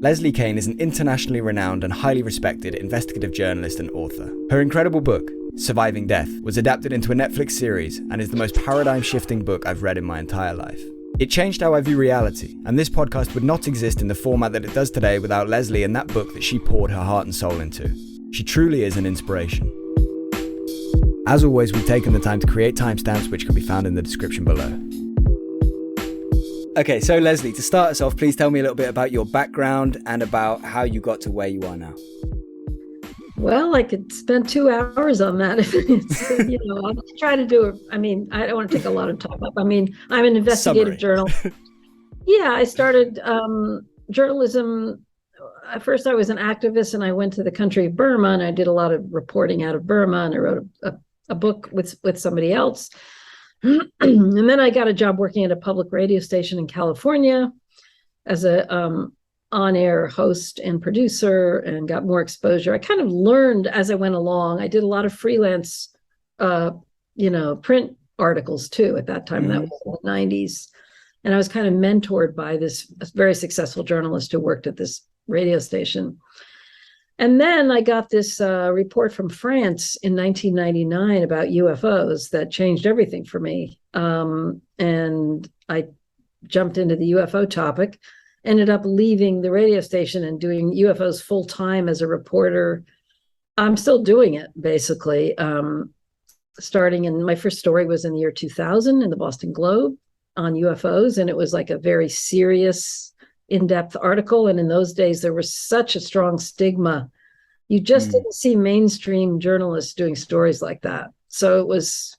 Leslie Kean is an internationally renowned and highly respected investigative journalist and author. Her incredible book, Surviving Death, was adapted into a Netflix series and is the most paradigm-shifting book I've read in my entire life. It changed how I view reality, and this podcast would not exist in the format that it does today without Leslie and that book that she poured her heart and soul into. She truly is an inspiration. As always, we've taken the time to create timestamps which can be found in the description below. Okay, so Leslie, to start us off, please tell me a little bit about your background and about how you got to where you are now. Well, I could spend 2 hours on that. I'll try to do it. I don't want to take a lot of time up. I'm an investigative journalist. Yeah, I started journalism. At first, I was an activist, and I went to the country of Burma, and I did a lot of reporting out of Burma, and I wrote a book with somebody else. And then I got a job working at a public radio station in California as a on-air host and producer, and got more exposure. I kind of learned as I went along. I did a lot of freelance, print articles too at that time. Mm-hmm. That was in the 90s. And I was kind of mentored by this very successful journalist who worked at this radio station. And then I got this report from France in 1999 about UFOs that changed everything for me. And I jumped into the UFO topic, ended up leaving the radio station and doing UFOs full time as a reporter. I'm still doing it, basically. Starting in, my first story was in the year 2000 in the Boston Globe on UFOs. And it was like a very serious, in-depth article. And in those days, there was such a strong stigma. You just didn't see mainstream journalists doing stories like that. So it was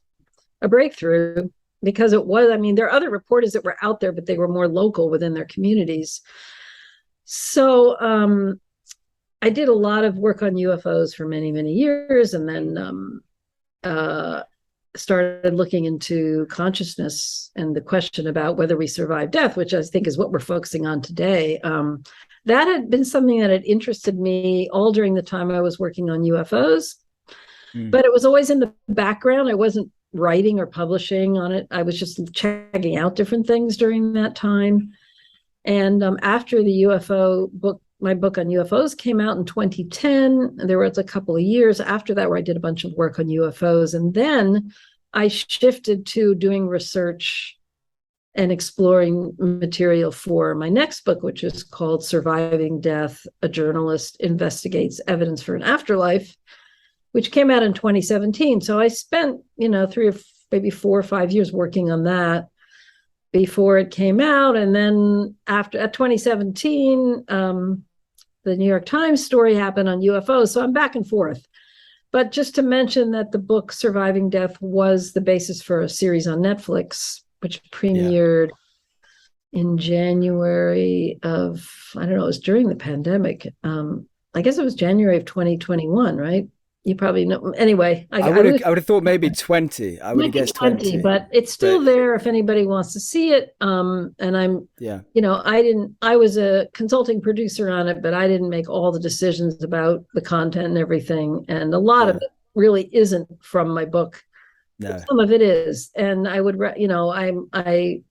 a breakthrough because it was, there are other reporters that were out there, but they were more local within their communities. So I did a lot of work on UFOs for many, many years, and then started looking into consciousness and the question about whether we survive death, which I think is what we're focusing on today. That had been something that had interested me all during the time I was working on UFOs, but it was always in the background. I wasn't writing or publishing on it. I was just checking out different things during that time. And after the UFO book, my book on UFOs came out in 2010. There was a couple of years after that where I did a bunch of work on UFOs. And then I shifted to doing research and exploring material for my next book, which is called Surviving Death, A Journalist Investigates Evidence for an Afterlife, which came out in 2017. So I spent, 3 or maybe 4 or 5 years working on that before it came out. And then at 2017, the New York Times story happened on UFOs. So I'm back and forth. But just to mention that the book Surviving Death was the basis for a series on Netflix, which premiered in January of, it was during the pandemic. I guess it was January of 2021, right? You probably know. Anyway, I would have thought maybe 20. I would have guessed 20, but it's still there if anybody wants to see it. And I was a consulting producer on it, but I didn't make all the decisions about the content and everything. And a lot of it really isn't from my book. No. Some of it is. And I would, I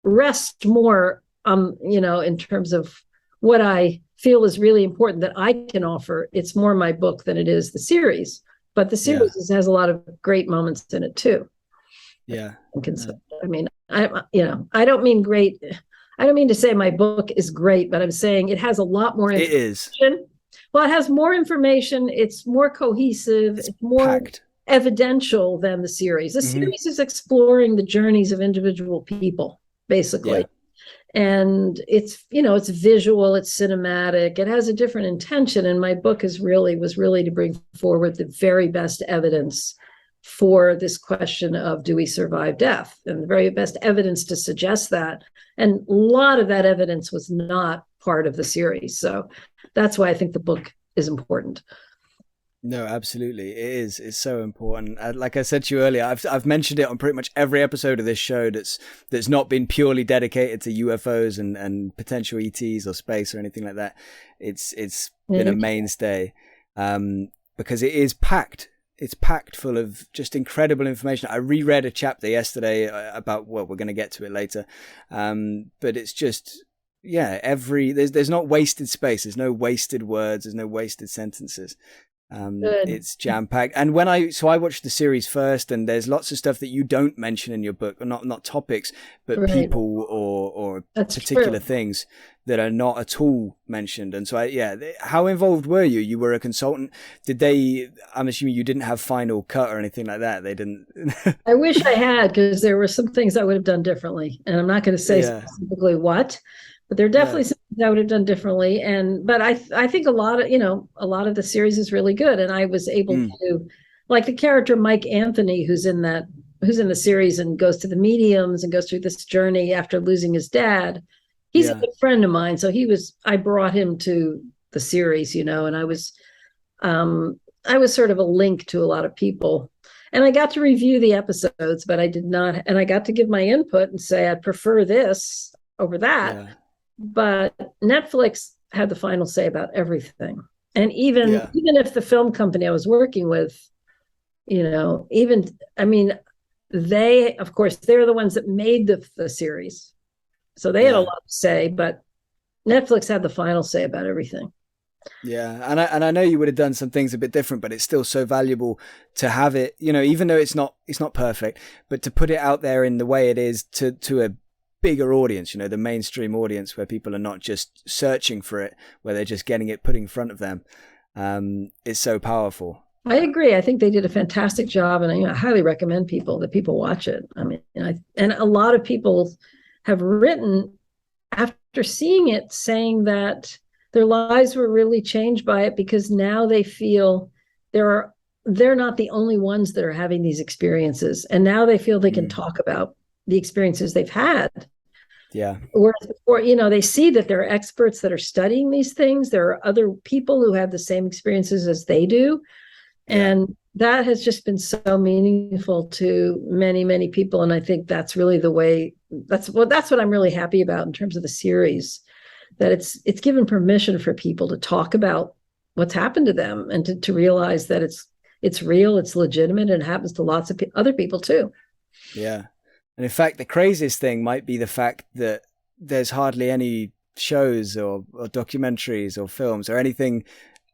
rest more, in terms of what I feel is really important that I can offer. It's more my book than it is the series, but the series has a lot of great moments in it too. Yeah. I don't mean great. I don't mean to say my book is great, but I'm saying it has a lot more information. It is. Well, it has more information. It's more cohesive. It's more packed. Evidential than the series. The series is exploring the journeys of individual people, basically. Yeah. And it's, it's visual, it's cinematic, it has a different intention. And my book was really to bring forward the very best evidence for this question of, do we survive death? And the very best evidence to suggest that. And a lot of that evidence was not part of the series. So that's why I think the book is important. No, absolutely. It is. It's so important. Like I said to you earlier, I've mentioned it on pretty much every episode of this show that's not been purely dedicated to UFOs and potential ETs or space or anything like that. It's been a mainstay because it is packed. It's packed full of just incredible information. I reread a chapter yesterday about, we're going to get to it later. But it's just there's not wasted space. There's no wasted words. There's no wasted sentences. Good. It's jam packed. And I watched the series first, and there's lots of stuff that you don't mention in your book, or not topics, but Right. people or That's particular true. things that are not at all mentioned. And so how involved were you? You were a consultant. I'm assuming you didn't have final cut or anything like that. They didn't. I wish I had, because there were some things I would have done differently. And I'm not going to say Yeah. specifically what, but there are definitely some things I would have done differently. But I think a lot of the series is really good. And I was able to, like the character Mike Anthony, who's in the series and goes to the mediums and goes through this journey after losing his dad. He's a good friend of mine. So I brought him to the series, and I was sort of a link to a lot of people. And I got to review the episodes, but I did not. And I got to give my input and say, I'd prefer this over that. Yeah. But Netflix had the final say about everything. And even if the film company I was working with, they, of course, they're the ones that made the series. So they had a lot to say, but Netflix had the final say about everything. Yeah, and I know you would have done some things a bit different, but it's still so valuable to have it, even though it's not perfect, but to put it out there in the way it is to a bigger audience, the mainstream audience, where people are not just searching for it, where they're just getting it put in front of them. It's so powerful. I agree. I think they did a fantastic job, and I highly recommend that people watch it. I mean, and a lot of people have written after seeing it saying that their lives were really changed by it, because now they feel they're not the only ones that are having these experiences. And now they feel they can talk about the experiences they've had. Yeah. Whereas before, they see that there are experts that are studying these things. There are other people who have the same experiences as they do. And that has just been so meaningful to many, many people. And I think that's really the way, that's what I'm really happy about in terms of the series, that it's given permission for people to talk about what's happened to them, and to realize that it's real, it's legitimate, and it happens to lots of other people too. Yeah. And in fact, the craziest thing might be the fact that there's hardly any shows or documentaries or films or anything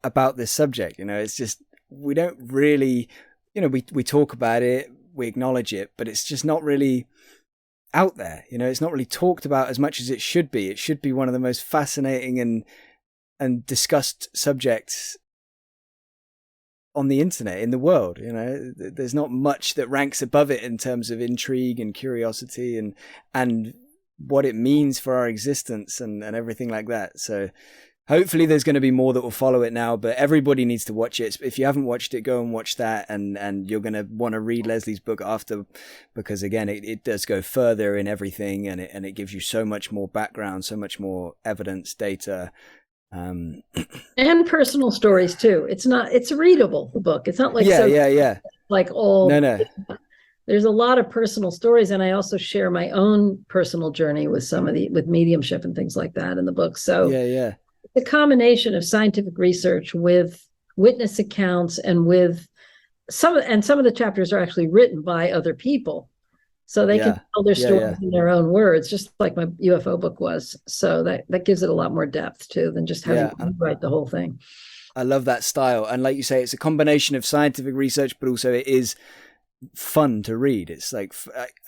about this subject. It's just, we don't really, we talk about it, we acknowledge it, but it's just not really out there. It's not really talked about as much as it should be. It should be one of the most fascinating and discussed subjects on the internet, in the world. There's not much that ranks above it in terms of intrigue and curiosity and what it means for our existence and everything like that. So hopefully there's going to be more that will follow it now, but everybody needs to watch it. If you haven't watched it, go and watch that, and you're going to want to read Leslie's book after, because again, it does go further in everything, and it gives you so much more background, so much more evidence, data, and personal stories too. It's readable, the book. It's not like like all no. There's a lot of personal stories, and I also share my own personal journey with with mediumship and things like that in the book. So the combination of scientific research with witness accounts and with some of the chapters are actually written by other people, so they can tell their stories in their own words, just like my UFO book was. So that gives it a lot more depth too than just having to write the whole thing. I love that style. And like you say, it's a combination of scientific research, but also it is fun to read. It's like,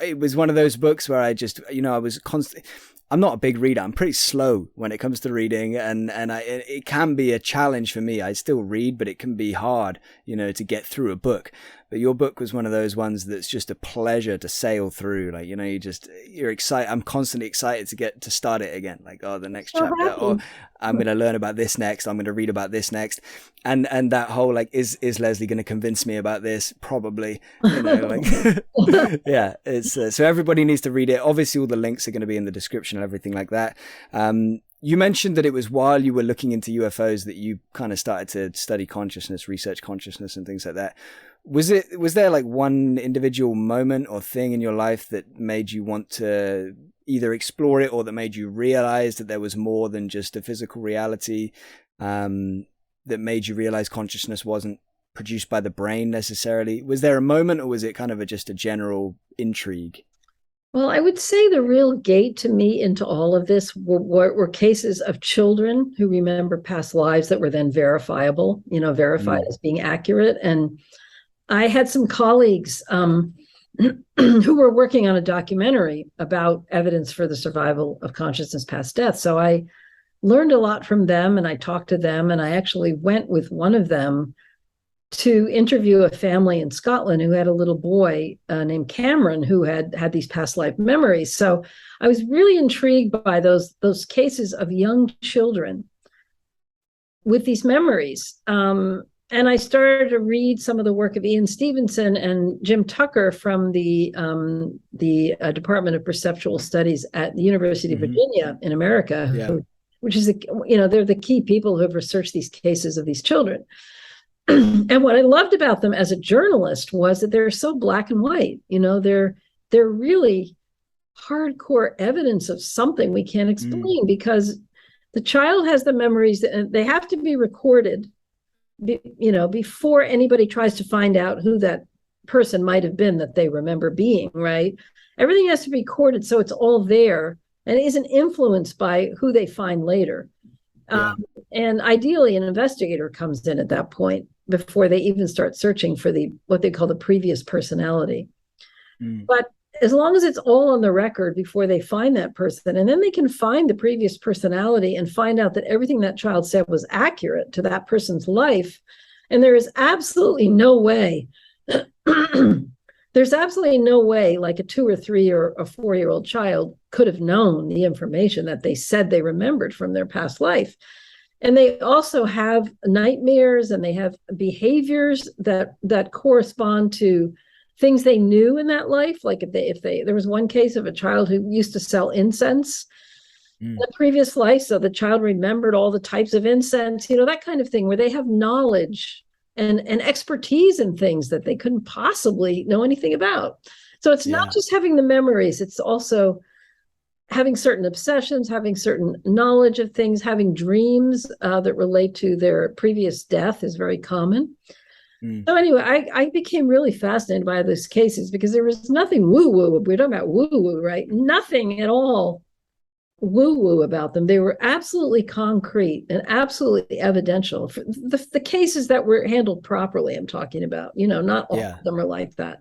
it was one of those books where I just, I was constantly, I'm not a big reader. I'm pretty slow when it comes to reading, and it can be a challenge for me. I still read, but it can be hard, to get through a book. But your book was one of those ones that's just a pleasure to sail through. Like, you're excited. I'm constantly excited to start it again. Like, the next chapter, or I'm going to learn about this next. I'm going to read about this next. And that whole, like, is Leslie going to convince me about this? Probably, yeah, it's, so everybody needs to read it. Obviously all the links are going to be in the description and everything like that. You mentioned that it was while you were looking into UFOs that you kind of started to study consciousness, research consciousness and things like that. Was there like one individual moment or thing in your life that made you want to either explore it, or that made you realize that there was more than just a physical reality, that made you realize consciousness wasn't produced by the brain necessarily? Was there a moment, or was it kind of just a general intrigue? Well, I would say the real gate to me into all of this were cases of children who remember past lives that were then verifiable, verified as being accurate. And I had some colleagues who were working on a documentary about evidence for the survival of consciousness past death. So I learned a lot from them, and I talked to them, and I actually went with one of them to interview a family in Scotland who had a little boy named Cameron who had these past life memories. So I was really intrigued by those cases of young children with these memories. And I started to read some of the work of Ian Stevenson and Jim Tucker from the Department of Perceptual Studies at the University of Virginia in America, which is, they're the key people who have researched these cases of these children. And what I loved about them as a journalist was that they're so black and white. They're really hardcore evidence of something we can't explain, because the child has the memories, and they have to be recorded, before anybody tries to find out who that person might have been that they remember being, right? Everything has to be recorded so it's all there and isn't influenced by who they find later. And ideally, an investigator comes in at that point before they even start searching for what they call the previous personality. But as long as it's all on the record before they find that person, and then they can find the previous personality and find out that everything that child said was accurate to that person's life. And there is absolutely no way, like a 2 or 3 or a 4-year-old child could have known the information that they said they remembered from their past life. And they also have nightmares, and they have behaviors that correspond to things they knew in that life. Like if there was one case of a child who used to sell incense in the previous life, so the child remembered all the types of incense, that kind of thing, where they have knowledge and expertise in things that they couldn't possibly know anything about. So it's not just having the memories, it's also having certain obsessions, having certain knowledge of things, having dreams that relate to their previous death is very common. So anyway, I became really fascinated by those cases because there was nothing woo-woo. We're talking about woo-woo, right? Nothing at all woo-woo about them. They were absolutely concrete and absolutely evidential. For the cases that were handled properly, I'm talking about, not all of them are like that.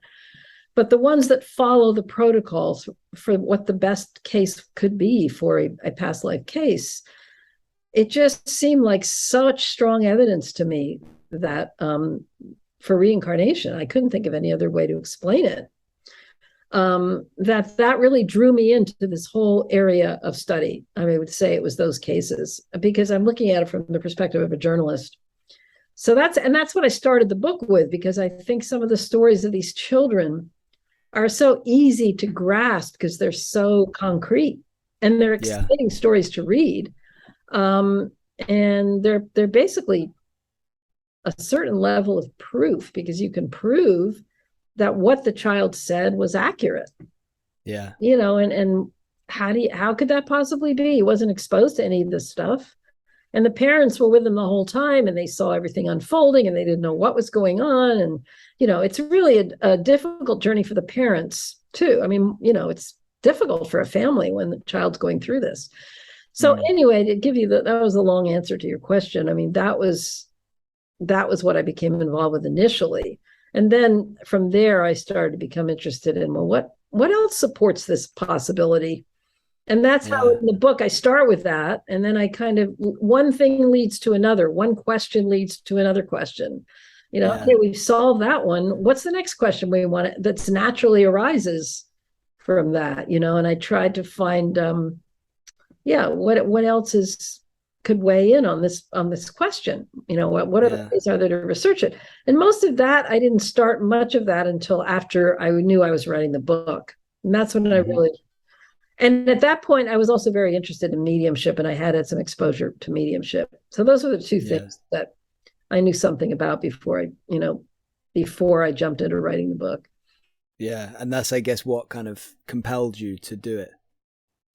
But the ones that follow the protocols for what the best case could be for a past life case, it just seemed like such strong evidence to me that for reincarnation, I couldn't think of any other way to explain it. That really drew me into this whole area of study. I would say it was those cases, because I'm looking at it from the perspective of a journalist. So that's what I started the book with, because I think some of the stories of these children are so easy to grasp because they're so concrete and they're exciting stories to read. And they're basically a certain level of proof, because you can prove that what the child said was accurate. And how could that possibly be? He wasn't exposed to any of this stuff. And the parents were with them the whole time, and they saw everything unfolding, and they didn't know what was going on. And, it's really a difficult journey for the parents too. It's difficult for a family when the child's going through this. So anyway, to give you that was a long answer to your question. That was what I became involved with initially. And then from there, I started to become interested in, what else supports this possibility? And that's how in the book I start with that. And then I kind of, one thing leads to another. One question leads to another question. Okay, we've solved that one. What's the next question we want that's naturally arises from that? And I tried to find, what else could weigh in on this question? What other ways are there to research it? And most of that, I didn't start much of that until after I knew I was writing the book. And that's when I really. And at that point, I was also very interested in mediumship, and I had some exposure to mediumship. So those were the two things that I knew something about before I jumped into writing the book. Yeah, and that's, I guess, what kind of compelled you to do it.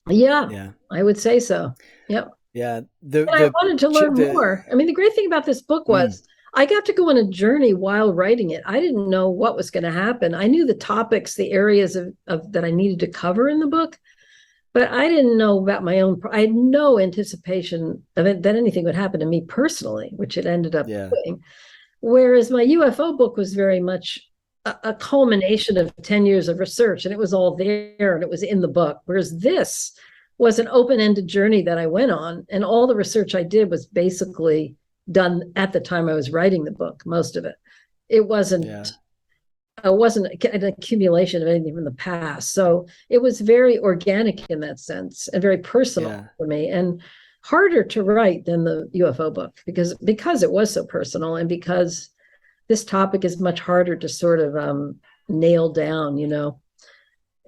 Yeah, I would say so. Yep. Yeah. I wanted to learn more. The great thing about this book was I got to go on a journey while writing it. I didn't know what was going to happen. I knew the topics, the areas of that I needed to cover in the book, but I didn't know about my own. I had no anticipation of it, that anything would happen to me personally, which it ended up doing. Whereas my UFO book was very much a culmination of 10 years of research, and it was all there and it was in the book. Whereas this was an open-ended journey that I went on, and all the research I did was basically done at the time I was writing the book, most of it. It wasn't an accumulation of anything from the past. So it was very organic in that sense and very personal for me, and harder to write than the UFO book because it was so personal, and because this topic is much harder to sort of nail down,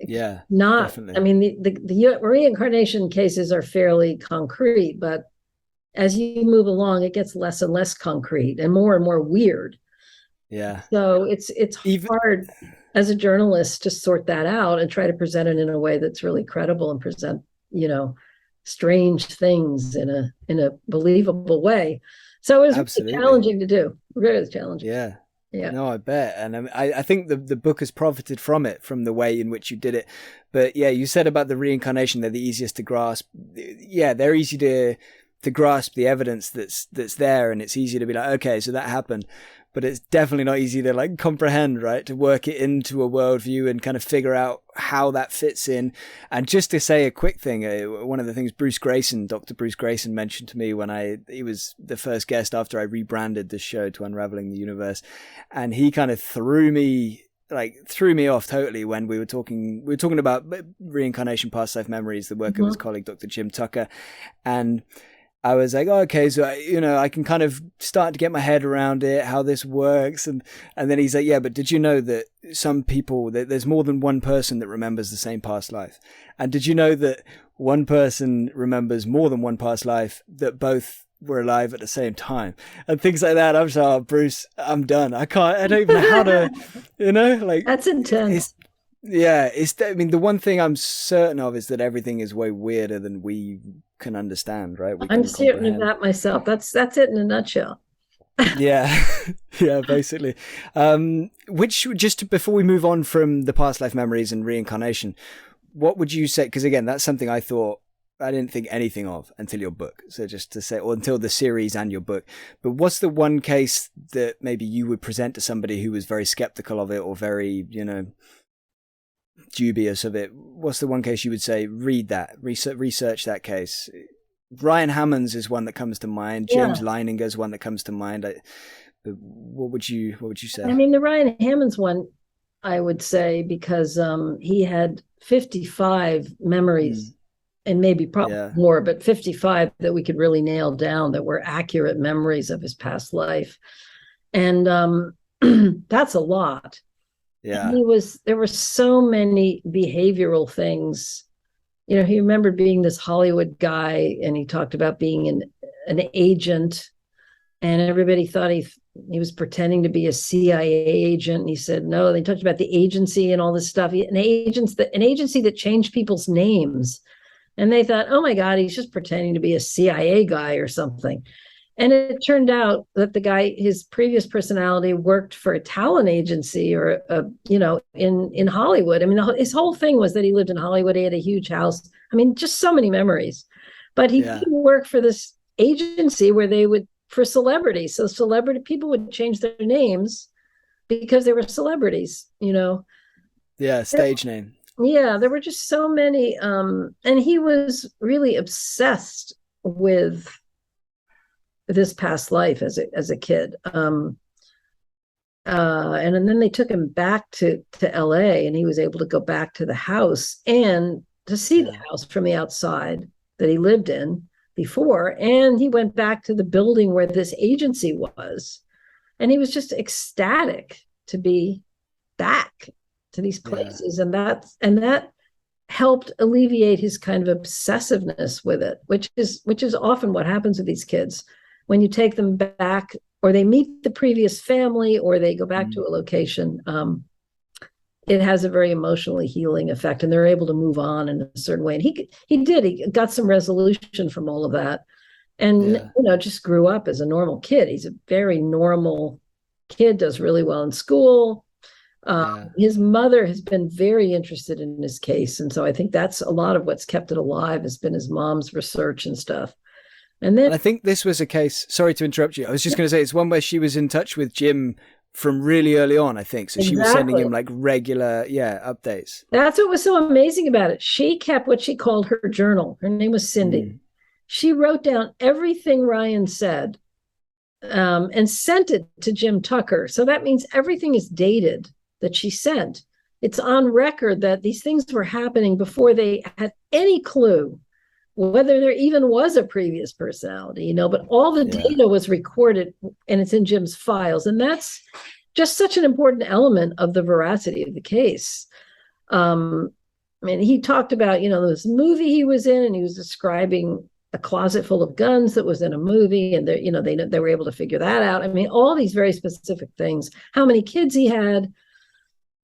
Definitely. I mean, the reincarnation cases are fairly concrete, but as you move along, it gets less and less concrete and more weird. Yeah. So it's hard as a journalist to sort that out and try to present it in a way that's really credible and present, strange things in a believable way. So it was really challenging to do. Really challenging. Yeah. Yeah. No, I bet. And I think the book has profited from it, from the way in which you did it. But yeah, you said about the reincarnation, they're the easiest to grasp. Yeah, they're easy to grasp the evidence that's there, and it's easy to be like, okay, so that happened. But it's definitely not easy to like comprehend, right? To work it into a worldview and kind of figure out how that fits in. And just to say a quick thing, one of the things Dr. Bruce Grayson mentioned to me when he was the first guest after I rebranded the show to Unravelling the Universe, and he kind of threw me off totally when we were talking about reincarnation, past life memories, the work of his colleague Dr. Jim Tucker, and I was like, oh, okay, so I can kind of start to get my head around it, how this works, and then he's like, yeah, but did you know that some people, that there's more than one person that remembers the same past life, and did you know that one person remembers more than one past life that both were alive at the same time, and things like that. I'm sorry, Bruce, I'm done. I don't even know how to, that's intense. I mean, the one thing I'm certain of is that everything is way weirder than we can understand, right? I'm certain of that myself. That's it in a nutshell. Yeah, basically. Which, just before we move on from the past life memories and reincarnation, what would you say? Because again, that's something I didn't think anything of until your book. So just to say, or until the series and your book. But what's the one case that maybe you would present to somebody who was very skeptical of it or very, dubious of it? What's the one case you would say, read that, research that case? Ryan Hammond's is one that comes to mind. James Leininger's one that comes to mind. What would you say? I mean, the Ryan Hammond's one, I would say, because he had 55 memories, and maybe probably more, but 55 that we could really nail down that were accurate memories of his past life. And that's a lot. Yeah. There were so many behavioral things. He remembered being this Hollywood guy, and he talked about being an agent, and everybody thought he was pretending to be a CIA agent. And he said, no, they talked about the agency and all this stuff. An agency that changed people's names. And they thought, oh my God, he's just pretending to be a CIA guy or something. And it turned out that the guy, his previous personality, worked for a talent agency or, in Hollywood. I mean, his whole thing was that he lived in Hollywood. He had a huge house. I mean, just so many memories. But he didn't work for this agency where for celebrities. So people would change their names because they were celebrities, Yeah, stage name. Yeah, there were just so many. And he was really obsessed with this past life as a kid. And then they took him back to LA, and he was able to go back to the house and to see the house from the outside that he lived in before. And he went back to the building where this agency was. And he was just ecstatic to be back to these places. And that helped alleviate his kind of obsessiveness with it, which is often what happens with these kids. When you take them back, or they meet the previous family, or they go back to a location, it has a very emotionally healing effect, and they're able to move on in a certain way. And he got some resolution from all of that. and Yeah. just grew up as a normal kid. He's a very normal kid, does really well in school. Yeah. His mother has been very interested in his case, and so I think that's a lot of what's kept it alive, has been his mom's research and stuff. And then And I think this was a case, sorry to interrupt you. I was just going to say, it's one where she was in touch with Jim from really early on, I think. So she was sending him like regular, updates. That's what was so amazing about it. She kept what she called her journal. Her name was Cindy. She wrote down everything Ryan said, and sent it to Jim Tucker. So that means everything is dated that she sent. It's on record that these things were happening before they had any clue whether there even was a previous personality, but all the data was recorded, and it's in Jim's files. And that's just such an important element of the veracity of the case. He talked about, this movie he was in, and he was describing a closet full of guns that was in a movie, and they were able to figure that out. All these very specific things, how many kids he had,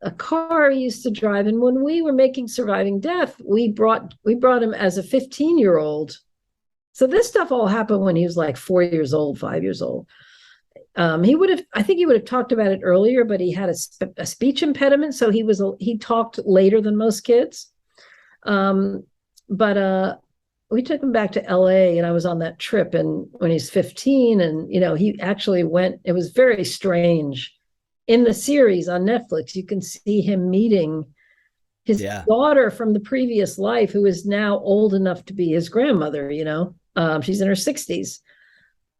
a car he used to drive. And when we were making Surviving Death, we brought him as a 15-year-old. So this stuff all happened when he was like 4 years old, 5 years old. I think he would have talked about it earlier, but he had a speech impediment. So he talked later than most kids. But we took him back to LA, and I was on that trip, and when he's 15, and, he actually went, it was very strange. In the series on Netflix, you can see him meeting his daughter from the previous life, who is now old enough to be his grandmother. She's in her 60s,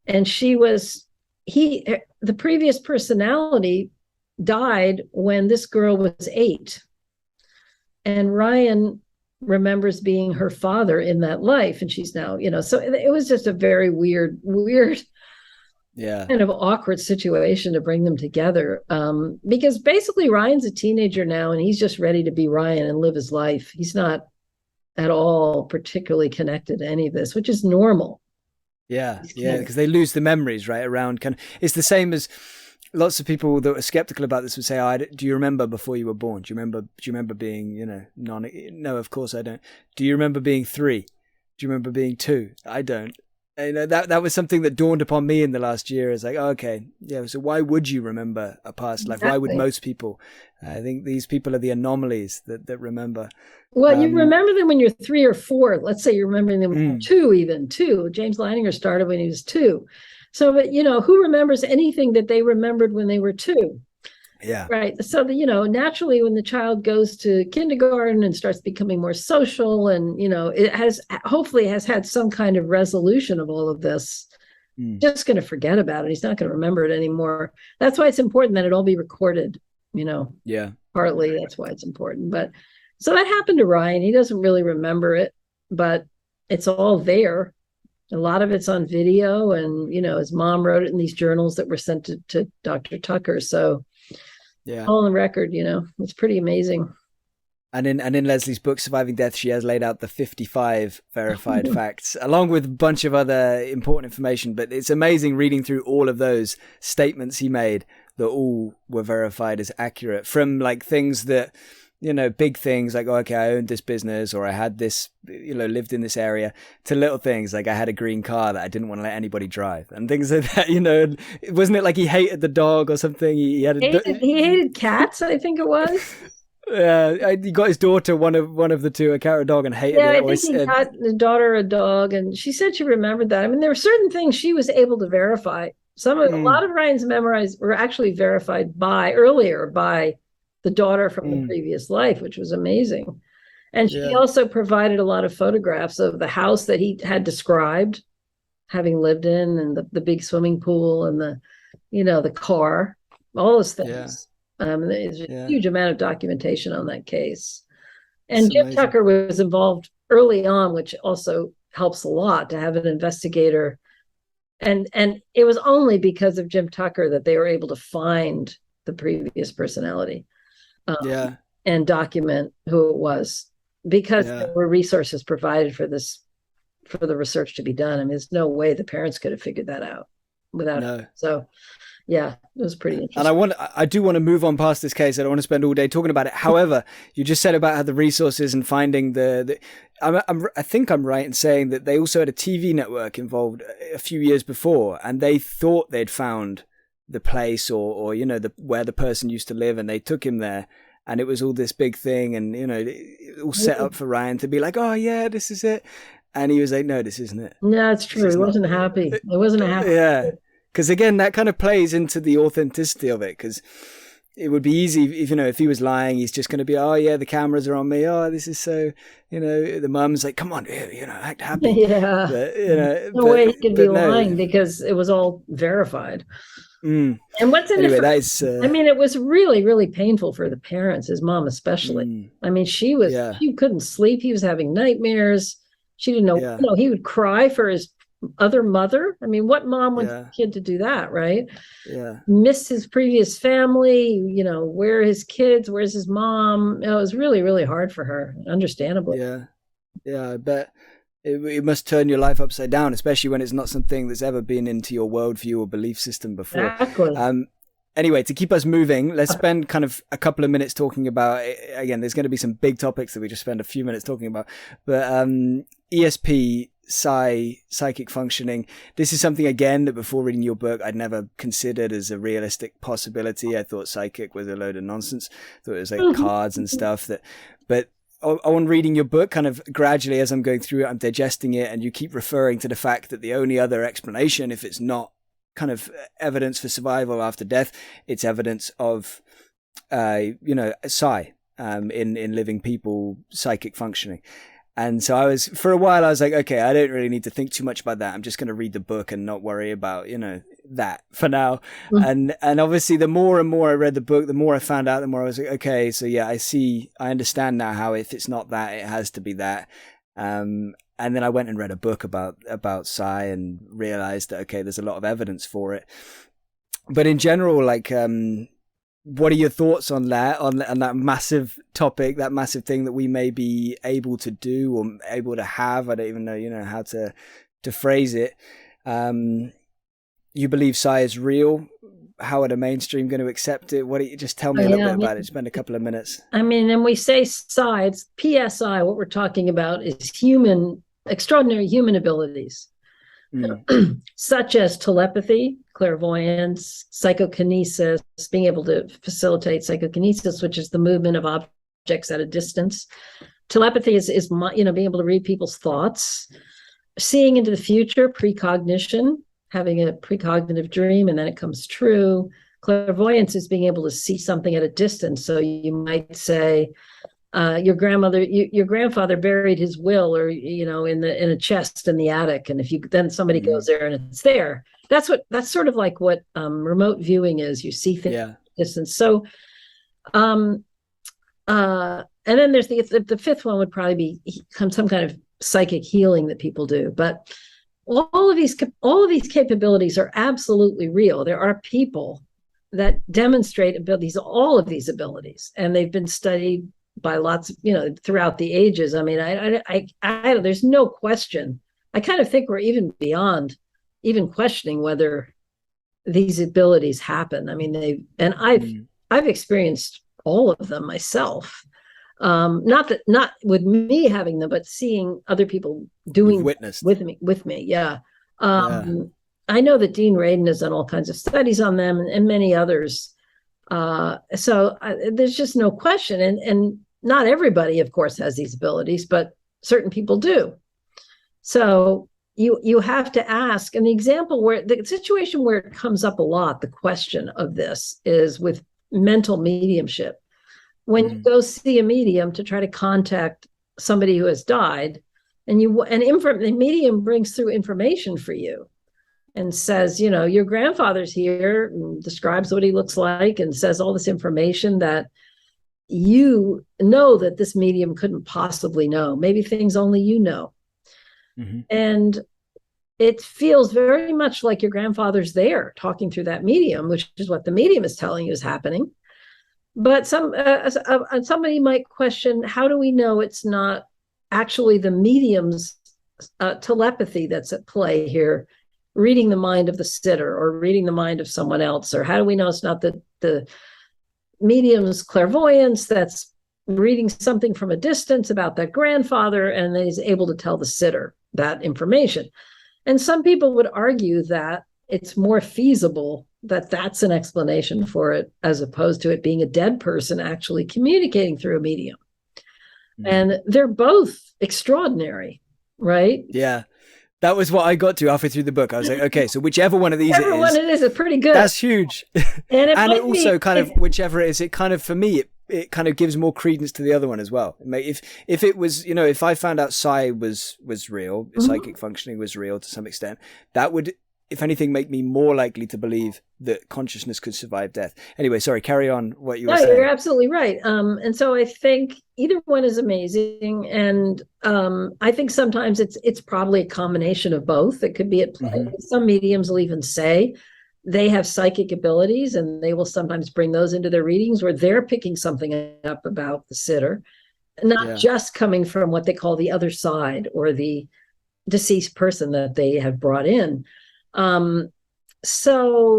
and the previous personality died when this girl was 8, and Ryan remembers being her father in that life, and she's now, so it was just a very weird kind of awkward situation to bring them together, because basically Ryan's a teenager now, and he's just ready to be Ryan and live his life. He's not at all particularly connected to any of this, which is normal. Because they lose the memories right around it's the same as lots of people that are skeptical about this would say, do you remember before you were born? Do you remember being, no, of course I don't. Do you remember being 3? Do you remember being 2? I don't. That was something that dawned upon me in the last year. Is like, okay, so why would you remember a past life? Exactly. Why would most people? I think these people are the anomalies that remember. Well, you remember them when you're 3 or 4. Let's say you're remembering them when you're 2. James Leininger started when he was 2. So, but who remembers anything that they remembered when they were 2? Yeah. Right. So, naturally, when the child goes to kindergarten and starts becoming more social, and, it hopefully has had some kind of resolution of all of this, just going to forget about it. He's not going to remember it anymore. That's why it's important that it all be recorded, Yeah. Partly that's why it's important. But so that happened to Ryan. He doesn't really remember it, but it's all there. A lot of it's on video, and, his mom wrote it in these journals that were sent to Dr. Tucker. So, all on the record, it's pretty amazing. And in Leslie's book, Surviving Death, she has laid out the 55 verified facts, along with a bunch of other important information. But it's amazing reading through all of those statements he made that all were verified as accurate, from like things that, big things like, okay, I owned this business, or I had this, lived in this area, to little things like I had a green car that I didn't want to let anybody drive, and things like that. Wasn't it like he hated the dog or something? He hated cats, I think it was. Yeah, he got his daughter one of the two, a cat or a dog, and hated it. I think he got the daughter a dog, and she said she remembered that. There were certain things she was able to verify. A lot of Ryan's memories were actually verified earlier by the daughter from the previous life, which was amazing. And she also provided a lot of photographs of the house that he had described, having lived in, and the big swimming pool, and the car, all those things. There's a huge amount of documentation on that case. And Jim Tucker was involved early on, which also helps a lot to have an investigator. And it was only because of Jim Tucker that they were able to find the previous personality. And document who it was, because there were resources provided for the research to be done. There's no way the parents could have figured that out. without No. it. So yeah, it was pretty interesting. And I do want to move on past this case. I don't want to spend all day talking about it. However, you just said about how the resources and finding I think I'm right in saying that they also had a TV network involved a few years before, and they thought they'd found the place or where the person used to live, and they took him there, and it was all this big thing, and all set up for Ryan to be like, oh yeah, this is it, and he was like, no, this isn't it. No, it's true. He wasn't happy. It wasn't happy. Yeah. Because again, that kind of plays into the authenticity of it. Because it would be easy if he was lying, he's just going to be, oh yeah, the cameras are on me. Oh, this is so, the mum's like, come on, act happy. Yeah. But, no way he could be lying because it was all verified. Mm. And what's in anyway, it? That is, it was really, really painful for the parents, his mom especially. She couldn't sleep. He was having nightmares. She didn't know. He would cry for his other mother. What mom wants a kid to do that, right? Yeah. Miss his previous family, where are his kids, where's his mom? It was really, really hard for her, understandably. Yeah, I bet it must turn your life upside down, especially when it's not something that's ever been into your worldview or belief system before. Exactly. Anyway, to keep us moving, let's spend kind of a couple of minutes talking about, again, there's going to be some big topics that we just spend a few minutes talking about, but ESP, psychic functioning. This is something, again, that before reading your book, I'd never considered as a realistic possibility. I thought psychic was a load of nonsense. I thought it was like cards and stuff. But on reading your book, kind of gradually as I'm going through it, I'm digesting it, and you keep referring to the fact that the only other explanation, if it's not kind of evidence for survival after death, it's evidence of, psi, in living people, psychic functioning. And so for a while, I was like, okay, I don't really need to think too much about that. I'm just going to read the book and not worry about, that for now. And obviously the more and more I read the book, the more I found out, the more I was like, okay, so yeah, I understand now how if it's not that, it has to be that. And then I went and read a book about psi and realized that, okay, there's a lot of evidence for it. But in general, like, what are your thoughts on that, on that massive topic, that massive thing that we may be able to do or able to have? I don't even know, how to phrase it. You believe psi is real? How are the mainstream going to accept it? What do you just tell me a little bit about it? Spend a couple of minutes. And we say psi, it's PSI. What we're talking about is extraordinary human abilities, such as telepathy, clairvoyance, psychokinesis, being able to facilitate psychokinesis, which is the movement of objects at a distance. Telepathy is being able to read people's thoughts, seeing into the future, precognition, having a precognitive dream and then it comes true. Clairvoyance is being able to see something at a distance. So you might say, your grandfather buried his will, or in a chest in the attic, and then somebody goes there and it's there. That's sort of like what remote viewing is. You see things at a distance. So, and then there's the fifth one would probably be some kind of psychic healing that people do. But all of these capabilities are absolutely real. There are people that demonstrate all of these abilities, and they've been studied by lots of, throughout the ages. I there's no question. I kind of think we're even beyond even questioning whether these abilities happen. I've experienced all of them myself. Not with me having them, but seeing other people doing witnessed with me. Yeah. I know that Dean Radin has done all kinds of studies on them and many others. So there's just no question. And not everybody, of course, has these abilities, but certain people do. So you have to ask, and the situation where it comes up a lot, the question of this is with mental mediumship. When you go see a medium to try to contact somebody who has died, and the medium brings through information for you and says, your grandfather's here, and describes what he looks like and says all this information that you know that this medium couldn't possibly know, maybe things only you know. And it feels very much like your grandfather's there talking through that medium, which is what the medium is telling you is happening. But somebody might question, how do we know it's not actually the medium's telepathy that's at play here, reading the mind of the sitter or reading the mind of someone else? Or how do we know it's not the medium's clairvoyance that's reading something from a distance about that grandfather, and then he's able to tell the sitter that information? And some people would argue that it's more feasible that that's an explanation for it, as opposed to it being a dead person actually communicating through a medium. And they're both extraordinary, right? Yeah. That was what I got to halfway through the book. I was like, okay, so whichever one of these Whichever one it is pretty good. That's huge. And it also kind of, whichever it is, it kind of, for me, it kind of gives more credence to the other one as well. If it was, if I found out psi was real, psychic functioning was real to some extent, that would, if anything, make me more likely to believe that consciousness could survive death. Anyway, sorry, carry on what you were saying. You're absolutely right. And so I think either one is amazing. And I think sometimes it's probably a combination of both. It could be at play. Some mediums will even say they have psychic abilities, and they will sometimes bring those into their readings where they're picking something up about the sitter, not just coming from what they call the other side or the deceased person that they have brought in. So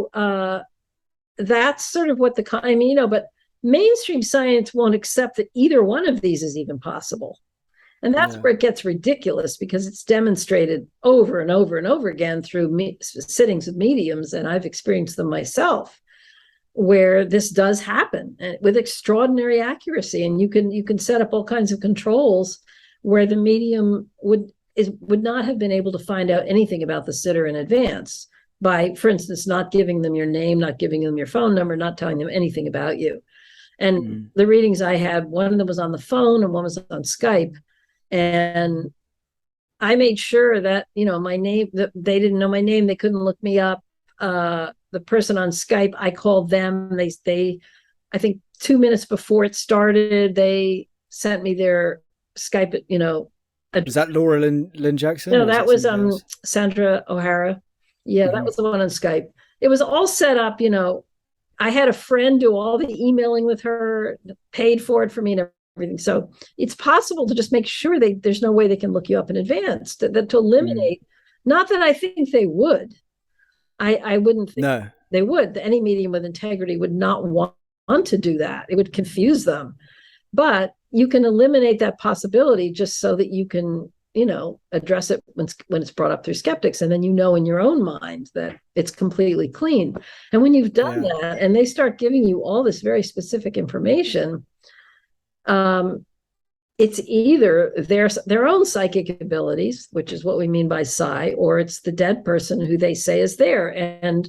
that's sort of what but mainstream science won't accept that either one of these is even possible. And that's where it gets ridiculous, because it's demonstrated over and over and over again through sittings with mediums, and I've experienced them myself, where this does happen with extraordinary accuracy. And you can set up all kinds of controls where the medium would not have been able to find out anything about the sitter in advance by, for instance, not giving them your name, not giving them your phone number, not telling them anything about you. And the readings I had, one of them was on the phone and one was on Skype. And I made sure that, my name, that they didn't know my name. They couldn't look me up. The person on Skype, I called them. They, I think 2 minutes before it started, they sent me their Skype, Was that Laura Lynne Jackson? No, that was Sandra O'Hara. Yeah, that was the one on Skype. It was all set up, I had a friend do all the emailing with her, paid for it for me and everything. So it's possible to just make sure there's no way they can look you up in advance, to eliminate, not that I think they would. I wouldn't think they would. Any medium with integrity would not want to do that. It would confuse them. But you can eliminate that possibility just so that you can, address it when it's brought up through skeptics. And then in your own mind that it's completely clean. And when you've done that and they start giving you all this very specific information, it's either their own psychic abilities, which is what we mean by psi, or it's the dead person who they say is there. And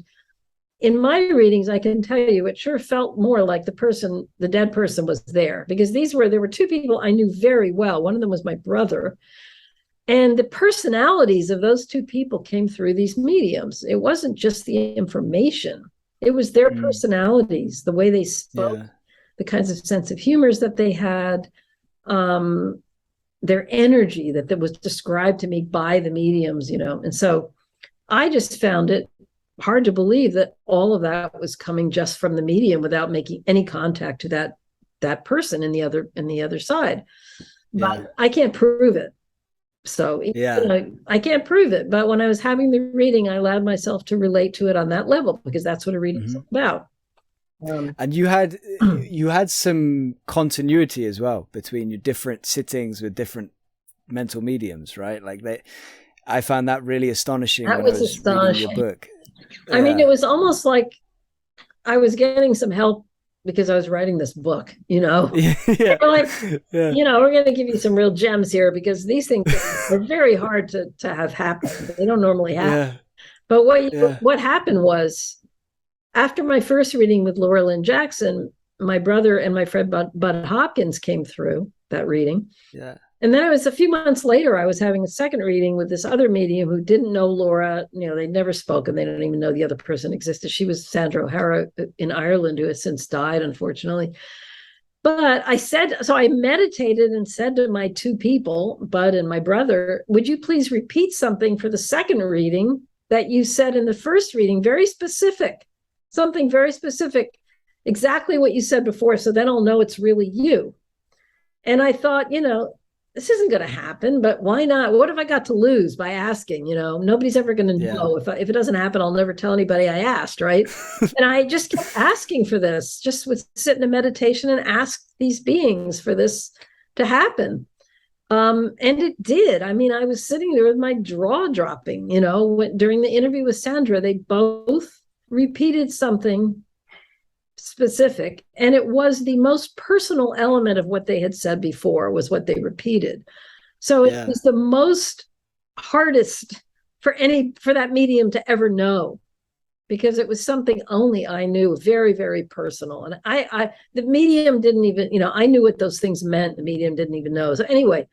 in my readings, I can tell you, it sure felt more like the dead person was there, because there were two people I knew very well. One of them was my brother. And the personalities of those two people came through these mediums. It wasn't just the information. It was their personalities, the way they spoke, the kinds of sense of humors that they had, their energy that was described to me by the mediums, And so I just found it hard to believe that all of that was coming just from the medium without making any contact to that person in the other side. But I can't prove it. So I can't prove it. But when I was having the reading, I allowed myself to relate to it on that level, because that's what a reading is about. And you had some continuity as well between your different sittings with different mental mediums, right? Like I found that really astonishing. That was astonishing. Reading your book. I mean, it was almost like I was getting some help because I was writing this book, We're going to give you some real gems here, because these things are very hard to have happen. They don't normally happen. But what happened was, after my first reading with Laura Lynne Jackson, my brother and my friend Bud Hopkins came through that reading. Yeah. And then it was a few months later, I was having a second reading with this other medium who didn't know Laura. They'd never spoken. They didn't even know the other person existed. She was Sandra O'Hara in Ireland, who has since died, unfortunately. But I meditated and said to my two people, Bud and my brother, would you please repeat something for the second reading that you said in the first reading? Very specific, something very specific, exactly what you said before. So then I'll know it's really you. And I thought, this isn't going to happen, but why not? What have I got to lose by asking? Nobody's ever going to Yeah. know. If it doesn't happen, I'll never tell anybody I asked, right? And I just kept asking for this, just would sit in a meditation and ask these beings for this to happen. And it did. I mean, I was sitting there with my jaw dropping, during the interview with Sandra, they both repeated something specific, and it was the most personal element of what they had said before was what they repeated. So it was the most hardest for that medium to ever know, because it was something only I knew, very, very personal. And the medium didn't even, I knew what those things meant. The medium didn't even know. So anyway,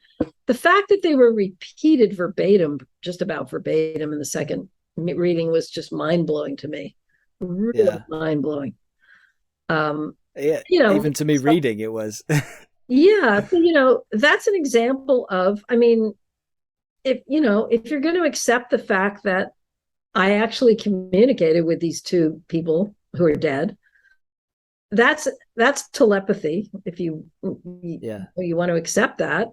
the fact that they were repeated verbatim, just about verbatim in the second reading, was just mind-blowing to me. Really mind-blowing. Even to me reading it was. So, that's an example of, I mean, if you're going to accept the fact that I actually communicated with these two people who are dead, that's telepathy, if you want to accept that.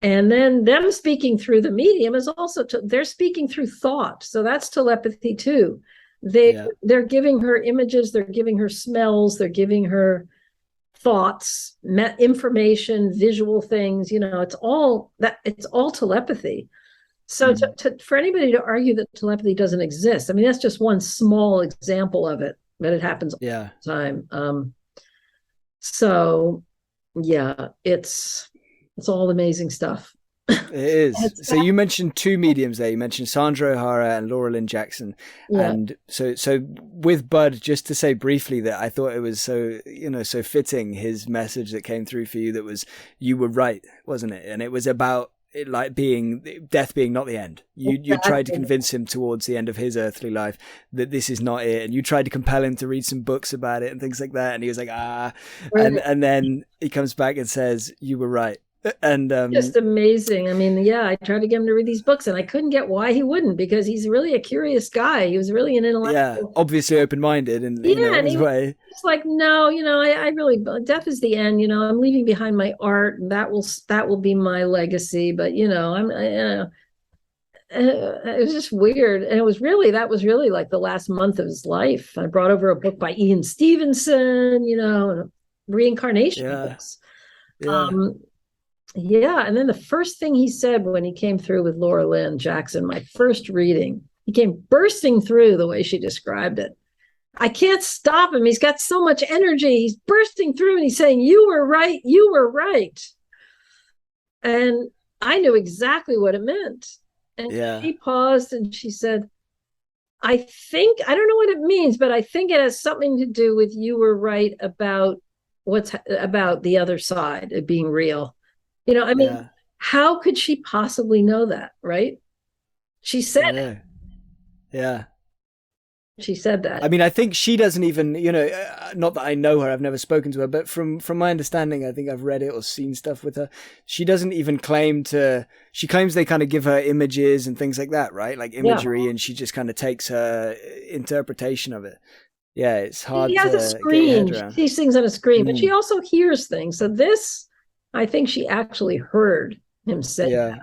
And then them speaking through the medium is also they're speaking through thought, so that's telepathy too. They're giving her images, they're giving her smells, they're giving her thoughts, information, visual things. It's all telepathy. So for anybody to argue that telepathy doesn't exist, I mean, that's just one small example of it, but it happens all the time. So yeah, it's all amazing stuff. It is. So you mentioned two mediums there. You mentioned Sandra O'Hara and Laura Lynne Jackson. Yeah. And so with Bud, just to say briefly that I thought it was so fitting, his message that came through for you, that was, you were right, wasn't it? And it was about it, like, death being not the end. You tried to convince him towards the end of his earthly life that this is not it, and you tried to compel him to read some books about it and things like that, and he was like, and then he comes back and says, you were right. And just amazing. I mean, I tried to get him to read these books, and I couldn't get why he wouldn't, because he's really a curious guy. He was really an intellectual, obviously open-minded in his way. It's like, no, I really, death is the end. I'm leaving behind my art, and that will be my legacy. But it was just weird, and that was really like the last month of his life. I brought over a book by Ian Stevenson, Reincarnation books. And then the first thing he said when he came through with Laura Lynne Jackson, my first reading, he came bursting through the way she described it. I can't stop him. He's got so much energy. He's bursting through and he's saying, you were right. You were right. And I knew exactly what it meant. And she paused and she said, I don't know what it means, but I think it has something to do with you were right about about the other side of being real. How could she possibly know that, right? She said it. Yeah. She said that. I mean, I think she doesn't even, not that I know her, I've never spoken to her, but from my understanding, I think I've read it or seen stuff with her. She doesn't even she claims they kind of give her images and things like that, right? Like imagery, and she just kind of takes her interpretation of it. Yeah, it's hard to has a screen. She sees things on a screen, but she also hears things. So this, I think she actually heard him say that.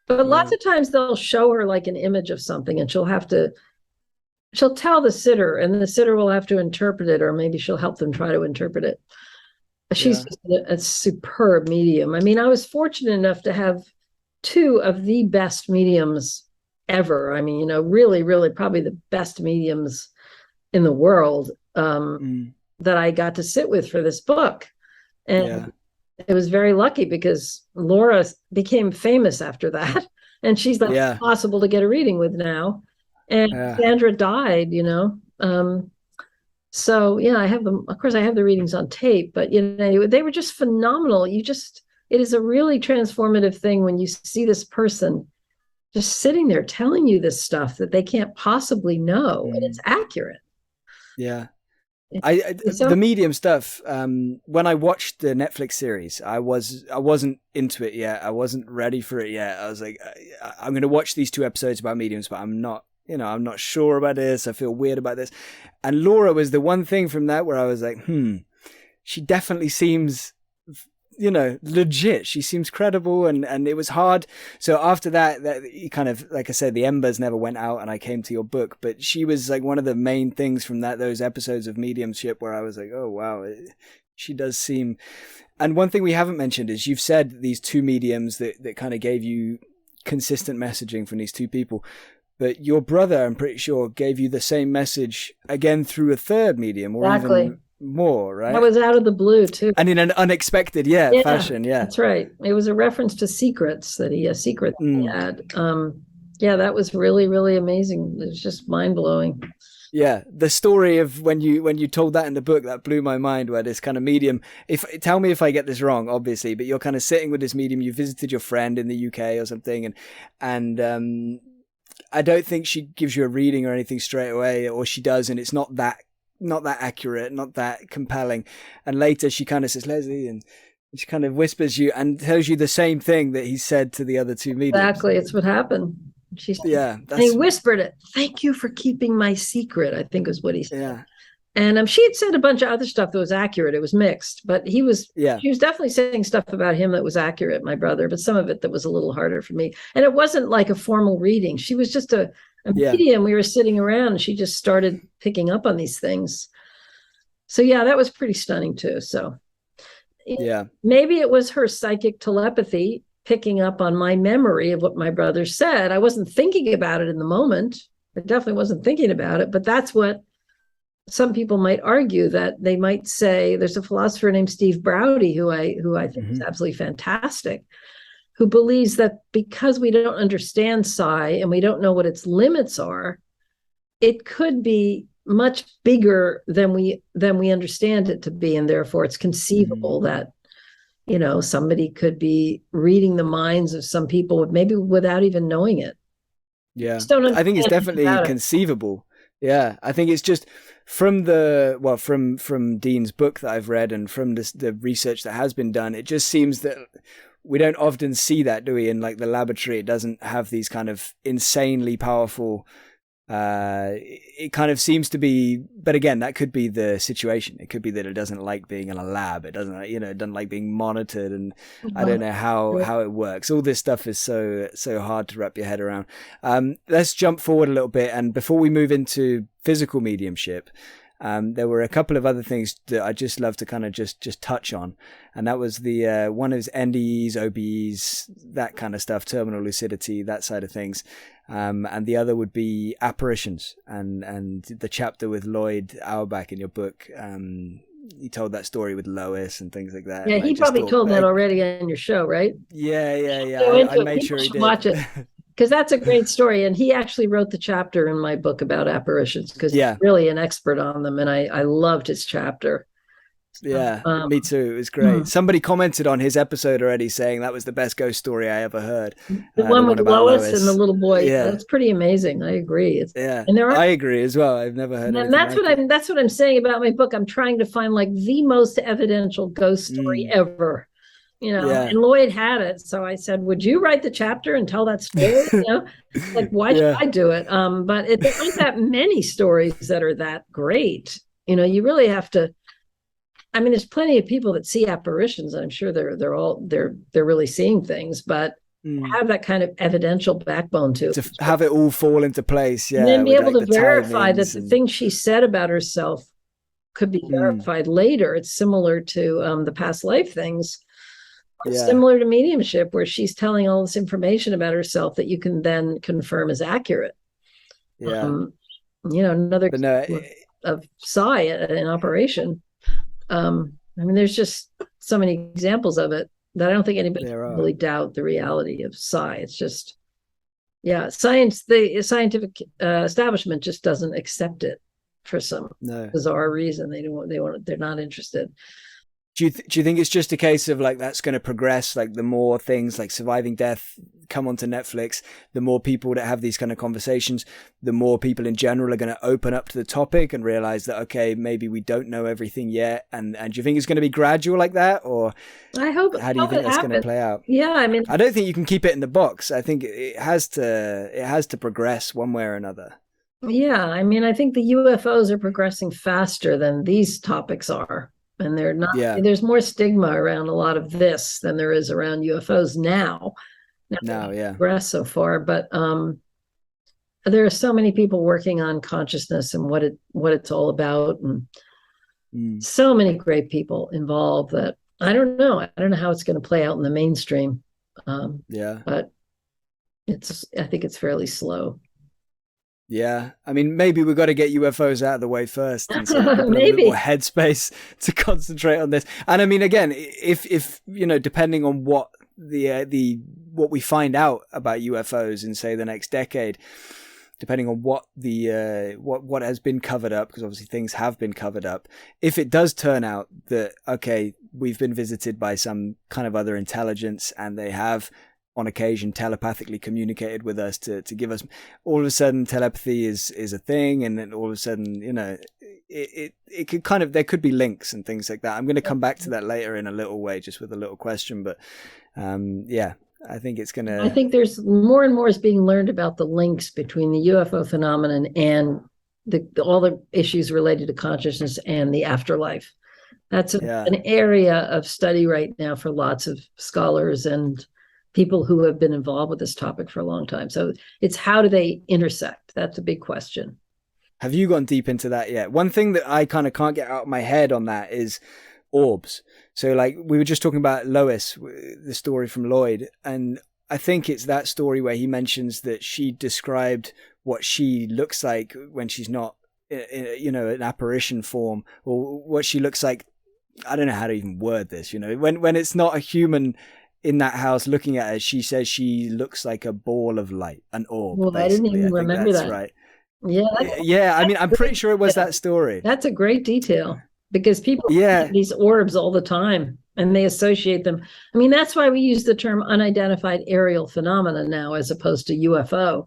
But lots of times they'll show her like an image of something, and she'll tell the sitter, and the sitter will have to interpret it, or maybe she'll help them try to interpret it. She's just a superb medium. I mean, I was fortunate enough to have two of the best mediums ever. I mean, really, really probably the best mediums in the world that I got to sit with for this book. And it was very lucky, because Laura became famous after that, and she's like impossible to get a reading with now. And Sandra died, so I have them. Of course, I have the readings on tape, but they were just phenomenal. It is a really transformative thing when you see this person just sitting there telling you this stuff that they can't possibly know, and it's accurate. Yeah. The medium stuff, when I watched the Netflix series, I wasn't into it yet. I wasn't ready for it yet. I was like, I'm going to watch these 2 episodes about mediums, but I'm not sure about this. I feel weird about this. And Laura was the one thing from that where I was like, she definitely seems legit. She seems credible, and it was hard. So after that you kind of, like I said, the embers never went out and I came to your book, but she was like one of the main things from those episodes of Mediumship where I was like, oh wow, she does seem. And one thing we haven't mentioned is you've said these two mediums that kind of gave you consistent messaging from these two people, but your brother, I'm pretty sure, gave you the same message again through a third medium, or even more, right? I was out of the blue too, and in an unexpected fashion. Yeah, that's right. It was a reference to secrets that he had. That was really, really amazing. It was just mind-blowing. Yeah, the story of when you told that in the book, that blew my mind, where this kind of medium, tell me if I get this wrong, obviously, but you're kind of sitting with this medium, you visited your friend in the UK or something, and I don't think she gives you a reading or anything straight away, or she does, and it's not that accurate, not that compelling. And later she kind of says, Leslie, and she kind of whispers you and tells you the same thing that he said to the other two mediums. Exactly, it's what happened. She said, and he whispered it. Thank you for keeping my secret, I think was what he said. Yeah. And she had said a bunch of other stuff that was accurate. It was mixed, but she was definitely saying stuff about him that was accurate, my brother, but some of it that was a little harder for me. And it wasn't like a formal reading. She was just a medium. We were sitting around and she just started picking up on these things. So that was pretty stunning too. So maybe it was her psychic telepathy picking up on my memory of what my brother said. I wasn't thinking about it in the moment. I definitely wasn't thinking about it, but that's what some people might argue, that they might say, there's a philosopher named Steve Browdy, who I think is absolutely fantastic, who believes that because we don't understand psi and we don't know what its limits are, it could be much bigger than we understand it to be. And therefore it's conceivable that somebody could be reading the minds of some people maybe without even knowing it. Yeah, I think it's definitely conceivable. Yeah, I think it's just from from Dean's book that I've read and from the research that has been done, it just seems that we don't often see that, do we? In like the laboratory, it doesn't have these kind of insanely powerful. It kind of seems to be, but again, that could be the situation. It could be that it doesn't like being in a lab. It doesn't, it doesn't like being monitored, and I don't know how it works. All this stuff is so hard to wrap your head around. Let's jump forward a little bit, and before we move into physical mediumship, there were a couple of other things that I just love to kind of just touch on, and that was the one is NDEs, OBEs, that kind of stuff, terminal lucidity, that side of things. And the other would be apparitions, and the chapter with Lloyd Auerbach in your book. You told that story with Lois and things like that. Yeah, he probably told that already on your show, right? Yeah. I made sure he did. Watch it, because that's a great story. And he actually wrote the chapter in my book about apparitions, because he's really an expert on them, and I loved his chapter. Yeah, me too. It was great. Somebody commented on his episode already saying that was the best ghost story I ever heard. The one with Lois and the little boy. Yeah, that's pretty amazing. I agree. And I agree as well. I've never heard. And that's what I'm saying about my book. I'm trying to find like the most evidential ghost story ever. And Lloyd had it. So I said, would you write the chapter and tell that story? Like, why should I do it? But there aren't that many stories that are that great. You really have to. I mean, there's plenty of people that see apparitions, and I'm sure they're really seeing things, but have that kind of evidential backbone to have it all fall into place. Yeah. And then be able to verify that the things she said about herself could be verified later. It's similar to the past life things. It's similar to mediumship, where she's telling all this information about herself that you can then confirm is accurate. Yeah. Another of psi in operation. I mean, there's just so many examples of it that I don't think anybody can really doubt the reality of psi. It's just, science, the scientific establishment just doesn't accept it for some bizarre reason. They're not interested. Do you think it's just a case of like that's going to progress? Like the more things like Surviving Death come onto Netflix, the more people that have these kind of conversations, the more people in general are going to open up to the topic and realize that, okay, maybe we don't know everything yet. And do you think it's going to be gradual like that? Or I hope. How do you think that's going to play out? Yeah, I mean, I don't think you can keep it in the box. I think it has to progress one way or another. Yeah, I mean, I think the UFOs are progressing faster than these topics are. And they're not, Yeah. there's more stigma around a lot of this than there is around UFOs now. Yeah. Progress so far, but there are so many people working on consciousness and what it's all about, and so many great people involved that I don't know how it's going to play out in the mainstream. But I think it's fairly slow. Yeah, I mean, maybe we've got to get UFOs out of the way first, and so people have a bit more headspace to concentrate on this. And I mean, again, if you know, depending on what what we find out about UFOs in, say, the next decade, depending on what what has been covered up, because obviously things have been covered up. If it does turn out that, okay, we've been visited by some kind of other intelligence, and they have on occasion telepathically communicated with us to give us, all of a sudden telepathy is a thing, and then all of a sudden, you know, it could kind of, there could be links and things like that. I'm going to come back to that later in a little way, just with a little question, but yeah, I think it's going to, I think there's more and more is being learned about the links between the UFO phenomenon and all the issues related to consciousness and the afterlife. That's an area of study right now for lots of scholars and people who have been involved with this topic for a long time. So it's, how do they intersect? That's a big question. Have you gone deep into that yet? One thing that I kind of can't get out of my head on that is orbs. So like we were just talking about Lois, the story from Lloyd, and I think it's that story where he mentions that she described what she looks like when she's not, you know, an apparition form, or what she looks like. I don't know how to even word this, you know, when it's not a human in that house looking at her, she says she looks like a ball of light, an orb. Well, I didn't even remember that. Right. Yeah. I mean, I'm pretty sure it was that story. That's a great detail, because people have these orbs all the time and they associate them. I mean, that's why we use the term unidentified aerial phenomena now, as opposed to UFO,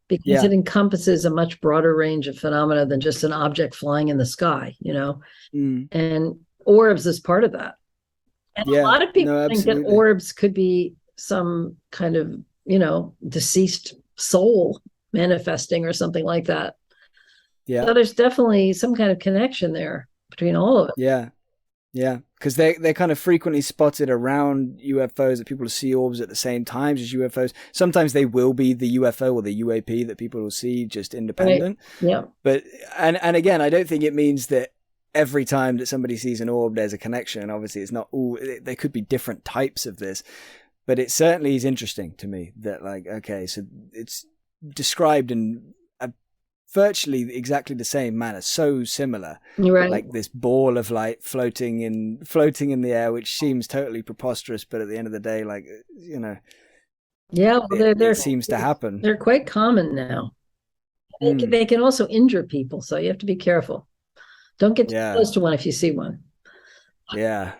because it encompasses a much broader range of phenomena than just an object flying in the sky, you know, and orbs is part of that. And a lot of people think that orbs could be some kind of, you know, deceased soul manifesting or something like that. Yeah. So there's definitely some kind of connection there between all of it. Yeah. Yeah. Because they're kind of frequently spotted around UFOs, that people see orbs at the same times as UFOs. Sometimes they will be the UFO or the UAP that people will see just independent. Right. Yeah. But, and again, I don't think it means that every time that somebody sees an orb, there's a connection. Obviously, it's not all, there could be different types of this, but it certainly is interesting to me that, like, okay, so it's described in a virtually exactly the same manner, so similar, right? Like this ball of light floating in the air, which seems totally preposterous, but at the end of the day, like, you know, it seems to happen. They're quite common now. They can also injure people, so you have to be careful. Don't get too close to one if you see one. Yeah,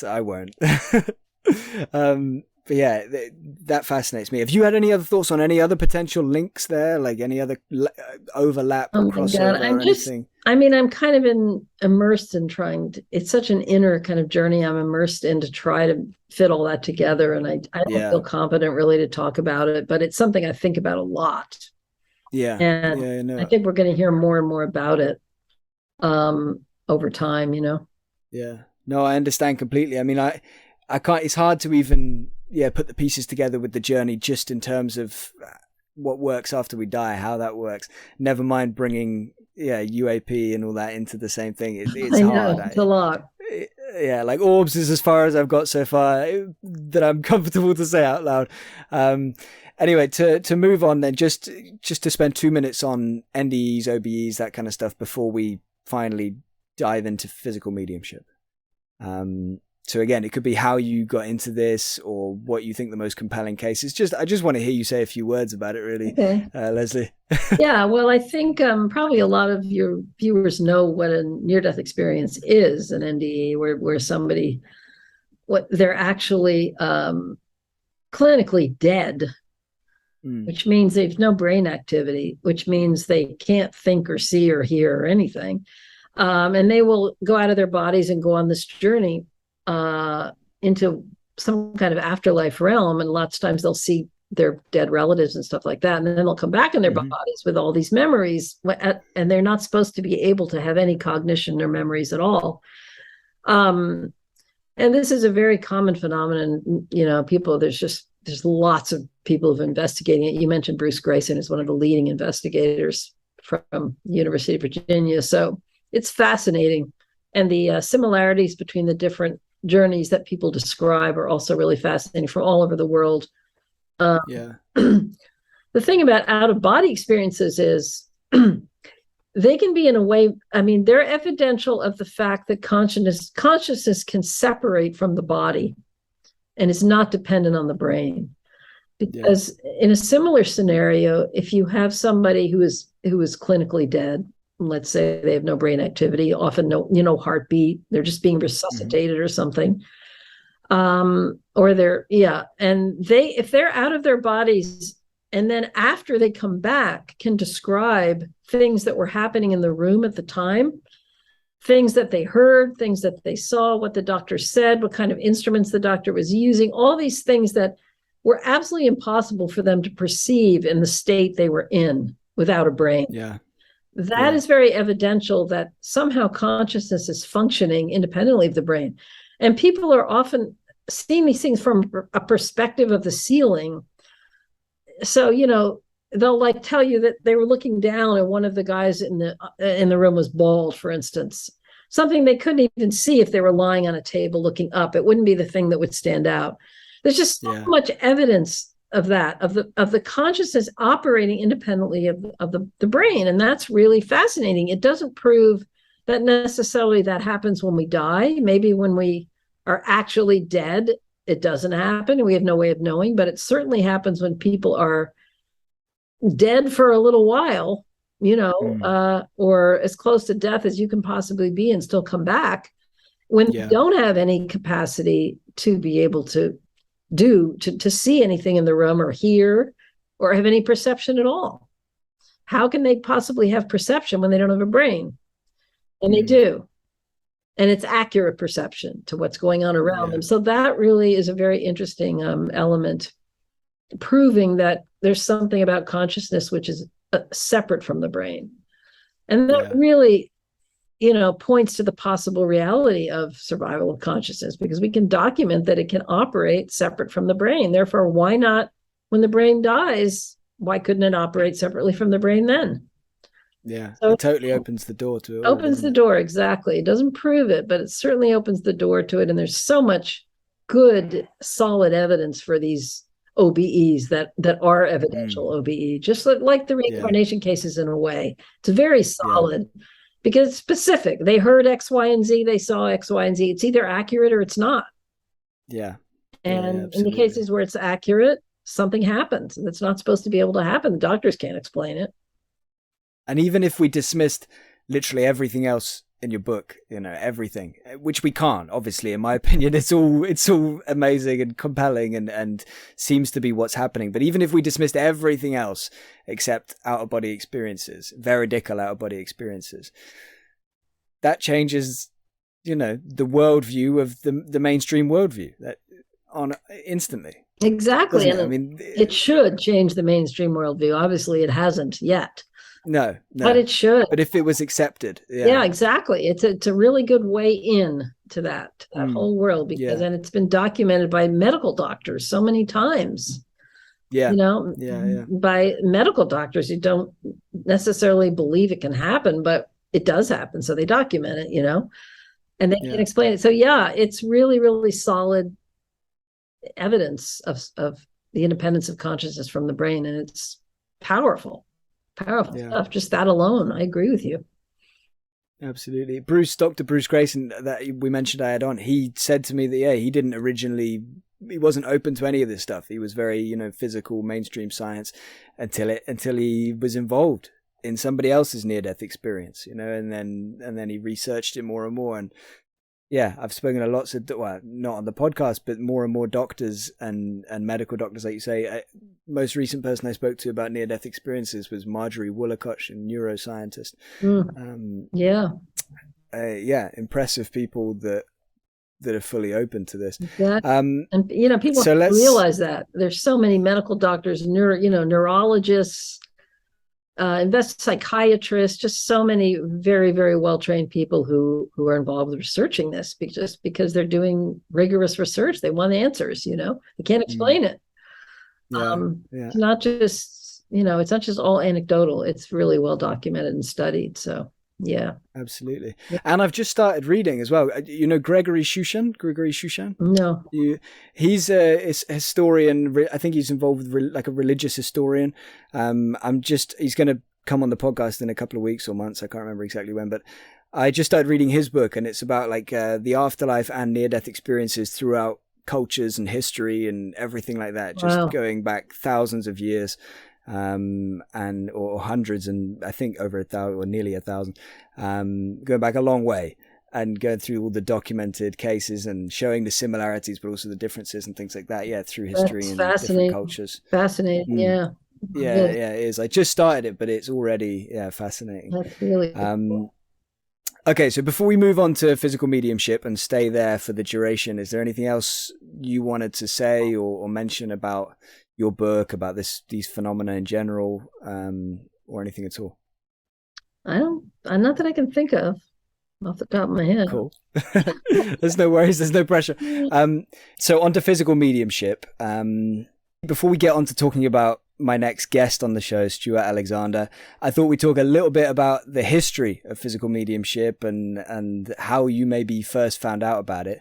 I won't. But yeah, that fascinates me. Have you had any other thoughts on any other potential links there, like any other overlap or crossover or anything? I mean, I'm kind of immersed in trying to, it's such an inner kind of journey I'm immersed in to try to fit all that together. And I don't feel competent really to talk about it, but it's something I think about a lot. Yeah. And I think we're going to hear more and more about it over time, you know? Yeah. No, I understand completely. I mean, I can't, it's hard to even, put the pieces together with the journey, just in terms of what works after we die, how that works. Never mind bringing, UAP and all that into the same thing. It's hard. It's a lot. Yeah, like orbs is as far as I've got so far that I'm comfortable to say out loud. Anyway, to move on then, just to spend 2 minutes on NDEs, OBEs, that kind of stuff before we finally dive into physical mediumship. So again, it could be how you got into this, or what you think the most compelling case is. I just want to hear you say a few words about it, really, Leslie. Yeah, well, I think probably a lot of your viewers know what a near-death experience is, an NDE, where somebody, they're actually clinically dead, which means they've no brain activity, which means they can't think or see or hear or anything. And they will go out of their bodies and go on this journey into some kind of afterlife realm. And lots of times they'll see their dead relatives and stuff like that. And then they'll come back in their bodies with all these memories. And they're not supposed to be able to have any cognition or memories at all. Um, and this is a very common phenomenon. There's lots of people who've investigating it. You mentioned Bruce Grayson is one of the leading investigators from University of Virginia. So it's fascinating. And the similarities between the different journeys that people describe are also really fascinating from all over the world. The thing about out-of-body experiences is they can be, in a way, I mean, they're evidential of the fact that consciousness can separate from the body and is not dependent on the brain. Because in a similar scenario, if you have somebody who is clinically dead, let's say they have no brain activity, often no heartbeat, they're just being resuscitated or something, or if they're out of their bodies and then after they come back can describe things that were happening in the room at the time, things that they heard, things that they saw, what the doctor said, what kind of instruments the doctor was using, all these things that were absolutely impossible for them to perceive in the state they were in without a brain. That is very evidential that somehow consciousness is functioning independently of the brain. And people are often seeing these things from a perspective of the ceiling. So, they'll tell you that they were looking down and one of the guys in the room was bald, for instance, something they couldn't even see if they were lying on a table looking up. It wouldn't be the thing that would stand out. There's just so much evidence of that, of the consciousness operating independently of the brain. And that's really fascinating. It doesn't prove that necessarily that happens when we die. Maybe when we are actually dead, it doesn't happen. We have no way of knowing, but it certainly happens when people are dead for a little while, or as close to death as you can possibly be and still come back, when you don't have any capacity to be able to see anything in the room or hear or have any perception at all. How can they possibly have perception when they don't have a brain? And they do. And it's accurate perception to what's going on around them. So that really is a very interesting element, proving that there's something about consciousness which is separate from the brain. And that really, points to the possible reality of survival of consciousness, because we can document that it can operate separate from the brain. Therefore, why not, when the brain dies, why couldn't it operate separately from the brain then? So it totally opens the door to it. Opens the door, exactly. It doesn't prove it, but it certainly opens the door to it. And there's so much good, solid evidence for these OBEs that are evidential OBE, just like the reincarnation cases in a way. It's very solid because it's specific. They heard X, Y, and Z. They saw X, Y, and Z. It's either accurate or it's not. And in the cases where it's accurate, something happens and it's not supposed to be able to happen. The doctors can't explain it. And even if we dismissed literally everything else in your book, everything, which we can't, obviously, in my opinion, it's all amazing and compelling and seems to be what's happening. But even if we dismissed everything else except out-of-body experiences, veridical out-of-body experiences, that changes, the worldview of the mainstream worldview instantly. Exactly. And it should change the mainstream worldview. Obviously, it hasn't yet. No, but it should. But if it was accepted, exactly. It's a really good way in to that whole world, because then it's been documented by medical doctors so many times. By medical doctors who don't necessarily believe it can happen, but it does happen. So they document it, and they can explain it. So it's really, really solid evidence of the independence of consciousness from the brain, and it's powerful stuff. Just that alone, I agree with you. Absolutely. Dr. Bruce Grayson, that we mentioned I had on, he said to me that he didn't originally, he wasn't open to any of this stuff. He was very physical mainstream science until he was involved in somebody else's near-death experience, and then he researched it more and more. And I've spoken to lots of, not on the podcast, but more and more doctors and medical doctors, like you say. Most recent person I spoke to about near-death experiences was Marjorie Woolacott, a neuroscientist. Impressive people that are fully open to this. And people realize that there's so many medical doctors, neurologists, psychiatrists, just so many very, very well-trained people who are involved with researching this, because they're doing rigorous research. They want answers, they can't explain it. It's not just, it's not just all anecdotal. It's really well documented and studied. So yeah, absolutely. Yeah. And I've just started reading as well. Gregory Shushan? No. He's a historian. I think he's involved with like a religious historian. He's going to come on the podcast in a couple of weeks or months. I can't remember exactly when, but I just started reading his book, and it's about like the afterlife and near-death experiences throughout cultures and history and everything like that. Just going back thousands of years. Or hundreds, and I think over 1,000 or nearly 1,000, going back a long way, and going through all the documented cases and showing the similarities, but also the differences and things like that. Yeah, through history and different cultures. Fascinating. Yeah, it is. I just started it, but it's already fascinating. That's really cool. Okay, so before we move on to physical mediumship and stay there for the duration, is there anything else you wanted to say or mention about your book, about these phenomena in general, or anything at all? Not that I can think of off the top of my head. Cool. There's no worries, there's no pressure. So on to physical mediumship. Before we get on to talking about my next guest on the show, Stewart Alexander, I thought we'd talk a little bit about the history of physical mediumship and how you maybe first found out about it.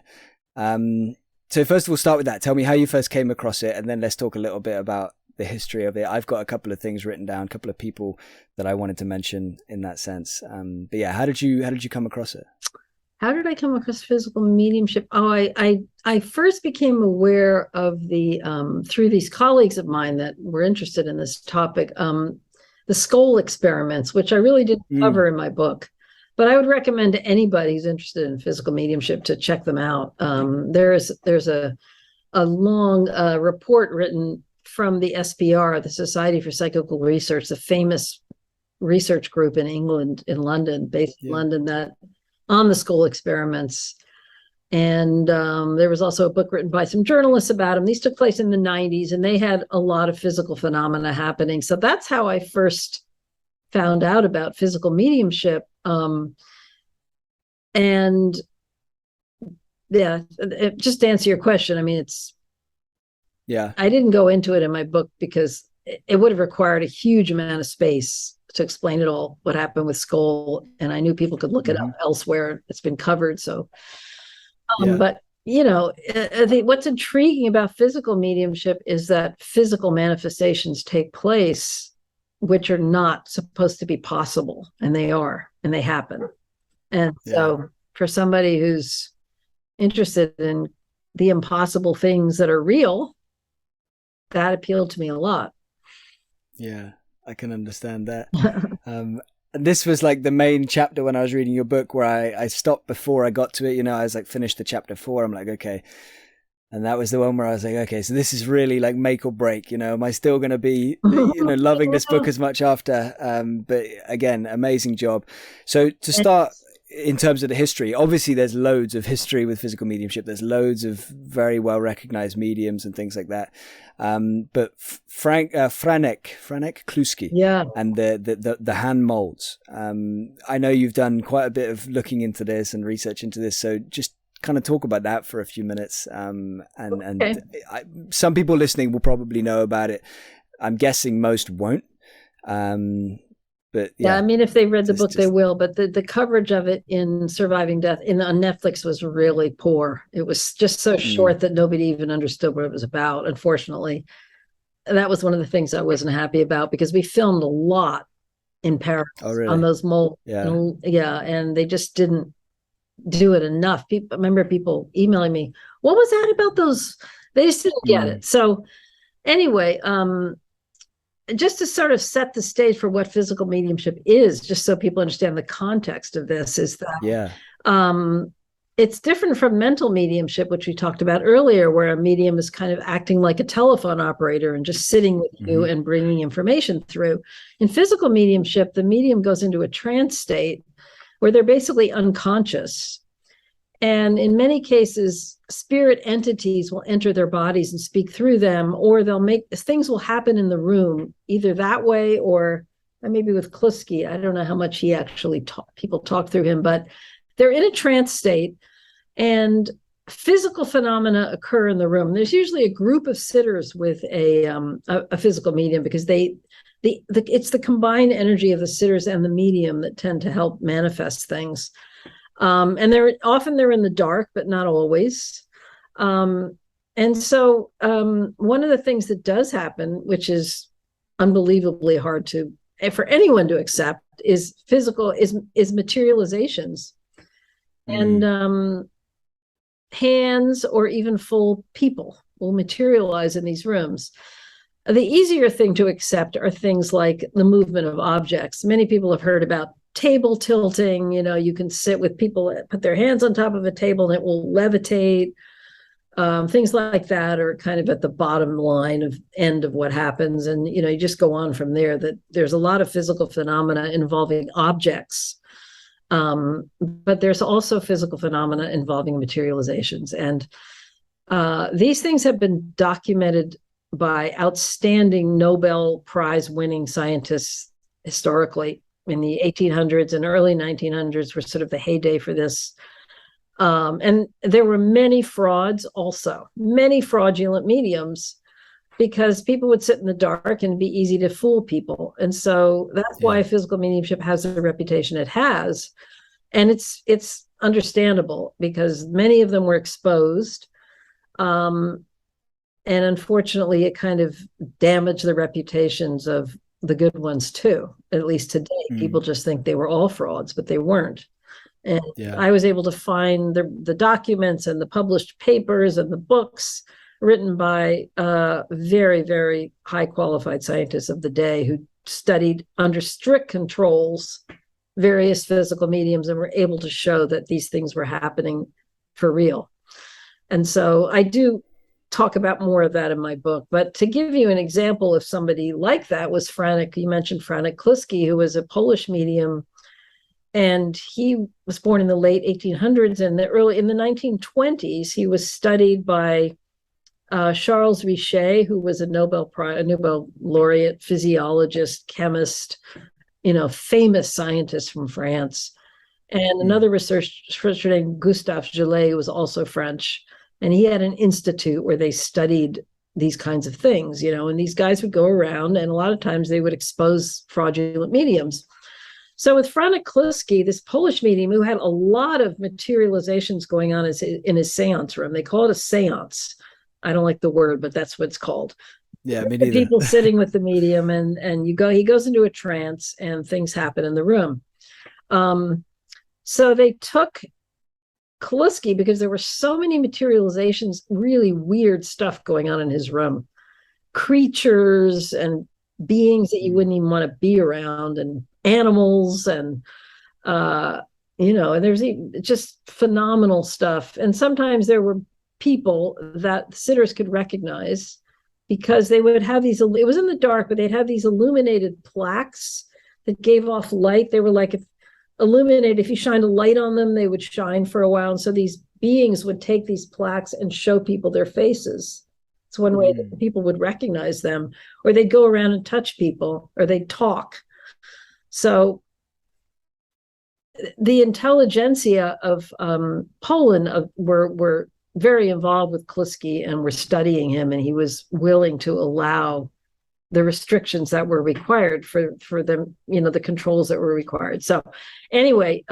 So first of all, start with that. Tell me how you first came across it, and then let's talk a little bit about the history of it. I've got a couple of things written down, a couple of people that I wanted to mention in that sense. But yeah, how did you come across it? How did I come across physical mediumship? I first became aware of through these colleagues of mine that were interested in this topic, the skull experiments, which I really didn't cover in my book. But I would recommend to anybody who's interested in physical mediumship to check them out. There's a long report written from the SPR, the Society for Psychical Research, the famous research group in England, in London, based in London, that on the skull experiments. And there was also a book written by some journalists about them. These took place in the 90s, and they had a lot of physical phenomena happening. So that's how I first found out about physical mediumship. And yeah, just to answer your question, I mean, I didn't go into it in my book because it would have required a huge amount of space to explain it all, what happened with skull. And I knew people could look it up elsewhere. It's been covered. So, but I think what's intriguing about physical mediumship is that physical manifestations take place which are not supposed to be possible, and they are, and they happen. And so for somebody who's interested in the impossible things that are real, that appealed to me a lot. Yeah, I can understand that. This was like the main chapter when I was reading your book, where I stopped before I got to it. I was like finished the chapter 4. I'm like, okay. And that was the one where I was like, okay, so this is really like make or break, am I still going to be, loving this book as much after? But again, amazing job. So to start in terms of the history, obviously there's loads of history with physical mediumship. There's loads of very well recognized mediums and things like that. But Franek Kluski and the hand molds. I know you've done quite a bit of looking into this and research into this. So just kind of talk about that for a few minutes. Some people listening will probably know about it. I'm guessing most won't. But I mean, if they read the book, they will. But the coverage of it in Surviving Death on Netflix was really poor. It was just so short that nobody even understood what it was about, unfortunately. And that was one of the things I wasn't happy about, because we filmed a lot in Paris on those molds. And they just didn't do it enough. I remember people emailing me, what was that about those? They just didn't get it. So anyway, just to sort of set the stage for what physical mediumship is, just so people understand the context of this, is that it's different from mental mediumship, which we talked about earlier, where a medium is kind of acting like a telephone operator and just sitting with you and bringing information through. In physical mediumship, the medium goes into a trance state where they're basically unconscious. And in many cases, spirit entities will enter their bodies and speak through them, or things will happen in the room, either that way or maybe with Kluski, I don't know how much he actually people talk through him, but they're in a trance state and physical phenomena occur in the room. There's usually a group of sitters with a physical medium, because it's the combined energy of the sitters and the medium that tend to help manifest things. And they're in the dark, but not always. And so one of the things that does happen, which is unbelievably hard for anyone to accept, is materializations. And hands or even full people will materialize in these rooms. The easier thing to accept are things like the movement of objects. Many people have heard about table tilting. You can sit with people, put their hands on top of a table and it will levitate. Things like that are kind of at the bottom line of end of what happens. And, you just go on from there. That there's a lot of physical phenomena involving objects. But there's also physical phenomena involving materializations. And these things have been documented by outstanding Nobel Prize winning scientists historically. In the 1800s and early 1900s were sort of the heyday for this. And there were many frauds also, many fraudulent mediums, because people would sit in the dark and be easy to fool people. And so that's why physical mediumship has the reputation it has. And it's understandable, because many of them were exposed. And unfortunately, it kind of damaged the reputations of the good ones too. At least today, people just think they were all frauds, but they weren't. And I was able to find the documents and the published papers and the books written by very, very high qualified scientists of the day who studied under strict controls various physical mediums and were able to show that these things were happening for real. And so I do talk about more of that in my book. But to give you an example of somebody like that was Franek. You mentioned Franek Kluski, who was a Polish medium. And he was born in the late 1800s, and in the 1920s, he was studied by Charles Richet, who was a Nobel laureate, physiologist, chemist, famous scientist from France, and another researcher named Gustave Gillet, who was also French, and he had an institute where they studied these kinds of things, and these guys would go around, and a lot of times they would expose fraudulent mediums. So with Franek Kluski, this Polish medium who had a lot of materializations going on in his seance room. They call it a seance. I don't like the word, but that's what it's called. Yeah, me neither. People sitting with the medium, and he goes into a trance and things happen in the room. So they took Kluski, because there were so many materializations, really weird stuff going on in his room. Creatures and beings that you wouldn't even want to be around, and animals, and and there's just phenomenal stuff. And sometimes there were people that sitters could recognize, because they would have these, it was in the dark, but they'd have these illuminated plaques that gave off light. They were like, if you shined a light on them, they would shine for a while. And so these beings would take these plaques and show people their faces. It's one way that people would recognize them, or they'd go around and touch people, or they'd talk. So the intelligentsia of Poland were very involved with Kluski and were studying him, and he was willing to allow the restrictions that were required for them, the controls that were required. So anyway,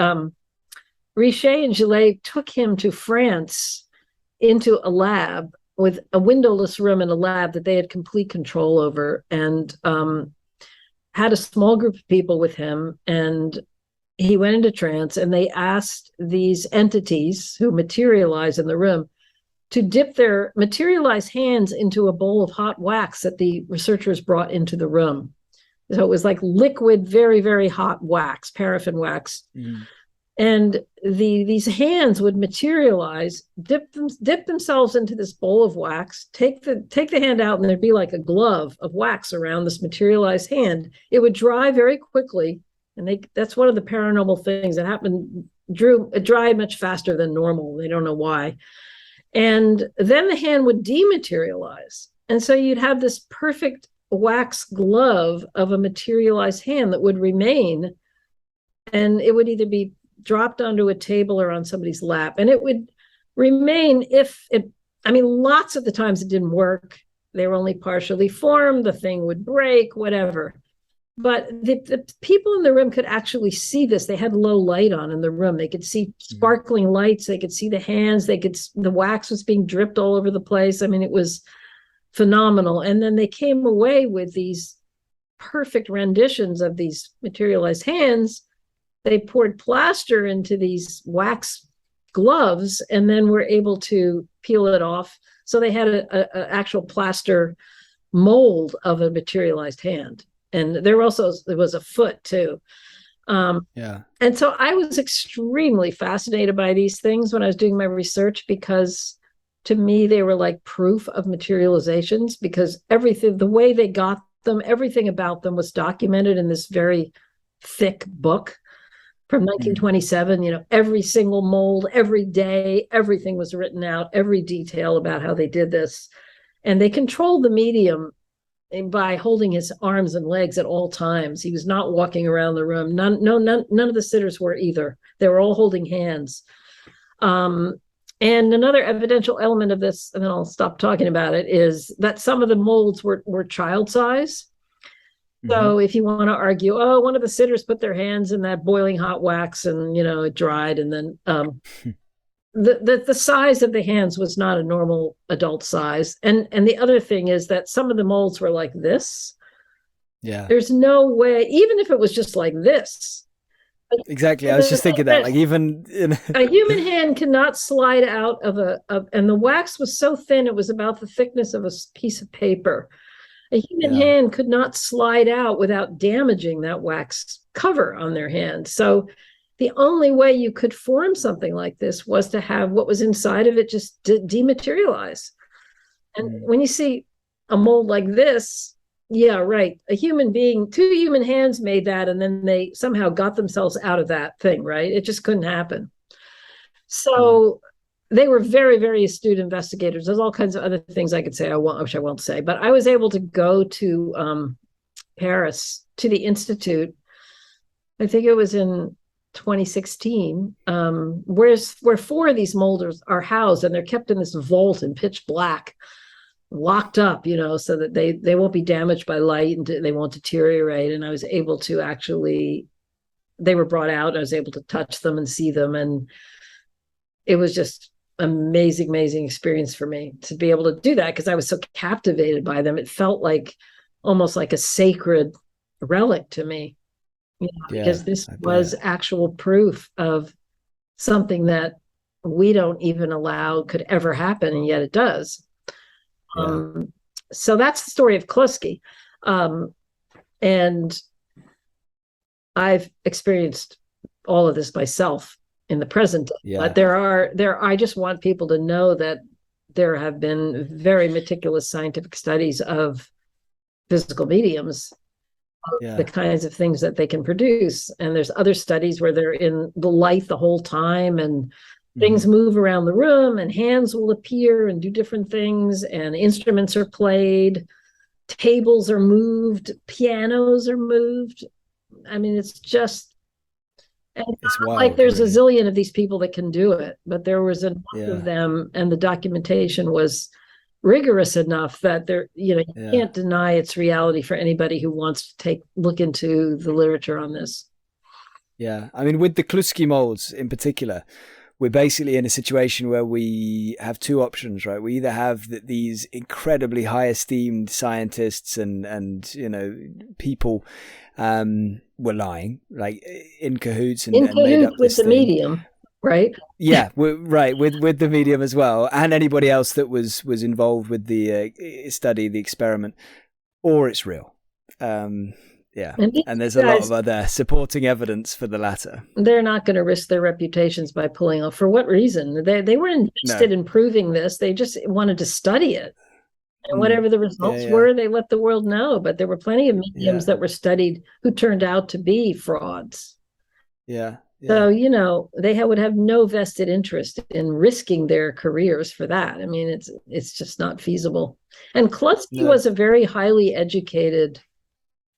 Richet and Gillet took him to France into a lab with a windowless room in a lab that they had complete control over, and had a small group of people with him, and he went into trance, and they asked these entities who materialize in the room to dip their materialized hands into a bowl of hot wax that the researchers brought into the room. So it was like liquid, very, very hot wax, paraffin wax. And these hands would materialize, dip themselves into this bowl of wax, take the hand out, and there'd be like a glove of wax around this materialized hand. It would dry very quickly, and that's one of the paranormal things that happened. It dried much faster than normal. They don't know why. And then the hand would dematerialize, and so you'd have this perfect wax glove of a materialized hand that would remain, and it would either be dropped onto a table or on somebody's lap, and it would remain. Lots of the times it didn't work. They were only partially formed, the thing would break, whatever. But the people in the room could actually see this. They had low light on in the room. They could see sparkling lights. They could see the hands. The wax was being dripped all over the place. I mean, it was phenomenal. And then they came away with these perfect renditions of these materialized hands. They poured plaster into these wax gloves and then were able to peel it off. So they had an actual plaster mold of a materialized hand. And there was a foot too. And so I was extremely fascinated by these things when I was doing my research, because to me, they were like proof of materializations, because everything, the way they got them, everything about them was documented in this very thick book from 1927. Every single mold, every day, everything was written out, every detail about how they did this. And they controlled the medium by holding his arms and legs at all times. He was not walking around the room. None of the sitters were either. They were all holding hands. And another evidential element of this, and then I'll stop talking about it, is that some of the molds were child size. So if you want to argue, one of the sitters put their hands in that boiling hot wax and, it dried, and then the size of the hands was not a normal adult size. And the other thing is that some of the molds were like this. Yeah. There's no way, even if it was just like this. Exactly. I was just thinking that, like, even a human hand cannot slide out and the wax was so thin, it was about the thickness of a piece of paper. A human hand could not slide out without damaging that wax cover on their hand. So the only way you could form something like this was to have what was inside of it just dematerialize. And when you see a mold like this, a human being, 2 human hands made that, and then they somehow got themselves out of that thing, right? It just couldn't happen. So they were very, very astute investigators. There's all kinds of other things I could say, which I won't say, but I was able to go to Paris, to the Institute. I think it was in 2016, where 4 of these molders are housed, and they're kept in this vault in pitch black, locked up, so that they won't be damaged by light and they won't deteriorate. And I was able to they were brought out. I was able to touch them and see them, and it was just amazing experience for me to be able to do that, because I was so captivated by them. It felt like almost like a sacred relic to me. Because this was actual proof of something that we don't even allow could ever happen, and yet it does. So that's the story of Kluski. And I've experienced all of this myself in the present. But I just want people to know that there have been very meticulous scientific studies of physical mediums, the kinds of things that they can produce. And there's other studies where they're in the light the whole time, and things move around the room, and hands will appear and do different things, and instruments are played, tables are moved, pianos are moved. I mean, it's just, it's wild, like there's a zillion of these people that can do it, but there was enough of them, and the documentation was rigorous enough that you can't deny its reality for anybody who wants to look into the literature on this. I mean, with the Kluski molds in particular, we're basically in a situation where we have 2 options, right? We either have these incredibly high esteemed scientists and people were lying, like in cahoots and made up with the medium. Right. With the medium as well, and anybody else that was involved with the study, the experiment, or it's real. And there's a lot of other supporting evidence for the latter. They're not going to risk their reputations by pulling off. For what reason? They weren't interested in proving this. They just wanted to study it. And whatever the results were, they let the world know. But there were plenty of mediums that were studied who turned out to be frauds. Yeah. So, they would have no vested interest in risking their careers for that. I mean, it's just not feasible. And Kluski was a very highly educated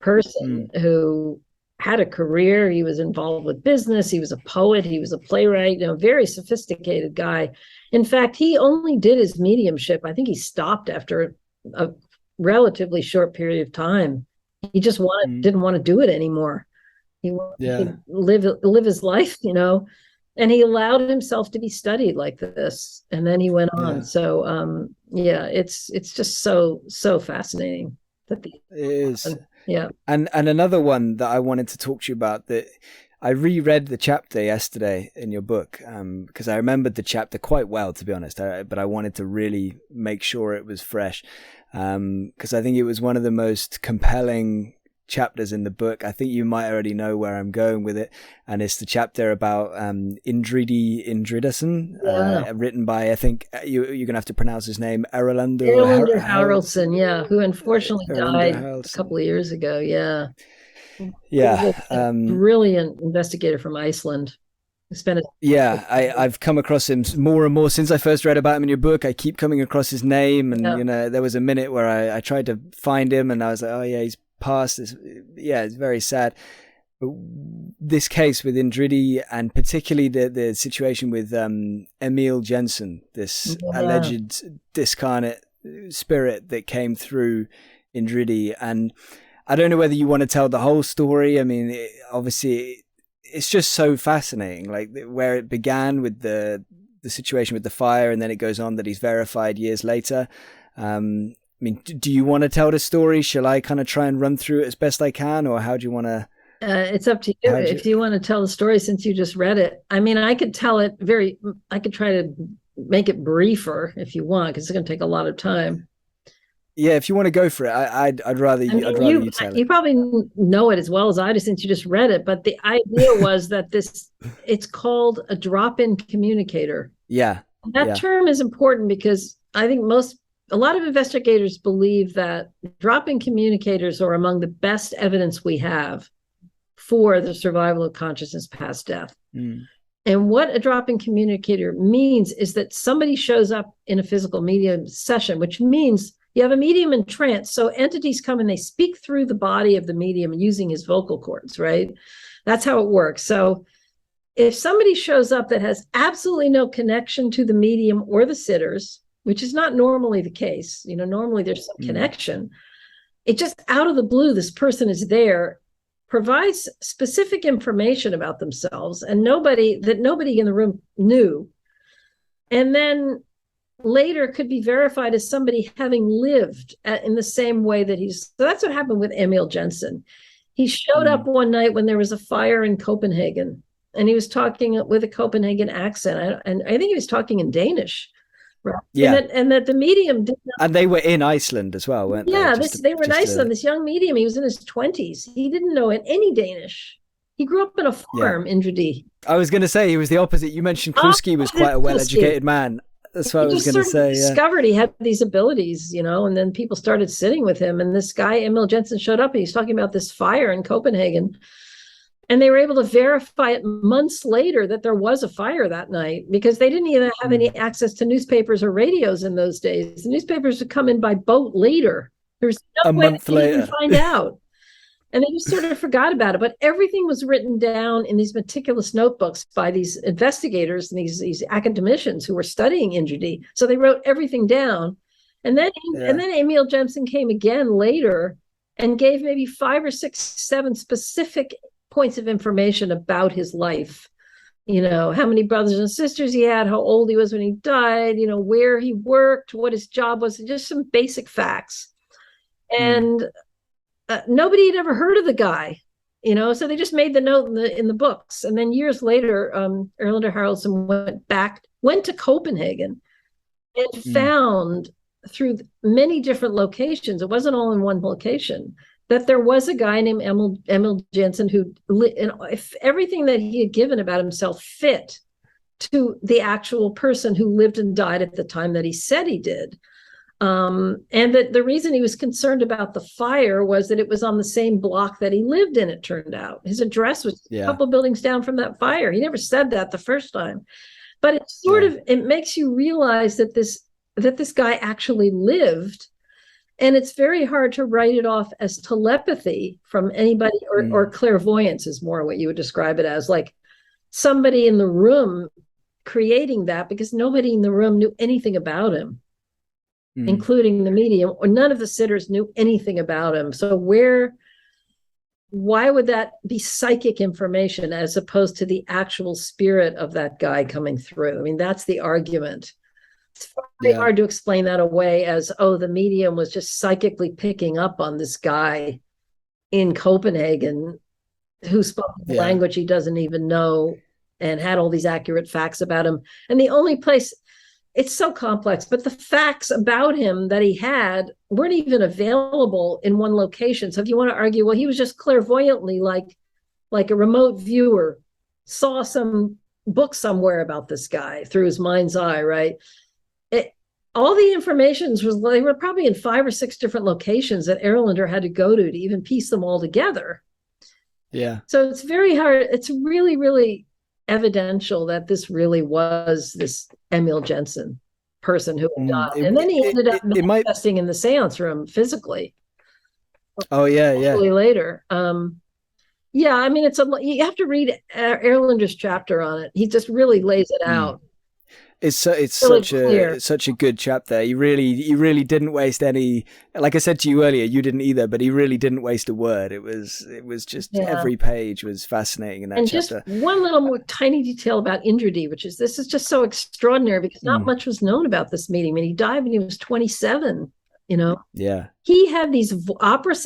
person who had a career. He was involved with business. He was a poet. He was a playwright, very sophisticated guy. In fact, he only did his mediumship. I think he stopped after a relatively short period of time. He just didn't want to do it anymore. He wanted to live his life, and he allowed himself to be studied like this. And then he went on. So, it's just so fascinating. It is. Yeah. And another one that I wanted to talk to you about, that I reread the chapter yesterday in your book, because I remembered the chapter quite well, to be honest, but I wanted to really make sure it was fresh, because I think it was one of the most compelling chapters in the book. I think you might already know where I'm going with it, and it's the chapter about Indridi Indridason, written by, I think you're gonna have to pronounce his name, Erlendur Haraldsson, who unfortunately died a couple of years ago. Brilliant investigator from Iceland. I've come across him more and more since I first read about him in your book. I keep coming across his name, and there was a minute where I tried to find him, and I was like, oh yeah, he's passed. It's very sad. But this case with Indridi, and particularly the situation with Emil Jensen, this alleged discarnate spirit that came through Indridi. And I don't know whether you want to tell the whole story. I mean, obviously it's just so fascinating, like where it began with the situation with the fire, and then it goes on that he's verified years later. I mean, do you want to tell the story? Shall I kind of try and run through it as best I can, or how do you want to? It's up to you. If you want to tell the story, since you just read it. I mean, I could tell it I could try to make it briefer if you want, because it's going to take a lot of time. Yeah, if you want to go for it, I'd rather you tell it. You probably know it as well as I do, since you just read it. But the idea was that it's called a drop-in communicator. Yeah. That term is important because I think a lot of investigators believe that drop-in communicators are among the best evidence we have for the survival of consciousness past death. And what a drop-in communicator means is that somebody shows up in a physical medium session, which means you have a medium in trance. So entities come and they speak through the body of the medium using his vocal cords, right? That's how it works. So if somebody shows up that has absolutely no connection to the medium or the sitters, which is not normally the case, normally there's some connection, it just out of the blue, this person is there, provides specific information about themselves and nobody in the room knew, and then later could be verified as somebody having lived in the same way that so that's what happened with Emil Jensen. He showed up one night when there was a fire in Copenhagen, and he was talking with a Copenhagen accent, and I think he was talking in Danish. Right. Yeah, and that the medium did not. And they were in Iceland as well, weren't they? Yeah, they were in Iceland. This young medium, he was in his 20s. He didn't know any Danish. He grew up in a farm, Indridi. I was going to say he was the opposite. You mentioned Kluski was quite a well-educated man. That's what I was going to say. Discovered he had these abilities, and then people started sitting with him. And this guy, Emil Jensen, showed up and he's talking about this fire in Copenhagen. And they were able to verify it months later that there was a fire that night, because they didn't even have any access to newspapers or radios in those days. The newspapers would come in by boat later. There's no way to even find out. And they just sort of forgot about it. But everything was written down in these meticulous notebooks by these investigators and these academicians who were studying Indridi. So they wrote everything down. And then Emil Jensen came again later and gave maybe 5 or 6, 7 specific points of information about his life. How many brothers and sisters he had, how old he was when he died, where he worked, what his job was, just some basic facts. And nobody had ever heard of the guy, so they just made the note in the books. And then years later, Erlendur Haraldsson went to Copenhagen and found through many different locations, it wasn't all in one location, that there was a guy named Emil Jensen who, if everything that he had given about himself fit to the actual person who lived and died at the time that he said he did, And that the reason he was concerned about the fire was that it was on the same block that he lived in, it turned out. His address was a couple buildings down from that fire. He never said that the first time. But it's sort of, it makes you realize that this guy actually lived. And it's very hard to write it off as telepathy from anybody, or clairvoyance is more what you would describe it as, like somebody in the room creating that, because nobody in the room knew anything about him, including the medium, or none of the sitters knew anything about him. So why would that be psychic information as opposed to the actual spirit of that guy coming through? I mean, that's the argument. It's very hard to explain that away as, oh, the medium was just psychically picking up on this guy in Copenhagen who spoke the language he doesn't even know and had all these accurate facts about him. And the only place, it's so complex, but the facts about him that he had weren't even available in one location. So if you want to argue, well, he was just clairvoyantly like a remote viewer, saw some book somewhere about this guy through his mind's eye, right? All the informations they were probably in 5 or 6 different locations that Erlander had to go to even piece them all together. Yeah. So it's very hard. It's really, really evidential that this really was this Emil Jensen person who had died. And then he ended up manifesting in the seance room physically. Oh, yeah, later. Yeah, I mean, you have to read Erlander's chapter on it. He just really lays it out. It's such a good chapter. He really didn't waste any. Like I said to you earlier, you didn't either, but he really didn't waste a word. It was just every page was fascinating in that chapter. And just one little more tiny detail about Indridi, this is just so extraordinary because not much was known about this meeting. I mean, he died when he was 27. You know, he had these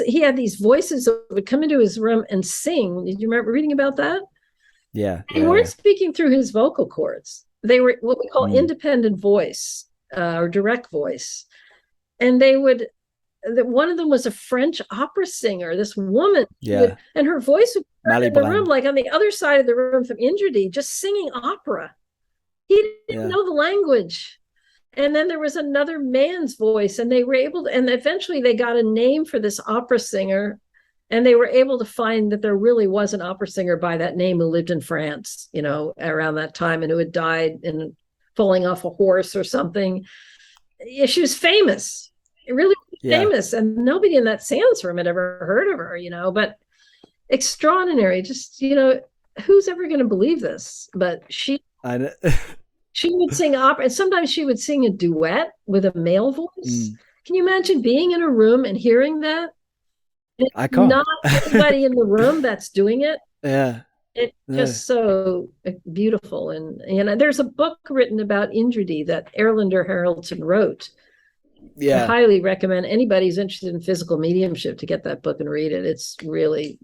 He had these voices that would come into his room and sing. Did you remember reading about that? Yeah, they weren't speaking through his vocal cords. They were what we call independent voice or direct voice. And one of them was a French opera singer, this woman. And her voice would come in the room, like on the other side of the room from Indridi, just singing opera. He didn't know the language. And then there was another man's voice, and they were able to, and eventually they got a name for this opera singer. And they were able to find that there really was an opera singer by that name who lived in France, you know, around that time, and who had died in falling off a horse or something. Yeah, she was famous, really famous. And nobody in that seance room had ever heard of her, you know, but extraordinary. Just, you know, who's ever going to believe this? But she would sing opera, and sometimes she would sing a duet with a male voice. Can you imagine being in a room and hearing that? I can't. Not everybody in the room that's doing it. It's just so beautiful. And you know, there's a book written about Indridi that Erlander Haraldson wrote. I highly recommend anybody who's interested in physical mediumship to get that book and read it. It's really,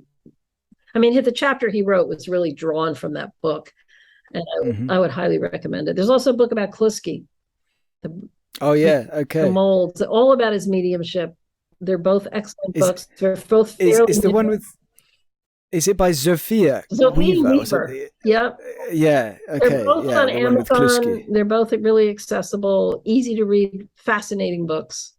I mean, the chapter he wrote was really drawn from that book, and I would highly recommend it. There's also a book about Kluski. The molds, all about his mediumship. They're both excellent books. They're both is the one with, is it by Zofia Weaver? Yeah. Yeah. Okay. They're both on Amazon. They're both really accessible, easy to read, fascinating books.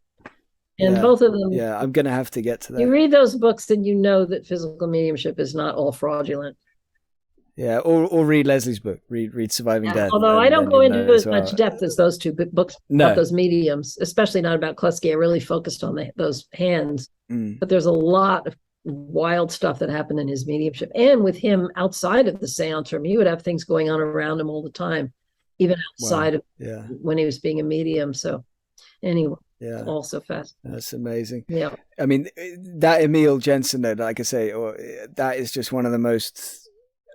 And both of them. Yeah, I'm going to have to get to that. You read those books and you know that physical mediumship is not all fraudulent. Yeah, or read Leslie's book. Read Surviving Death. Although I don't go into as much depth as those two books about those mediums, especially not about Kluski. I really focused on those hands. But there's a lot of wild stuff that happened in his mediumship. And with him outside of the seance room, he would have things going on around him all the time, even outside of when he was being a medium. So anyway, also fast. That's amazing. Yeah. I mean, that Emil Jensen, like I say, that is just one of the most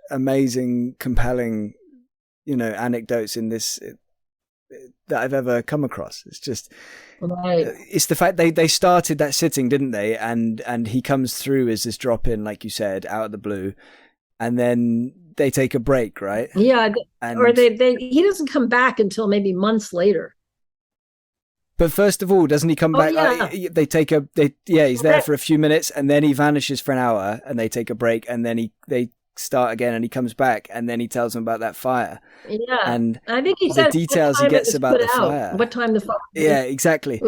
amazing, compelling, you know, anecdotes in this that I've ever come across. It's just, it's the fact they started that sitting, didn't they? And he comes through as this drop in, like you said, out of the blue, and then they take a break, right? Yeah, or he doesn't come back until maybe months later. But first of all, doesn't he come back? He's there for a few minutes, and then he vanishes for an hour, and they take a break, and then they start again, and he comes back, and then he tells them about that fire. Yeah, and I think he said the details he gets about the fire. What time the fire? Yeah, exactly.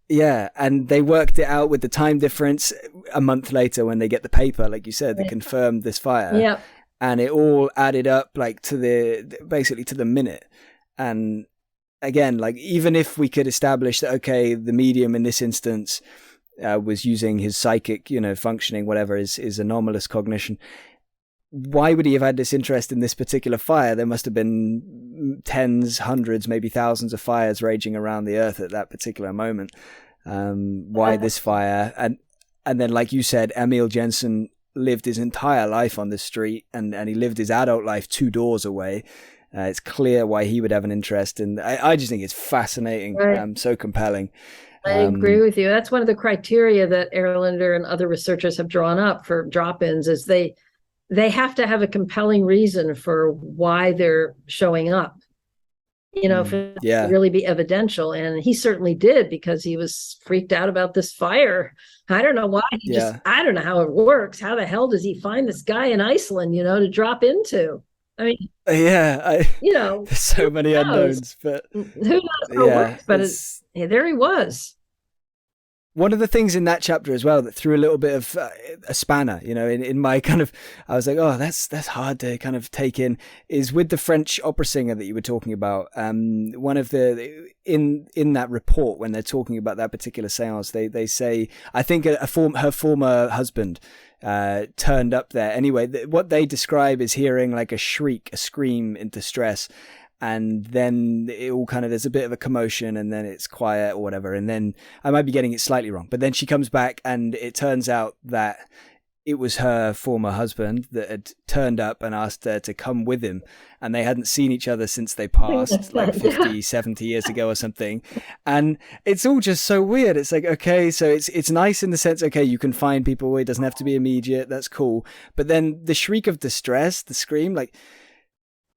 Yeah, and they worked it out with the time difference a month later when they get the paper, like you said, that confirmed this fire. Yeah. And it all added up like basically to the minute. And again, like even if we could establish that, okay, the medium in this instance was using his psychic, functioning, whatever, is anomalous cognition, why would he have had this interest in this particular fire? There must have been tens, hundreds, maybe thousands of fires raging around the earth at that particular moment. Why this fire? And then, like you said, Emil Jensen lived his entire life on the street, and he lived his adult life 2 doors away. It's clear why he would have an interest, and I just think it's fascinating, right. So compelling. I agree with you. That's one of the criteria that Erlander and other researchers have drawn up for drop-ins, is they have to have a compelling reason for why they're showing up, for it to really be evidential. And he certainly did, because he was freaked out about this fire. I don't know why. I don't know how it works. How the hell does he find this guy in Iceland, to drop into? I mean, there's so many unknowns, but who knows how it works? But there he was. One of the things in that chapter as well that threw a little bit of a spanner, in my kind of, I was like, oh, that's hard to kind of take in, is with the French opera singer that you were talking about. One of in that report, when they're talking about that particular seance, they say, I think her former husband turned up there. Anyway, what they describe is hearing like a shriek, a scream in distress. And then it all kind of, there's a bit of a commotion, and then it's quiet or whatever. And then I might be getting it slightly wrong, but then she comes back, and it turns out that it was her former husband that had turned up and asked her to come with him. And they hadn't seen each other since they passed like 50, 70 years ago or something. And it's all just so weird. It's like, okay, so it's nice in the sense, okay, you can find people. It doesn't have to be immediate. That's cool. But then the shriek of distress, the scream, like,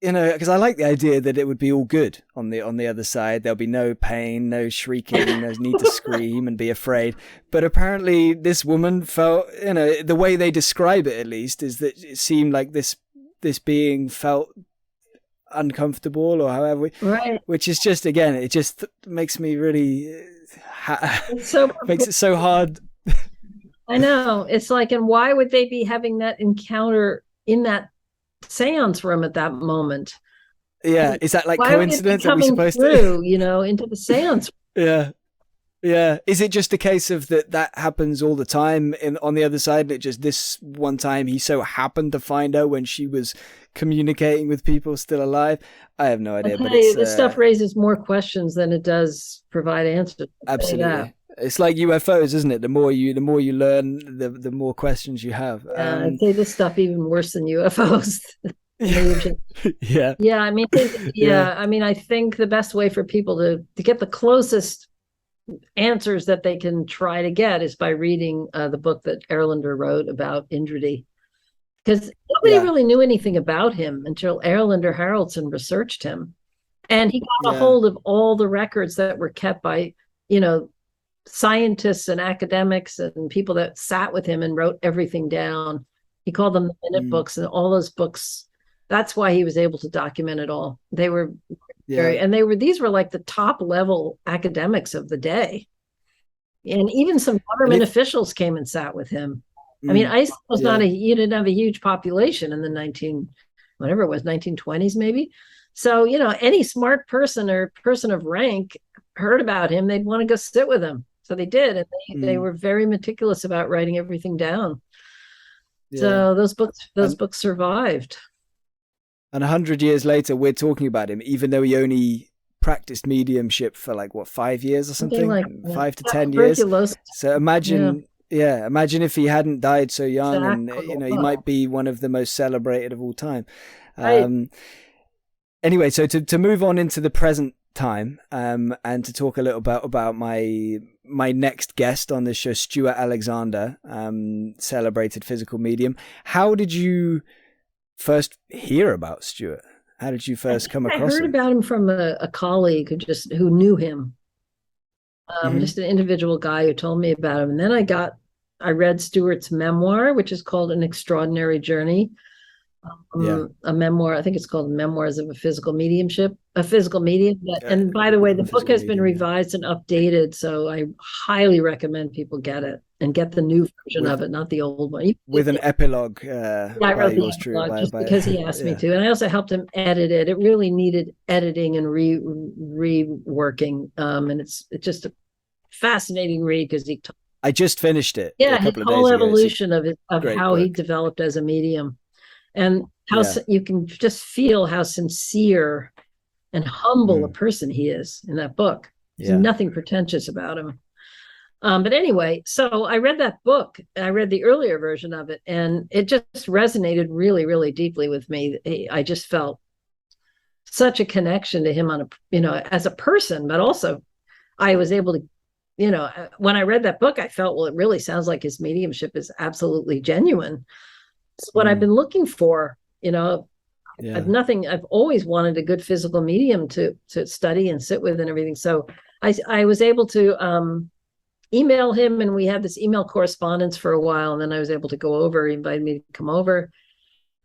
because I like the idea that it would be all good on the other side. There'll be no pain, no shrieking, no need to scream and be afraid. But apparently this woman felt, the way they describe it, at least, is that it seemed like this being felt uncomfortable, or however, right. Which is just, again, it just makes me really, makes it so hard. I know. It's like, and why would they be having that encounter in that seance room at that moment? Is that like coincidence? Are we supposed to into the seance? Is it just a case of that happens all the time on the other side, and it just, this one time he so happened to find her when she was communicating with people still alive? I have no idea. But this stuff raises more questions than it does provide answers. Absolutely. It's like UFOs, isn't it? The more you learn, the more questions you have. I'd say this stuff even worse than UFOs. Yeah. I mean, I think the best way for people to get the closest answers that they can try to get is by reading the book that Erlander wrote about Indridi, because nobody really knew anything about him until Erlander Haraldson researched him, and he got a hold of all the records that were kept by scientists and academics and people that sat with him and wrote everything down. He called them the minute books, and all those books. That's why he was able to document it all. They were these were like the top level academics of the day. And even some government officials came and sat with him. I mean, Iceland was you didn't have a huge population in the 1920s maybe. So, any smart person or person of rank heard about him, they'd want to go sit with him. So they did, and they were very meticulous about writing everything down. So those books survived. And 100 years later, we're talking about him, even though he only practiced mediumship for 5 years or something, 5 to 10 years. So imagine if he hadn't died so young, and he might be one of the most celebrated of all time. Anyway, so to move on into the present time, and to talk a little about my next guest on this show, Stewart Alexander, celebrated physical medium. How did you first hear about Stewart? How did you first come across him? I heard about him from a colleague who knew him. Just an individual guy who told me about him. And then I read Stewart's memoir, which is called An Extraordinary Journey. a memoir. I think it's called Memoirs of a Physical Mediumship, a Physical Medium. And by the way, the book has been revised and updated, so I highly recommend people get it and get the new version of it, not the old one. With an epilogue. I wrote the epilogue just because he asked me to, and I also helped him edit it. It really needed editing and reworking, and it's just a fascinating read because I just finished it. Yeah, his whole evolution of how he developed as a medium, and how you can just feel how sincere and humble a person he is in that book. There's nothing pretentious about him. But anyway, so I read that book. I read the earlier version of it, and it just resonated really, really deeply with me. I just felt such a connection to him as a person, but also I was able to, when I read that book, I felt, well, it really sounds like his mediumship is absolutely genuine. It's what I've been looking for, I've always wanted a good physical medium to study and sit with and everything. So I was able to email him, and we had this email correspondence for a while. And then I was able to go over. He invited me to come over,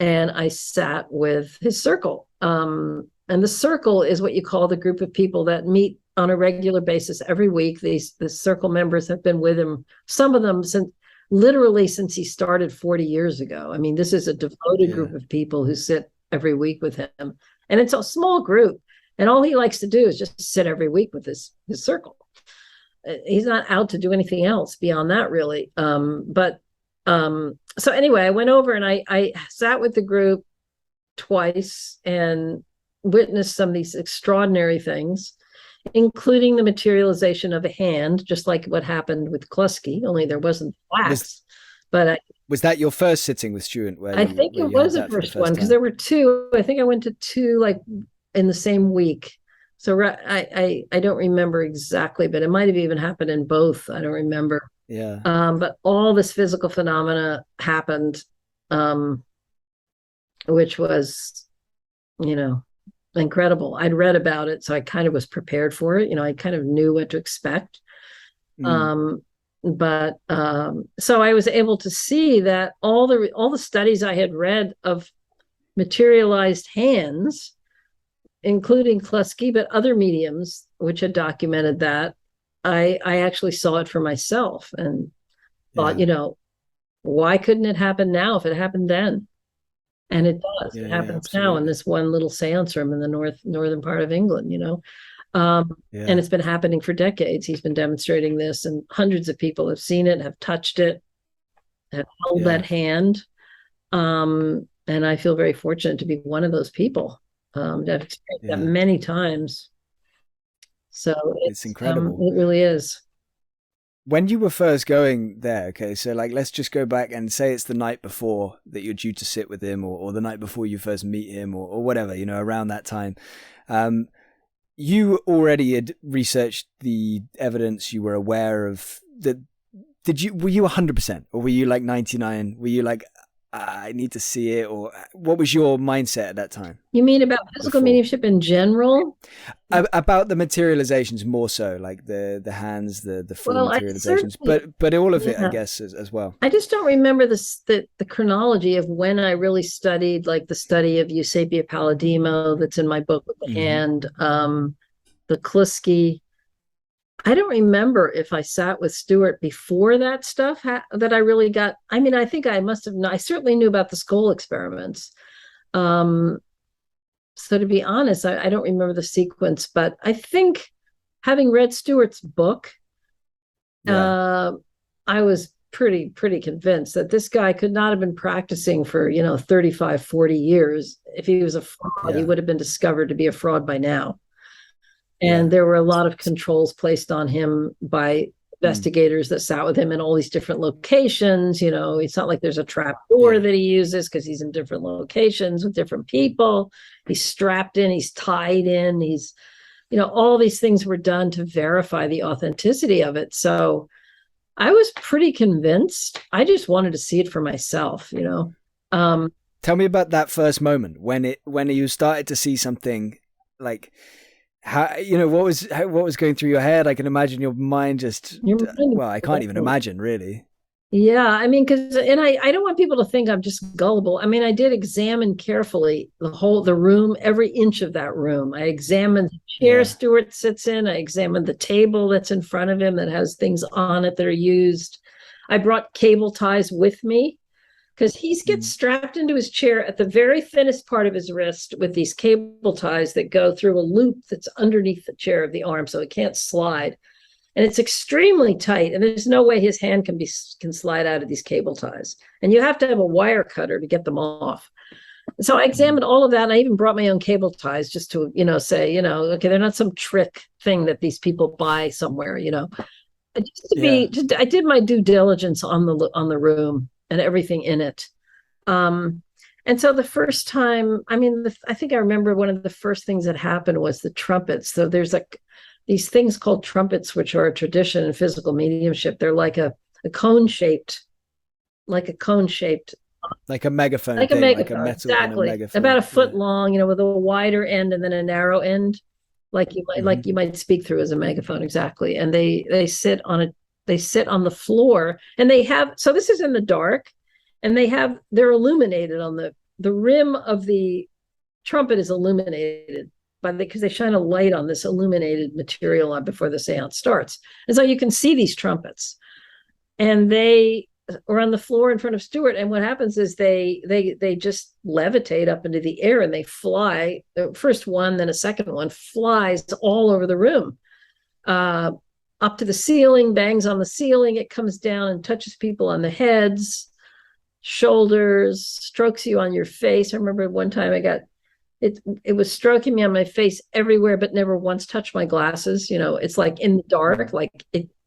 and I sat with his circle. And the circle is what you call the group of people that meet on a regular basis every week. The circle members have been with him, some of them since he started 40 years ago. I mean, this is a devoted group of people who sit every week with him, and it's a small group, and all he likes to do is just sit every week with his circle. He's not out to do anything else beyond that, really. So anyway, I went over and I sat with the group twice and witnessed some of these extraordinary things, including the materialization of a hand, just like what happened with Kluski, only there wasn't wax. Was that your first sitting with Stewart? I think it was the first one, because there were two. I think I went to two like in the same week. So I don't remember exactly, but it might have even happened in both. I don't remember. Yeah. But all this physical phenomena happened, which was, incredible. I'd read about it, so I kind of was prepared for it. I kind of knew what to expect. So I was able to see that all the studies I had read of materialized hands, including Kluski, but other mediums which had documented that, I actually saw it for myself and thought, why couldn't it happen now if it happened then? And it does. It happens now in this one little seance room in the northern part of England, and it's been happening for decades. He's been demonstrating this, and hundreds of people have seen it, have touched it, have held that hand. And I feel very fortunate to be one of those people. I've experienced that many times. So it's incredible. It really is. When you were first going there, okay, so let's just go back and say it's the night before that you're due to sit with him, or the night before you first meet him, or whatever, around that time. You already had researched the evidence. You were aware of the. Were you 100%, or were you like 99? Were you like, I need to see it, or what was your mindset at that time? You mean about physical mediumship in general? About the materializations more so, like the hands, the full materializations, but all of it, I guess, as well. I just don't remember the chronology of when I really studied, like the study of Eusapia Palladimo that's in my book with the hand, the Kluski. I don't remember if I sat with Stewart before that stuff that I really got. I mean, I think I must have. I certainly knew about the skull experiments. So to be honest, I don't remember the sequence, but I think having read Stewart's book, I was pretty convinced that this guy could not have been practicing for 35, 40 years. If he was a fraud, he would have been discovered to be a fraud by now. And there were a lot of controls placed on him by investigators that sat with him in all these different locations. It's not like there's a trap door that he uses, because he's in different locations with different people. He's strapped in, he's tied in, he's, all these things were done to verify the authenticity of it. So I was pretty convinced. I just wanted to see it for myself, Tell me about that first moment when you started to see something like. How, what was going through your head? I can imagine your mind just, I can't even imagine, really. Yeah, I mean, because I don't want people to think I'm just gullible. I mean, I did examine carefully the room, every inch of that room. I examined the chair Yeah. Stewart sits in. I examined the table that's in front of him that has things on it that are used. I brought cable ties with me because he gets strapped into his chair at the very thinnest part of his wrist with these cable ties that go through a loop that's underneath the chair of the arm, so it can't slide. And it's extremely tight, and there's no way his hand can slide out of these cable ties, and you have to have a wire cutter to get them off. So I examined all of that, and I even brought my own cable ties just to say, okay, they're not some trick thing that these people buy somewhere. I did my due diligence on the room and everything in it. And so the first time, I mean, I think I remember one of the first things that happened was the trumpets. So there's these things called trumpets, which are a tradition in physical mediumship. They're like a cone shaped, like a megaphone, like a metal exactly, kind of megaphone. about a foot long, with a wider end and then a narrow end, like you might speak through as a megaphone, exactly. And they sit on the floor, and so this is in the dark, and they're illuminated on the rim of the trumpet is illuminated because they shine a light on this illuminated material before the seance starts. And so you can see these trumpets, and they are on the floor in front of Stewart. And what happens is they just levitate up into the air, and they fly. The first one, then a second one flies all over the room, up to the ceiling, bangs on the ceiling. It comes down and touches people on the heads, shoulders, strokes you on your face. I remember one time it was stroking me on my face everywhere, but never once touched my glasses. It's like in the dark, like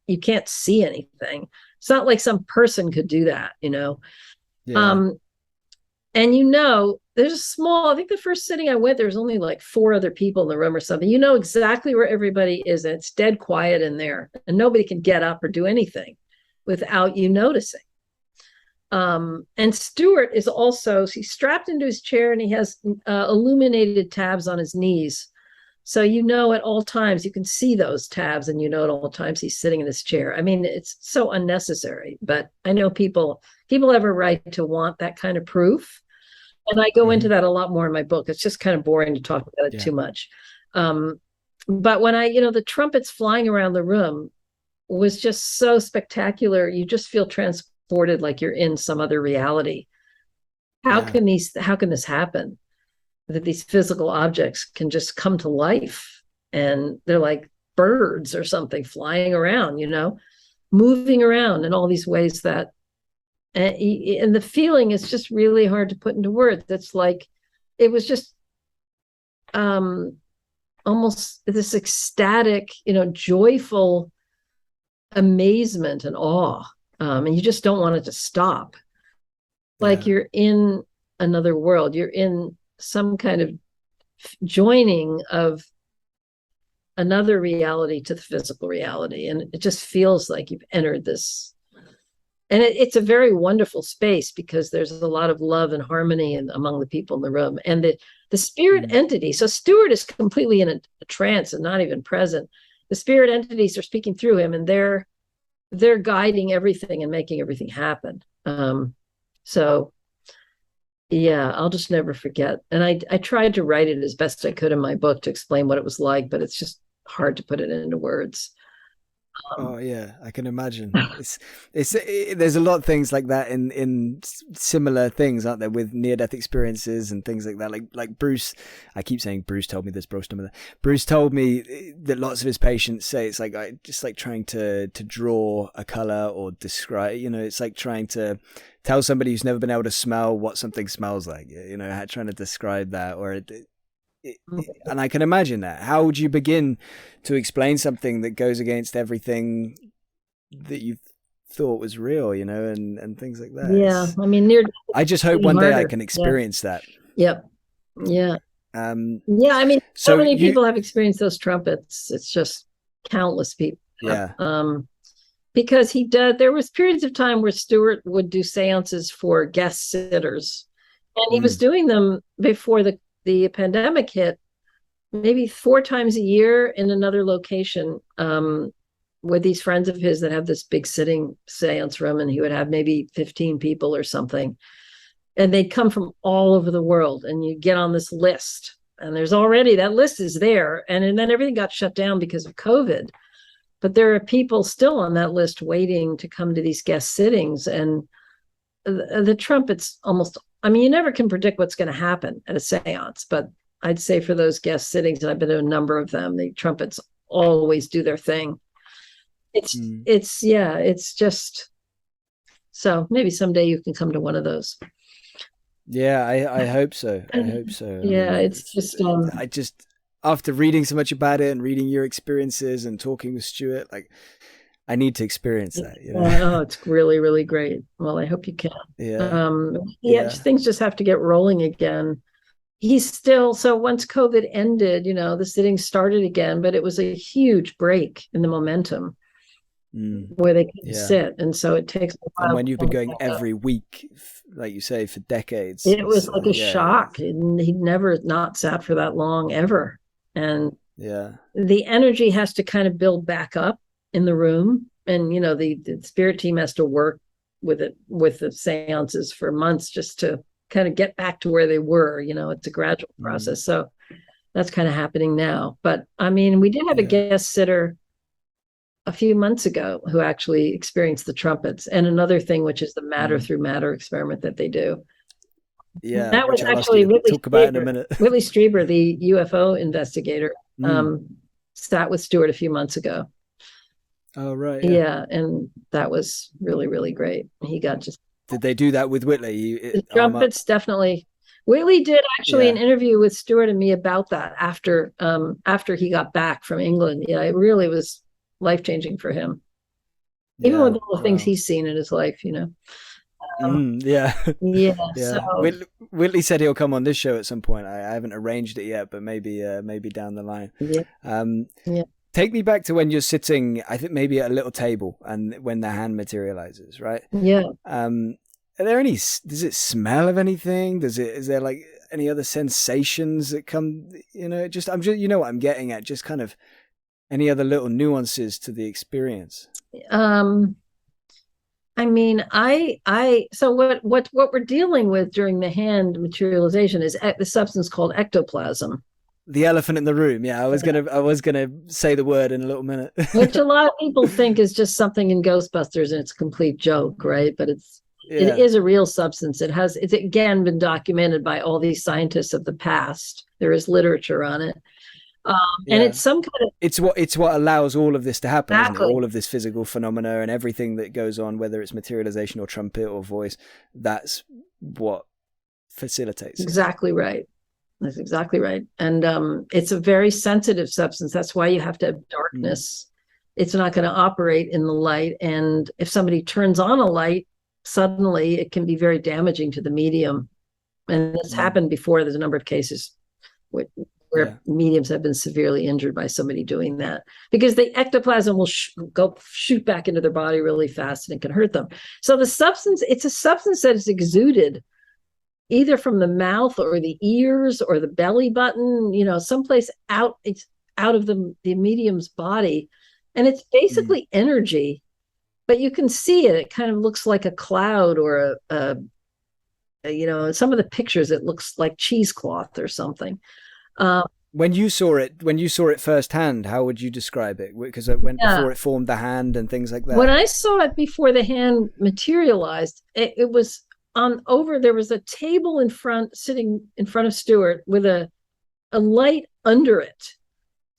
you can't see anything. It's not like some person could do that. Yeah. And there's a small, I think the first sitting I went, there was only like 4 other people in the room or something. You know exactly where everybody is, and it's dead quiet in there, and nobody can get up or do anything without you noticing. And Stewart is he's strapped into his chair, and he has illuminated tabs on his knees. So at all times, you can see those tabs, and at all times he's sitting in his chair. I mean, it's so unnecessary, but I know people have a right to want that kind of proof. And I go into that a lot more in my book. It's just kind of boring to talk about it too much. But when the trumpets flying around the room was just so spectacular. You just feel transported, like you're in some other reality. How can this happen? That these physical objects can just come to life, and they're like birds or something flying around, moving around in all these ways that, and the feeling is just really hard to put into words. It's like, it was just almost this ecstatic, joyful amazement and awe. And you just don't want it to stop. Like you're in another world. You're in some kind of joining of another reality to the physical reality. And it just feels like you've entered this. And it's a very wonderful space because there's a lot of love and harmony among the people in the room. And the spirit entity, so Stewart is completely in a trance and not even present. The spirit entities are speaking through him, and they're guiding everything and making everything happen. So yeah, I'll just never forget. And I tried to write it as best I could in my book to explain what it was like, but it's just hard to put it into words. Oh yeah, I can imagine. There's a lot of things like that in similar things, aren't there, with near-death experiences and things like that. Like Bruce, I keep saying Bruce told me this, Bruce told me that lots of his patients say it's like just like trying to draw a color or describe. It's like trying to tell somebody who's never been able to smell what something smells like. Trying to describe that, or and I can imagine that. How would you begin to explain something that goes against everything that you thought was real, and things like that? Yeah, I just hope one day I can experience that. Yep. Yeah. So many people have experienced those trumpets. It's just countless people. Yeah. Because there was periods of time where Stewart would do seances for guest sitters, and he was doing them before the pandemic hit, maybe 4 times a year in another location. with these friends of his that have this big sitting seance room, and he would have maybe 15 people or something. And they'd come from all over the world, and you get on this list, and there's already, that list is there. And then everything got shut down because of COVID. But there are people still on that list waiting to come to these guest sittings. And the trumpets almost, I mean, you never can predict what's going to happen at a seance, but I'd say for those guest sittings, and I've been to a number of them, the trumpets always do their thing. It's just, so maybe someday you can come to one of those. Yeah, I hope so. I hope so. Yeah, I mean, it's just I just, after reading so much about it and reading your experiences and talking with Stewart, like, I need to experience that. You know? Oh, it's really, really great. Well, I hope you can. Yeah. Things just have to get rolling again. He's still, so once COVID ended, the sittings started again, but it was a huge break in the momentum where they can sit. And so it takes a while. And when you've been going every week, like you say, for decades. It was like a shock. He'd never not sat for that long ever. And the energy has to kind of build back up in the room. And, the spirit team has to work with the seances for months just to kind of get back to where they were. It's a gradual process. So that's kind of happening now. But I mean, we did have a guest sitter a few months ago who actually experienced the trumpets, and another thing, which is the matter through matter experiment that they do. Yeah, that was actually Willie Strieber, the UFO investigator, sat with Stewart a few months ago. Oh, right. Yeah, and that was really, really great. He got just. Did they do that with Whitley? The trumpets, definitely. Whitley did actually an interview with Stewart and me about that after he got back from England. Yeah, it really was life-changing for him. Even with all the things he's seen in his life, So. Whitley said he'll come on this show at some point. I haven't arranged it yet, but maybe down the line. Take me back to when you're sitting, I think maybe at a little table, and when the hand materializes, right? Are there any, does it smell of anything? Is there like any other sensations that come, you know what I'm getting at, just kind of any other little nuances to the experience? I mean, so what we're dealing with during the hand materialization is the substance called ectoplasm. The elephant in the room. Yeah, I was gonna say the word in a little minute. Which a lot of people think is just something in Ghostbusters, and it's a complete joke, right? But it is a real substance. It's again been documented by all these scientists of the past. There is literature on it. And it's some kind of it's what allows all of this to happen, exactly. Isn't it? All of this physical phenomena and everything that goes on, whether it's materialization or trumpet or voice, that's what facilitates exactly right. That's exactly right. And it's a very sensitive substance. That's why you have to have darkness. It's not going to operate in the light. And if somebody turns on a light, suddenly it can be very damaging to the medium. And it's happened before. There's a number of cases where mediums have been severely injured by somebody doing that, because the ectoplasm will shoot back into their body really fast, and it can hurt them. So the substance, it's a substance that is exuded either from the mouth or the ears or the belly button, someplace out. It's out of the medium's body, and it's basically energy, but you can see it. It kind of looks like a cloud or some of the pictures, it looks like cheesecloth or something. When you saw it firsthand, how would you describe it? Because it went before it formed the hand and things like that. When I saw it before the hand materialized, it was there was a table sitting in front of Stewart with a light under it.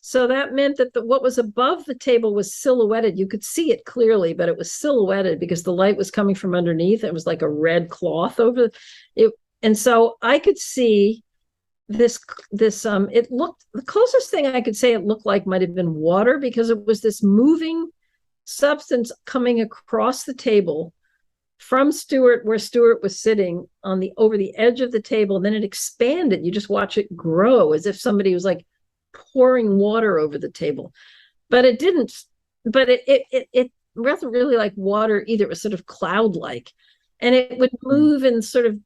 So that meant that what was above the table was silhouetted. You could see it clearly, but it was silhouetted because the light was coming from underneath. It was like a red cloth over it. And so I could see this it looked, the closest thing I could say it looked like might have been water, because it was this moving substance coming across the table from Stewart, where Stewart was sitting over the edge of the table. And then it expanded. You just watch it grow as if somebody was like pouring water over the table, but it didn't, but it wasn't really like water either. It was sort of cloud-like, and it would move in sort of,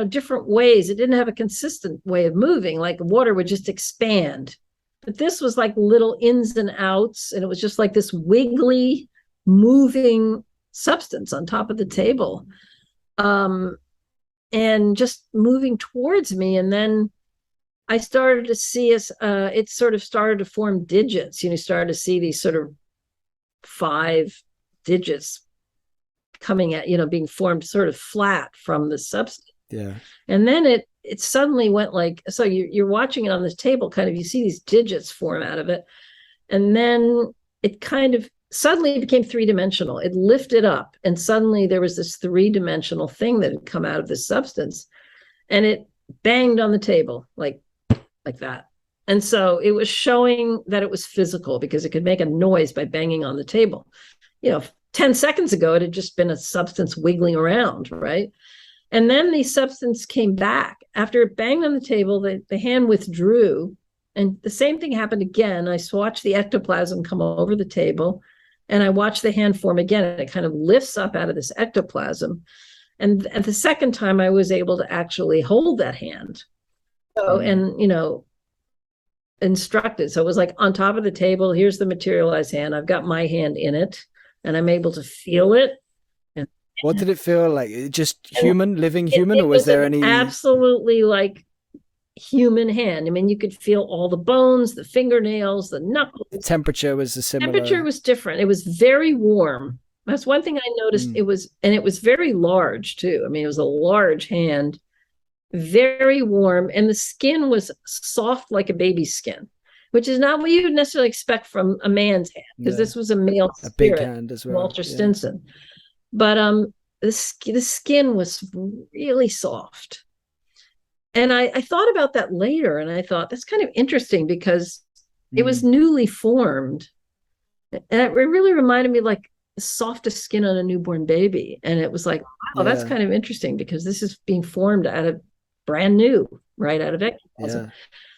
different ways. It didn't have a consistent way of moving. Like water would just expand but this was like little ins and outs, and it was just like this wiggly, moving substance on top of the table, and just moving towards me. And then I started to see it sort of started to form digits. You started to see these sort of 5 digits coming at, being formed sort of flat from the substance. Yeah. And then it suddenly went like, so you're watching it on this table, kind of, you see these digits form out of it. And then it kind of suddenly became 3-dimensional. It lifted up, and suddenly there was this 3-dimensional thing that had come out of this substance, and it banged on the table like that. And so it was showing that it was physical because it could make a noise by banging on the table. 10 seconds ago, it had just been a substance wiggling around, right? And then the substance came back. After it banged on the table, the hand withdrew, and the same thing happened again. I watched the ectoplasm come over the table, and I watched the hand form again, and it kind of lifts up out of this ectoplasm. And at the second time, I was able to actually hold that hand. So, and, instructed. So it was like on top of the table, here's the materialized hand. I've got my hand in it, and I'm able to feel it. What did it feel like? Just living human, or was there any? Absolutely like human hand. I mean, you could feel all the bones, the fingernails, the knuckles. The temperature was a similar. Temperature was different. It was very warm. That's one thing I noticed. It was very large too. I mean, it was a large hand, very warm, and the skin was soft like a baby's skin, which is not what you would necessarily expect from a man's hand, because this was a male spirit, big hand as well. Walter Stinson. But the skin was really soft. And I thought about that later, and I thought that's kind of interesting because it was newly formed. And it really reminded me like the softest skin on a newborn baby. And it was like, wow, that's kind of interesting because this is being formed out of brand new, right out of ectoplasm. Yeah.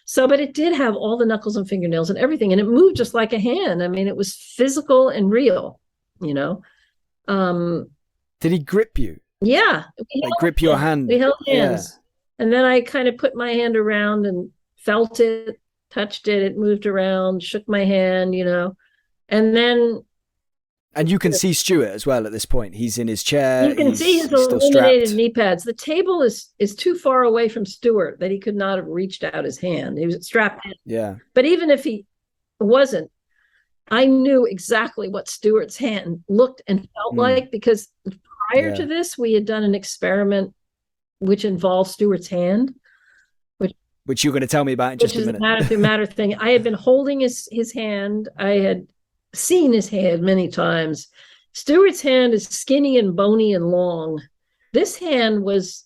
So, but it did have all the knuckles and fingernails and everything, and it moved just like a hand. I mean, it was physical and real, Did he grip you? Yeah. Like grip your hand? We held hands. Yeah. And then I kind of put my hand around and felt it, touched it, it moved around, shook my hand, and then... And you can see Stewart as well at this point. He's in his chair. You can see his illuminated knee pads. The table is too far away from Stewart that he could not have reached out his hand. He was strapped in. Yeah. But even if he wasn't, I knew exactly what Stewart's hand looked and felt like, because prior to this, we had done an experiment which involved Stewart's hand. Which you're going to tell me about in just a minute. Which is a matter thing. I had been holding his hand. I had seen his hand many times. Stewart's hand is skinny and bony and long. This hand was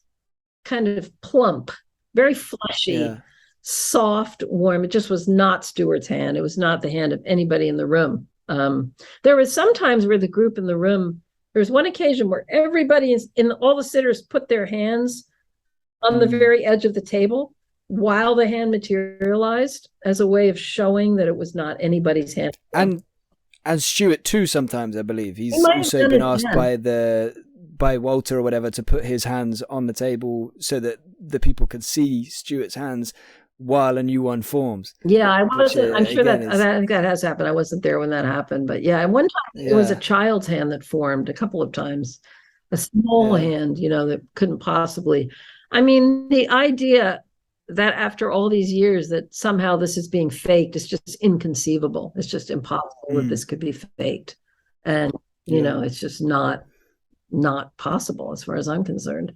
kind of plump, very fleshy, soft, warm. It just was not Stewart's hand. It was not the hand of anybody in the room. There was some times where the group in the room, there was one occasion where everybody all the sitters put their hands on the very edge of the table while the hand materialized as a way of showing that it was not anybody's hand. And Stewart too, sometimes I believe he's also been asked by Walter or whatever to put his hands on the table so that the people could see Stewart's hands while a new one forms. Yeah, I wasn't. I'm sure I think that has happened. I wasn't there when that happened, but yeah, one time it was a child's hand that formed a couple of times, a small hand, that couldn't possibly. I mean, the idea that after all these years that somehow this is being faked is just inconceivable. It's just impossible that this could be faked. And, it's just not possible as far as I'm concerned.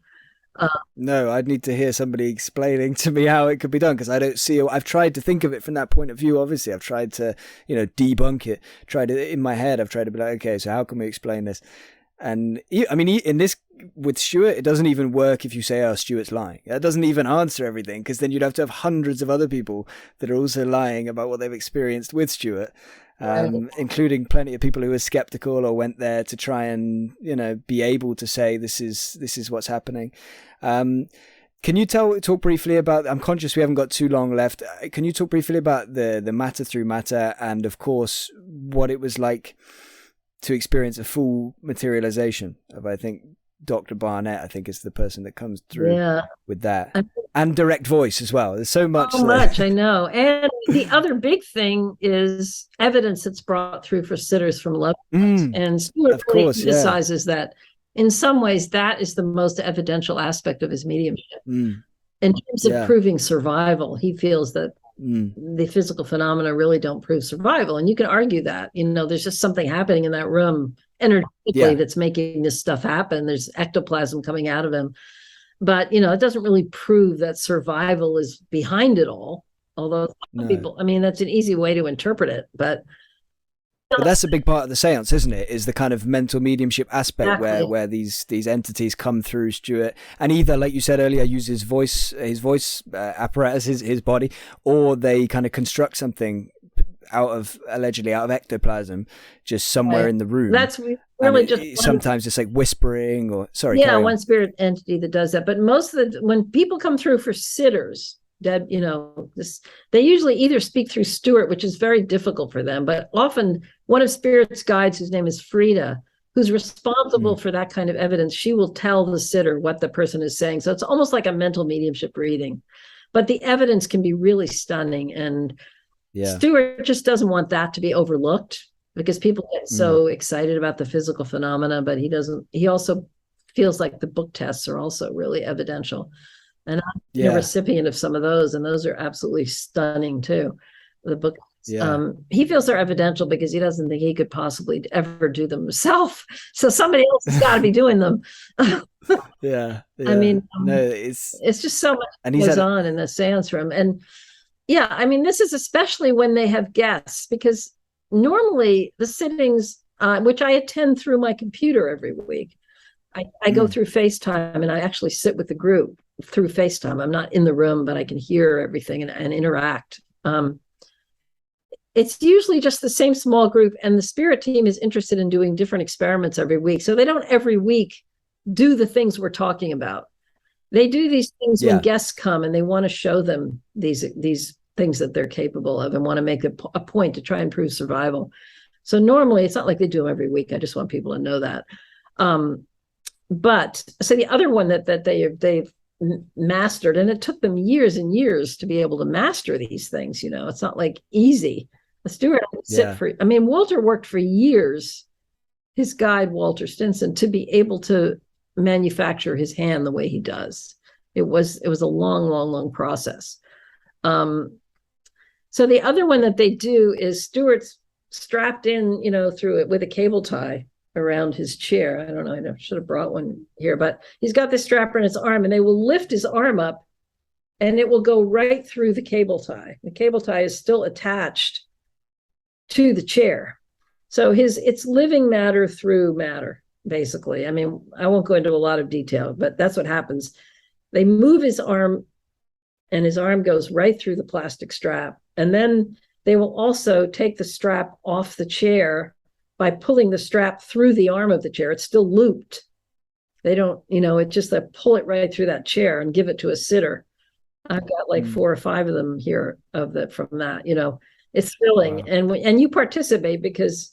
No, I'd need to hear somebody explaining to me how it could be done, because I don't see. I've tried to think of it from that point of view. Obviously, I've tried to, debunk it. Tried it in my head. I've tried to be like, okay, so how can we explain this? And I mean, in this with Stewart, it doesn't even work if you say, "Oh, Stewart's lying." That doesn't even answer everything, because then you'd have to have hundreds of other people that are also lying about what they've experienced with Stewart. Including plenty of people who were skeptical or went there to try and be able to say this is what's happening. Can you talk briefly about? I'm conscious we haven't got too long left. Can you talk briefly about the matter through matter, and of course what it was like to experience a full materialization of, I think, Dr. Barnett, I think, is the person that comes through with that. And direct voice as well. There's so much. So much, I know. And the other big thing is evidence that's brought through for sitters from loved ones. And Stewart really emphasizes that in some ways that is the most evidential aspect of his mediumship. In terms of proving survival, he feels that the physical phenomena really don't prove survival. And you can argue that, there's just something happening in that room energetically that's making this stuff happen. There's ectoplasm coming out of him. But, it doesn't really prove that survival is behind it all. Although people, that's an easy way to interpret it. But that's a big part of the seance, isn't it? Is the kind of mental mediumship aspect where these entities come through Stewart and either, like you said earlier, use his voice apparatus, his body, or they kind of construct something allegedly out of ectoplasm, just somewhere in the room. That's really sometimes it's like whispering or one spirit entity that does that. But most of when people come through for sitters, they usually either speak through Stewart, which is very difficult for them, but often one of Spirit's guides, whose name is Frida, who's responsible for that kind of evidence, she will tell the sitter what the person is saying. So it's almost like a mental mediumship reading, but the evidence can be really stunning. And Stewart just doesn't want that to be overlooked, because people get so excited about the physical phenomena, but he also feels like the book tests are also really evidential. And I'm a recipient of some of those, and those are absolutely stunning too. The book, he feels they're evidential because he doesn't think he could possibly ever do them himself. So somebody else has got to be doing them. It's just so much goes on in the seance room. And this is especially when they have guests, because normally the sittings, which I attend through my computer every week, I go through FaceTime, and I actually sit with the group through FaceTime. I'm not in the room, but I can hear everything and interact. It's usually just the same small group, and the spirit team is interested in doing different experiments every week. So they don't every week do the things we're talking about. They do these things when guests come and they want to show them these things that they're capable of and want to make a point to try and prove survival. So normally it's not like they do them every week. I just want people to know that. But so the other one that they've mastered, and it took them years and years to be able to master these things. It's not like easy. Stewart Walter worked for years, his guide Walter Stinson, to be able to manufacture his hand the way he does. It was a long process. So the other one that they do is Stewart's strapped in, through it with a cable tie around his chair. I don't know, I should have brought one here, but he's got this strap on his arm, and they will lift his arm up and it will go right through the cable tie. The cable tie is still attached to the chair. So it's living matter through matter, basically. I won't go into a lot of detail, but that's what happens. They move his arm, and his arm goes right through the plastic strap. And then they will also take the strap off the chair by pulling the strap through the arm of the chair. It's still looped. They don't, it's just they pull it right through that chair and give it to a sitter. I've got like 4 or 5 of them here from that. It's thrilling. Wow. And you participate because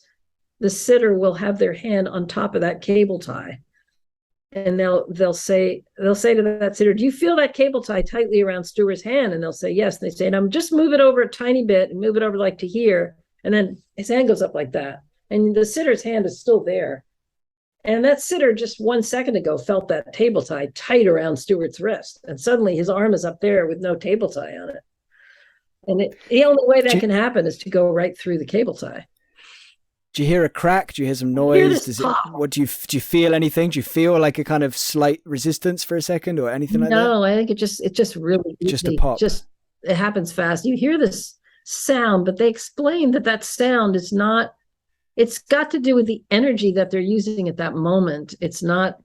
the sitter will have their hand on top of that cable tie, and they'll say to that sitter, "Do you feel that cable tie tightly around Stewart's hand?" And they'll say yes. And they say, "Now just move it over a tiny bit and move it over like to here." And then his hand goes up like that, and the sitter's hand is still there. And that sitter just 1 second ago felt that cable tie tight around Stewart's wrist, and suddenly his arm is up there with no cable tie on it. And the only way that can happen is to go right through the cable tie. Do you hear a crack? Do you hear some noise? Do you feel anything? Do you feel like a kind of slight resistance for a second or anything like that? No, I think it just really just a pop. It happens fast. You hear this sound, but they explain that sound is not. It's got to do with the energy that they're using at that moment. It's not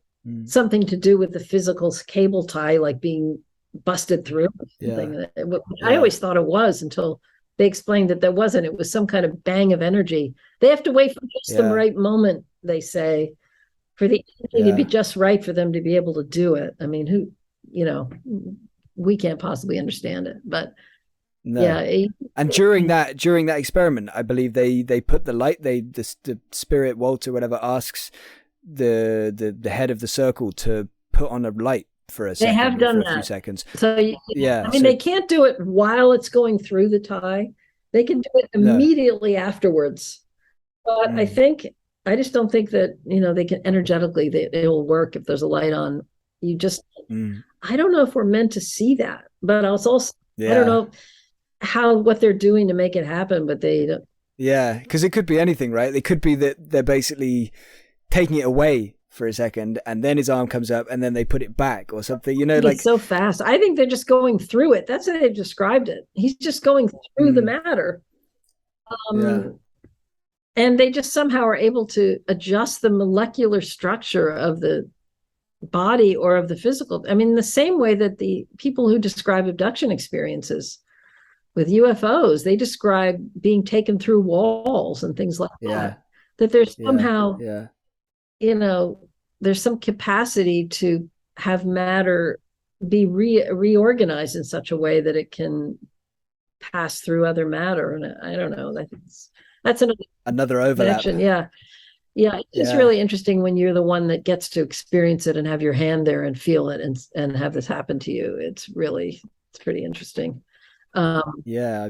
something to do with the physical cable tie, like being busted through. I always thought it was until they explained that there wasn't. It was some kind of bang of energy. They have to wait for just the right moment, they say, for the energy to be just right for them to be able to do it. We can't possibly understand it, but and during that experiment, I believe they put the light. The spirit Walter, whatever, asks the head of the circle to put on a light for a second. They have done for a few that. seconds. So yeah, I mean, they can't do it while it's going through the tie. They can do it immediately afterwards. But I just don't think that, they can energetically, it'll work if there's a light on. You just, I don't know if we're meant to see that, but I was also, I don't know what they're doing to make it happen, but they don't. Yeah, because it could be anything, right? It could be that they're basically taking it away for a second, and then his arm comes up, and then they put it back or something. Like so fast. I think they're just going through it. That's how they've described it. He's just going through the matter, and they just somehow are able to adjust the molecular structure of the body or of the physical. I mean, the same way that the people who describe abduction experiences with UFOs, they describe being taken through walls and things like that. That there's somehow, there's some capacity to have matter be reorganized in such a way that it can pass through other matter. And I don't know. That's another overlap. Yeah. It's just really interesting when you're the one that gets to experience it and have your hand there and feel it and have this happen to you. It's pretty interesting. I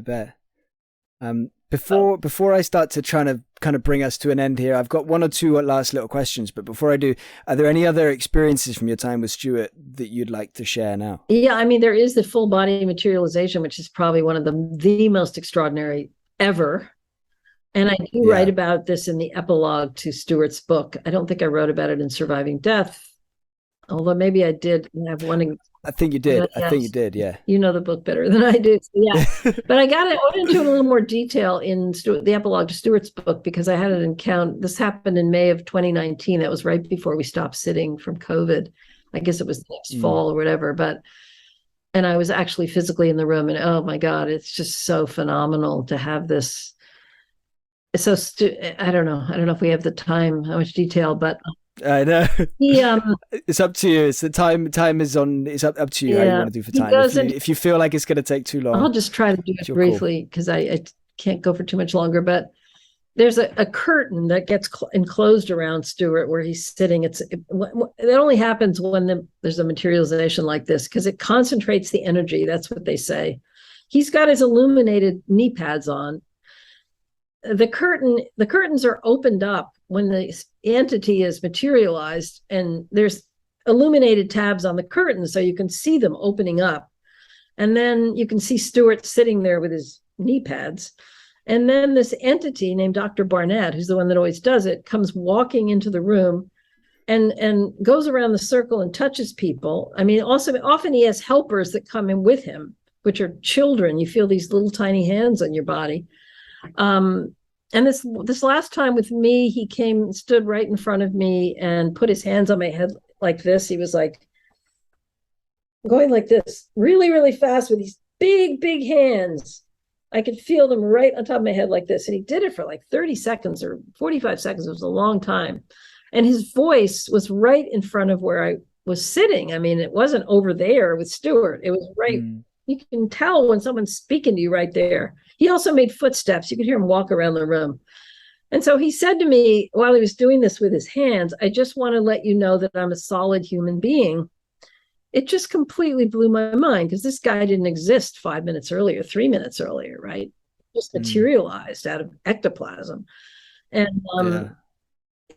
bet. Before I start to try to kind of bring us to an end here, I've got one or two last little questions. But before I do, are there any other experiences from your time with Stewart that you'd like to share now? Yeah, I mean, there is the full body materialization, which is probably one of the most extraordinary ever. And I do write about this in the epilogue to Stewart's book. I don't think I wrote about it in Surviving Death, although maybe I did have one. I think you did. I think you did, yeah. You know the book better than I do. So but I went into it in a little more detail in the epilogue to Stewart's book, because I had an encounter. This happened in May of 2019. That was right before we stopped sitting from COVID. I guess it was the next fall or whatever. And I was actually physically in the room, and oh my God, it's just so phenomenal to have this. So I don't know if we have the time, how much detail, but I know. It's up to you. It's the time is on. It's up to you how you want to do for time. If you feel like it's going to take too long, I'll just try to do it briefly, because I can't go for too much longer. But there's a curtain that gets enclosed around Stewart where he's sitting. It only happens when there's a materialization like this, because it concentrates the energy. That's what they say. He's got his illuminated knee pads on. The curtains are opened up when the entity is materialized, and there's illuminated tabs on the curtains, so you can see them opening up. And then you can see Stewart sitting there with his knee pads. And then this entity named Dr. Barnett, who's the one that always does it, comes walking into the room and goes around the circle and touches people. I mean, also often he has helpers that come in with him, which are children. You feel these little tiny hands on your body. And this last time with me, he came and stood right in front of me and put his hands on my head like this. He was like going like this, really, really fast with these big, big hands. I could feel them right on top of my head like this. And he did it for like 30 seconds or 45 seconds. It was a long time. And his voice was right in front of where I was sitting. I mean, it wasn't over there with Stewart. It was right. You can tell when someone's speaking to you right there. He also made footsteps. You could hear him walk around the room. And so he said to me while he was doing this with his hands, I just want to let you know that I'm a solid human being. It just completely blew my mind, because this guy didn't exist 5 minutes earlier, 3 minutes earlier, right? Just materialized out of ectoplasm. And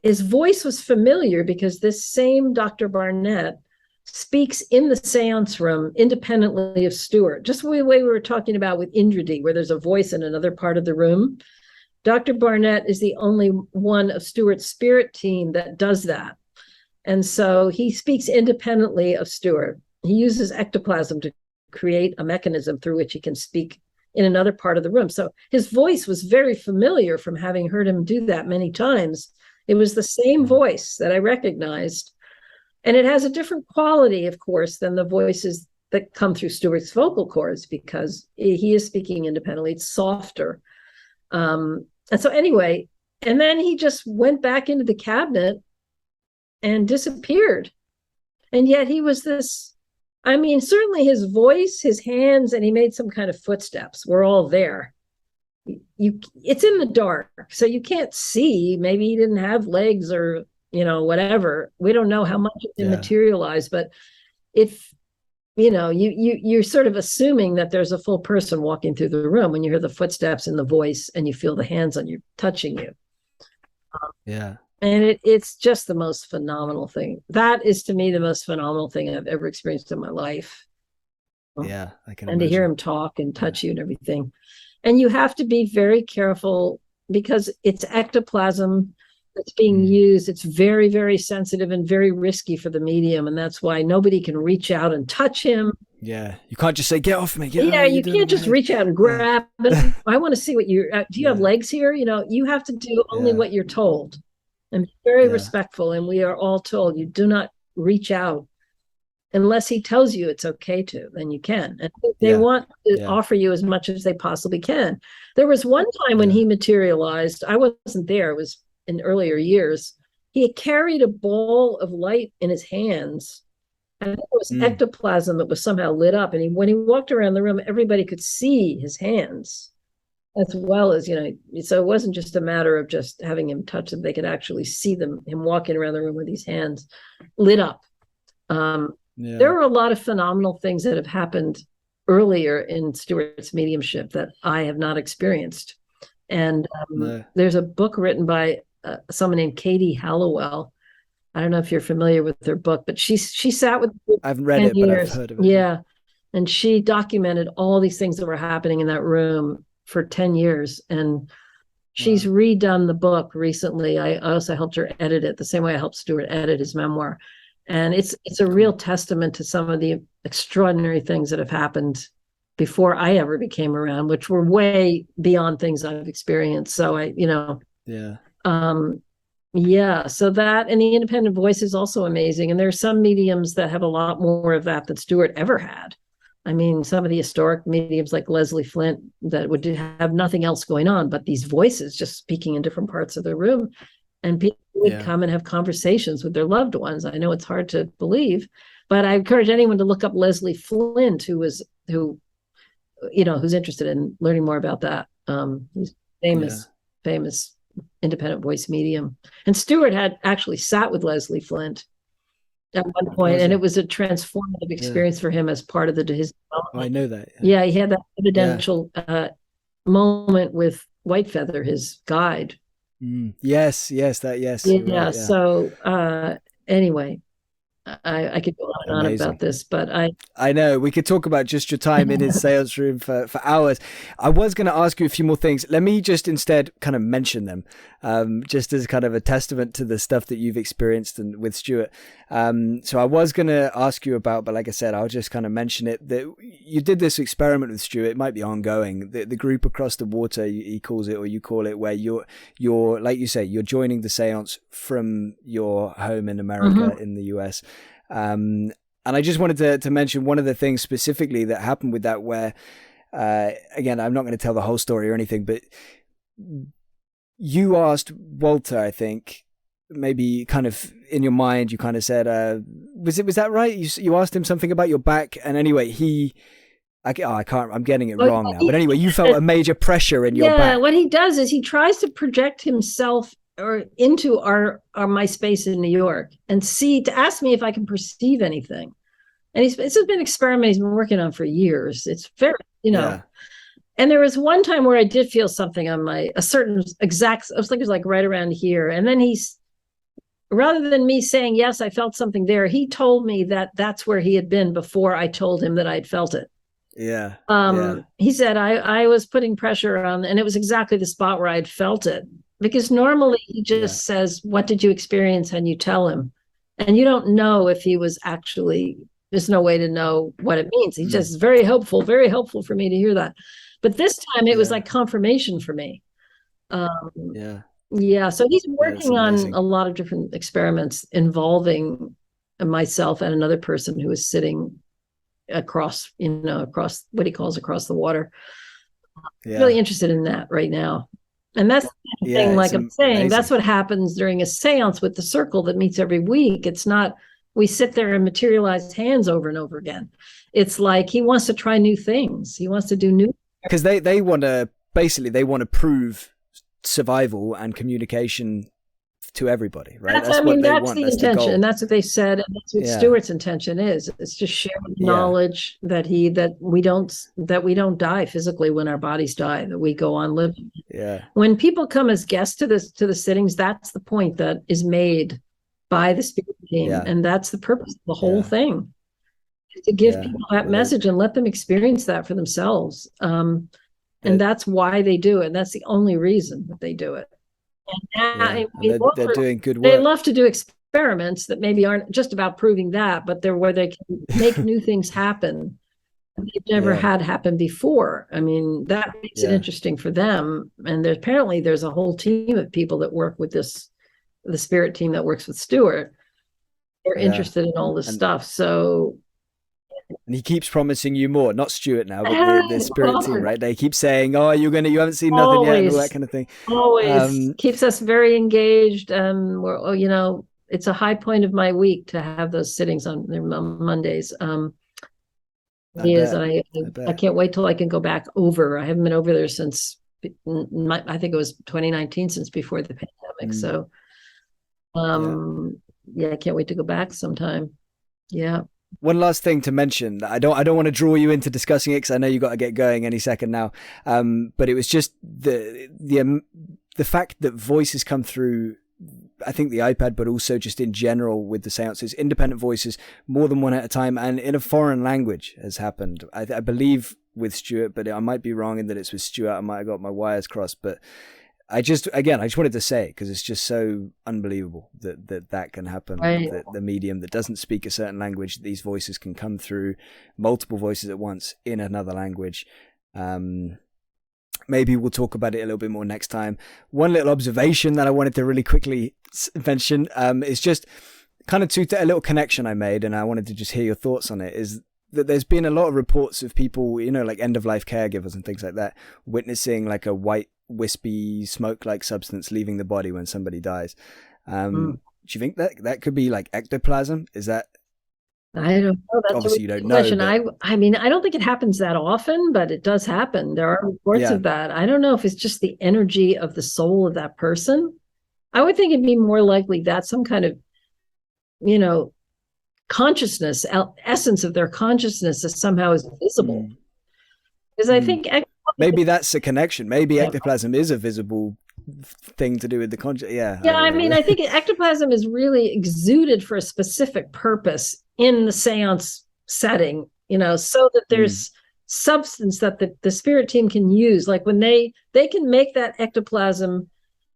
his voice was familiar, because this same Dr. Barnett speaks in the seance room independently of Stewart, just the way we were talking about with Indridi, where there's a voice in another part of the room. Dr. Barnett is the only one of Stewart's spirit team that does that. And so he speaks independently of Stewart. He uses ectoplasm to create a mechanism through which he can speak in another part of the room. So his voice was very familiar from having heard him do that many times. It was the same voice that I recognized. And it has a different quality, of course, than the voices that come through Stewart's vocal cords, because he is speaking independently. It's softer. And so anyway, and then he just went back into the cabinet and disappeared. And yet he was this, I mean, certainly his voice, his hands, and he made some kind of footsteps were all there. It's in the dark, so you can't see. Maybe he didn't have legs, or whatever. We don't know how much it Yeah. materialized, but if you're sort of assuming that there's a full person walking through the room when you hear the footsteps and the voice and you feel the hands on you touching you. Yeah. And it's just the most phenomenal thing. That is, to me, the most phenomenal thing I've ever experienced in my life. Yeah, I can and imagine. to hear him talk and touch you and everything. And you have to be very careful because it's ectoplasm that's being used. It's very, very sensitive and very risky for the medium. And that's why nobody can reach out and touch him. Yeah. You can't just say, get off me. You can't just reach out and grab him. I want to see what do you have legs here? You have to do only what you're told and be very respectful. And we are all told you do not reach out unless he tells you it's okay to, then you can. And they want to offer you as much as they possibly can. There was one time when he materialized, I wasn't there, it was in earlier years. He had carried a ball of light in his hands. And it was ectoplasm that was somehow lit up. And when he walked around the room, everybody could see his hands as well as, so it wasn't just a matter of just having him touch them. They could actually see him walking around the room with these hands lit up. There are a lot of phenomenal things that have happened earlier in Stewart's mediumship that I have not experienced. And there's a book written by someone named Katie Hallowell. I don't know if you're familiar with her book, but she sat with. I haven't read it, but I've heard of it. Yeah. And she documented all these things that were happening in that room for 10 years. And she's redone the book recently. I also helped her edit it the same way I helped Stewart edit his memoir. And it's a real testament to some of the extraordinary things that have happened before I ever became around, which were way beyond things I've experienced. So so that, and the independent voice is also amazing. And there are some mediums that have a lot more of that than Stewart ever had. I mean, some of the historic mediums like Leslie Flint that would have nothing else going on, but these voices just speaking in different parts of the room. And people would come and have conversations with their loved ones. I know it's hard to believe, but I encourage anyone to look up Leslie Flint, who's interested in learning more about that. He's famous independent voice medium. And Stewart had actually sat with Leslie Flint at one point, and it was a transformative experience for him as part of his development. I know that. Yeah, he had that evidential moment with Whitefeather, his guide. Yes. Yeah. So anyway, I could go on and on about this, but I know we could talk about just your time in his seance room for hours. I was going to ask you a few more things. Let me just instead kind of mention them, just as kind of a testament to the stuff that you've experienced and with Stewart. So I was going to ask you about, but like I said, I'll just kind of mention it, that you did this experiment with Stewart. It might be ongoing. The group across the water, he calls it, or you call it, where you're like you say, you're joining the seance from your home in America, in the US. And I just wanted to mention one of the things specifically that happened with that, where, again, I'm not going to tell the whole story or anything, but you asked Walter, I think, maybe kind of in your mind, you kind of said, was that right? You asked him something about your back, and anyway, I'm getting it wrong now. But anyway, you felt a major pressure in your back. Yeah, what he does is he tries to project himself or into my space in New York and to ask me if I can perceive anything. And this has been an experiment he's been working on for years. It's very, And there was one time where I did feel something on a certain exact, I was like, it was like right around here. And then rather than me saying, yes, I felt something there, he told me that that's where he had been before I told him that I'd felt it. Yeah. He said, I was putting pressure on, and it was exactly the spot where I'd felt it. Because normally he just says, what did you experience? And you tell him. And you don't know if he was actually, there's no way to know what it means. He's just very helpful for me to hear that. But this time it was like confirmation for me. Yeah. So he's working on a lot of different experiments involving myself and another person who is sitting across what he calls across the water. Really interested in that right now. And that's the thing, like I'm saying, amazing. That's what happens during a seance with the circle that meets every week. It's not, we sit there and materialize hands over and over again. It's like he wants to try new things. He wants to do new. Because they want to prove survival and communication to everybody, right? That's what they want. That's the intention, goal. and that's what they said, and that's what Stewart's intention is. It's just share knowledge that we don't die physically when our bodies die, that we go on living. Yeah. When people come as guests to the sittings, that's the point that is made by the spirit team, and that's the purpose of the whole thing, to give people that message and let them experience that for themselves. And that's why they do it. And that's the only reason that they do it. And they're doing good work. They love to do experiments that maybe aren't just about proving that, but they're where they can make new things happen that they've never had happen before. I mean, that makes it interesting for them. And apparently there's a whole team of people that work with the spirit team that works with Stewart. They're interested in all this stuff. So. And he keeps promising you more, not Stewart now, but the spirit team, right? They keep saying, "Oh, you haven't seen nothing yet," and all that kind of thing. Always keeps us very engaged. It's a high point of my week to have those sittings on Mondays. I can't wait till I can go back over. I haven't been over there since I think it was 2019, since before the pandemic. So, I can't wait to go back sometime. Yeah. One last thing to mention. I don't want to draw you into discussing it because I know you got to get going any second now. But it was just the fact that voices come through, I think the iPad, but also just in general with the seances, independent voices, more than one at a time, and in a foreign language has happened. I believe with Stewart, but I might be wrong in that it's with Stewart. I might have got my wires crossed, but I just wanted to say it because it's just so unbelievable that can happen. Right. That the medium that doesn't speak a certain language, these voices can come through, multiple voices at once in another language. Maybe we'll talk about it a little bit more next time. One little observation that I wanted to really quickly mention is just kind of a little connection I made, and I wanted to just hear your thoughts on it, is that there's been a lot of reports of people, like end-of-life caregivers and things like that, witnessing like a white, wispy, smoke-like substance leaving the body when somebody dies. Do you think that could be like ectoplasm? Is that... I don't know. That's obviously you don't question. know. I mean, I don't think it happens that often, but it does happen. There are reports of that. I don't know if it's just the energy of the soul of that person. I would think it'd be more likely that some kind of, consciousness, essence of their consciousness is somehow is visible. Because I think maybe that's a connection. Maybe ectoplasm is a visible thing to do with the conscious. I think ectoplasm is really exuded for a specific purpose in the seance setting, so that there's substance that the spirit team can use. Like when they can make that ectoplasm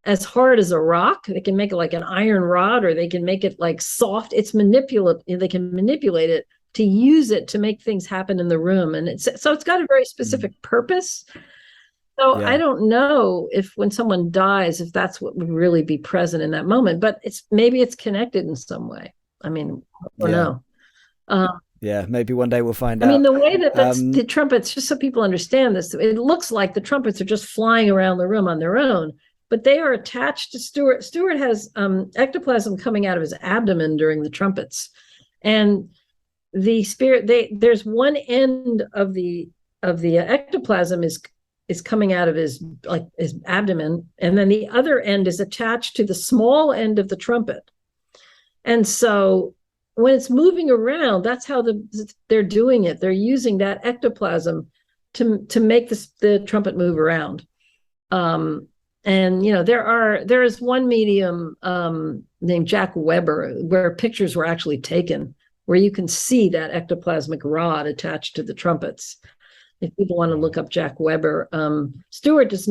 as hard as a rock, they can make it like an iron rod, or they can make it like soft. It's manipulative. They can manipulate it to use it to make things happen in the room. And it's got a very specific purpose. So I don't know if when someone dies, if that's what would really be present in that moment, but maybe it's connected in some way. I mean, I don't know. Maybe one day we'll find out. I mean, the way that the trumpets, just so people understand this, it looks like the trumpets are just flying around the room on their own, but they are attached to Stewart. Stewart has ectoplasm coming out of his abdomen during the trumpets. And the spirit, there's one end of the ectoplasm is coming out of his abdomen, and then the other end is attached to the small end of the trumpet. And so when it's moving around, that's how they're doing it. They're using that ectoplasm to make the trumpet move around. And there is one medium named Jack Weber where pictures were actually taken where you can see that ectoplasmic rod attached to the trumpets. If people want to look up Jack Weber, Stewart he's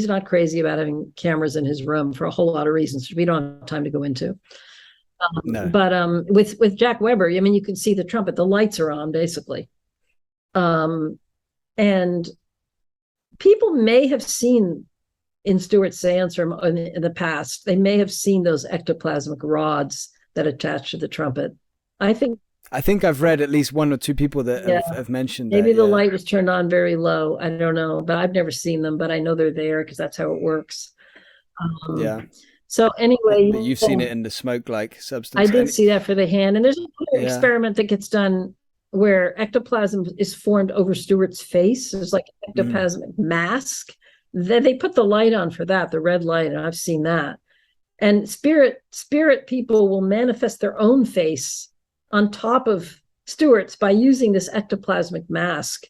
not crazy about having cameras in his room for a whole lot of reasons, which we don't have time to go into. No. But with Jack Weber, I mean, you can see the trumpet, the lights are on basically. And people may have seen in Stewart's seance room in the past, they may have seen those ectoplasmic rods that attach to the trumpet. I think I've read at least one or two people that have mentioned that. Maybe the light was turned on very low. I don't know, but I've never seen them, but I know they're there because that's how it works. So anyway. But you've seen it in the smoke-like substance. I did see that for the hand. And there's another experiment that gets done where ectoplasm is formed over Stewart's face. There's like an ectoplasmic mask. Then they put the light on for that, the red light, and I've seen that. And spirit people will manifest their own face on top of Stewart's by using this ectoplasmic mask.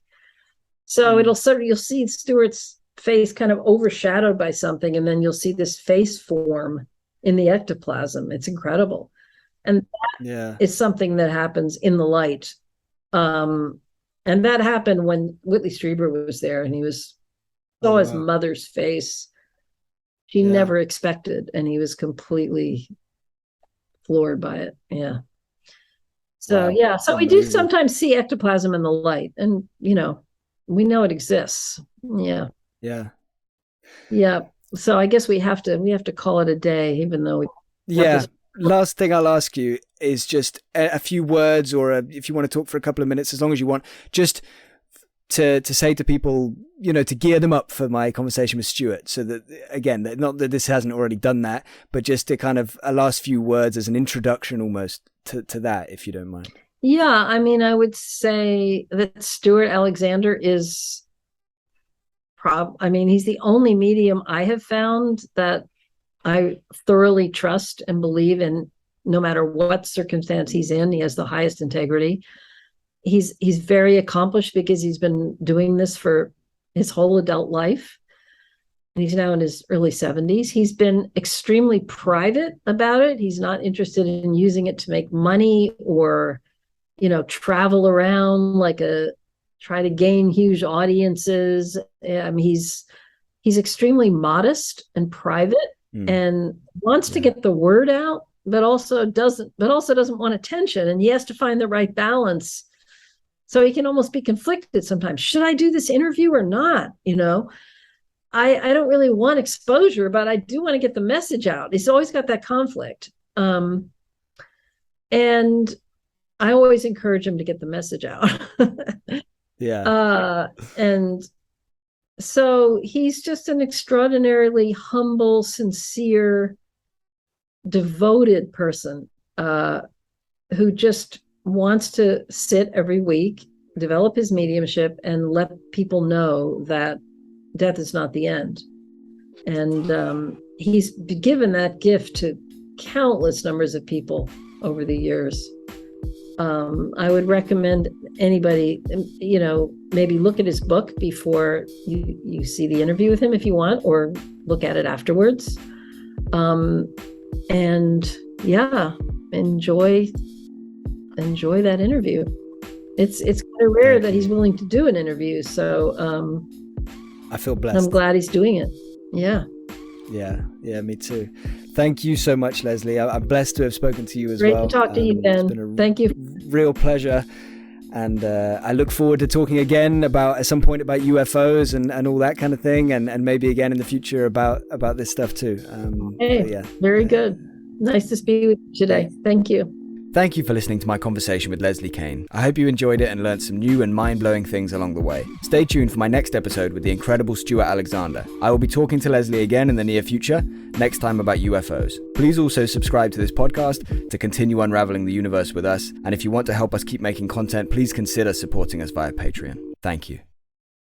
So you'll see Stewart's face kind of overshadowed by something, and then you'll see this face form in the ectoplasm. It's incredible. And that is something that happens in the light. And that happened when Whitley Strieber was there, and he saw his mother's face. She never expected, and he was completely floored by it. Yeah. So, so we do sometimes see ectoplasm in the light, and, we know it exists. Yeah. Yeah. Yeah. So I guess we have to call it a day, even though Last thing I'll ask you is just a few words, or if you want to talk for a couple of minutes, as long as you want, just to say to people, to gear them up for my conversation with Stewart. So that, again, not that this hasn't already done that, but just to kind of a last few words as an introduction almost to that, if you don't mind. Yeah. I mean, I would say that Stewart Alexander is he's the only medium I have found that I thoroughly trust and believe in, no matter what circumstance he's in. He has the highest integrity. He's very accomplished because he's been doing this for his whole adult life. He's now in his early 70s. He's been extremely private about it. He's not interested in using it to make money or, travel around try to gain huge audiences. He's extremely modest and private. And wants to get the word out, but also doesn't want attention. And he has to find the right balance. So he can almost be conflicted sometimes. Should I do this interview or not? I don't really want exposure, but I do want to get the message out. He's always got that conflict. And I always encourage him to get the message out. And so he's just an extraordinarily humble, sincere, devoted person who just wants to sit every week, develop his mediumship, and let people know that death is not the end. And he's given that gift to countless numbers of people over the years. I would recommend anybody, maybe look at his book before you see the interview with him if you want, or look at it afterwards. And enjoy that interview. It's kind of rare that he's willing to do an interview. So I feel blessed. I'm glad he's doing it. Yeah. Yeah, me too. Thank you so much, Leslie. I'm blessed to have spoken to you as well. Great to talk to you, Ben. Thank you. Real pleasure. And I look forward to talking again at some point about UFOs and all that kind of thing, and maybe again in the future about this stuff too. Very good. Nice to speak with you today. Thank you. Thank you for listening to my conversation with Leslie Kean. I hope you enjoyed it and learned some new and mind-blowing things along the way. Stay tuned for my next episode with the incredible Stewart Alexander. I will be talking to Leslie again in the near future, next time about UFOs. Please also subscribe to this podcast to continue unraveling the universe with us. And if you want to help us keep making content, please consider supporting us via Patreon. Thank you.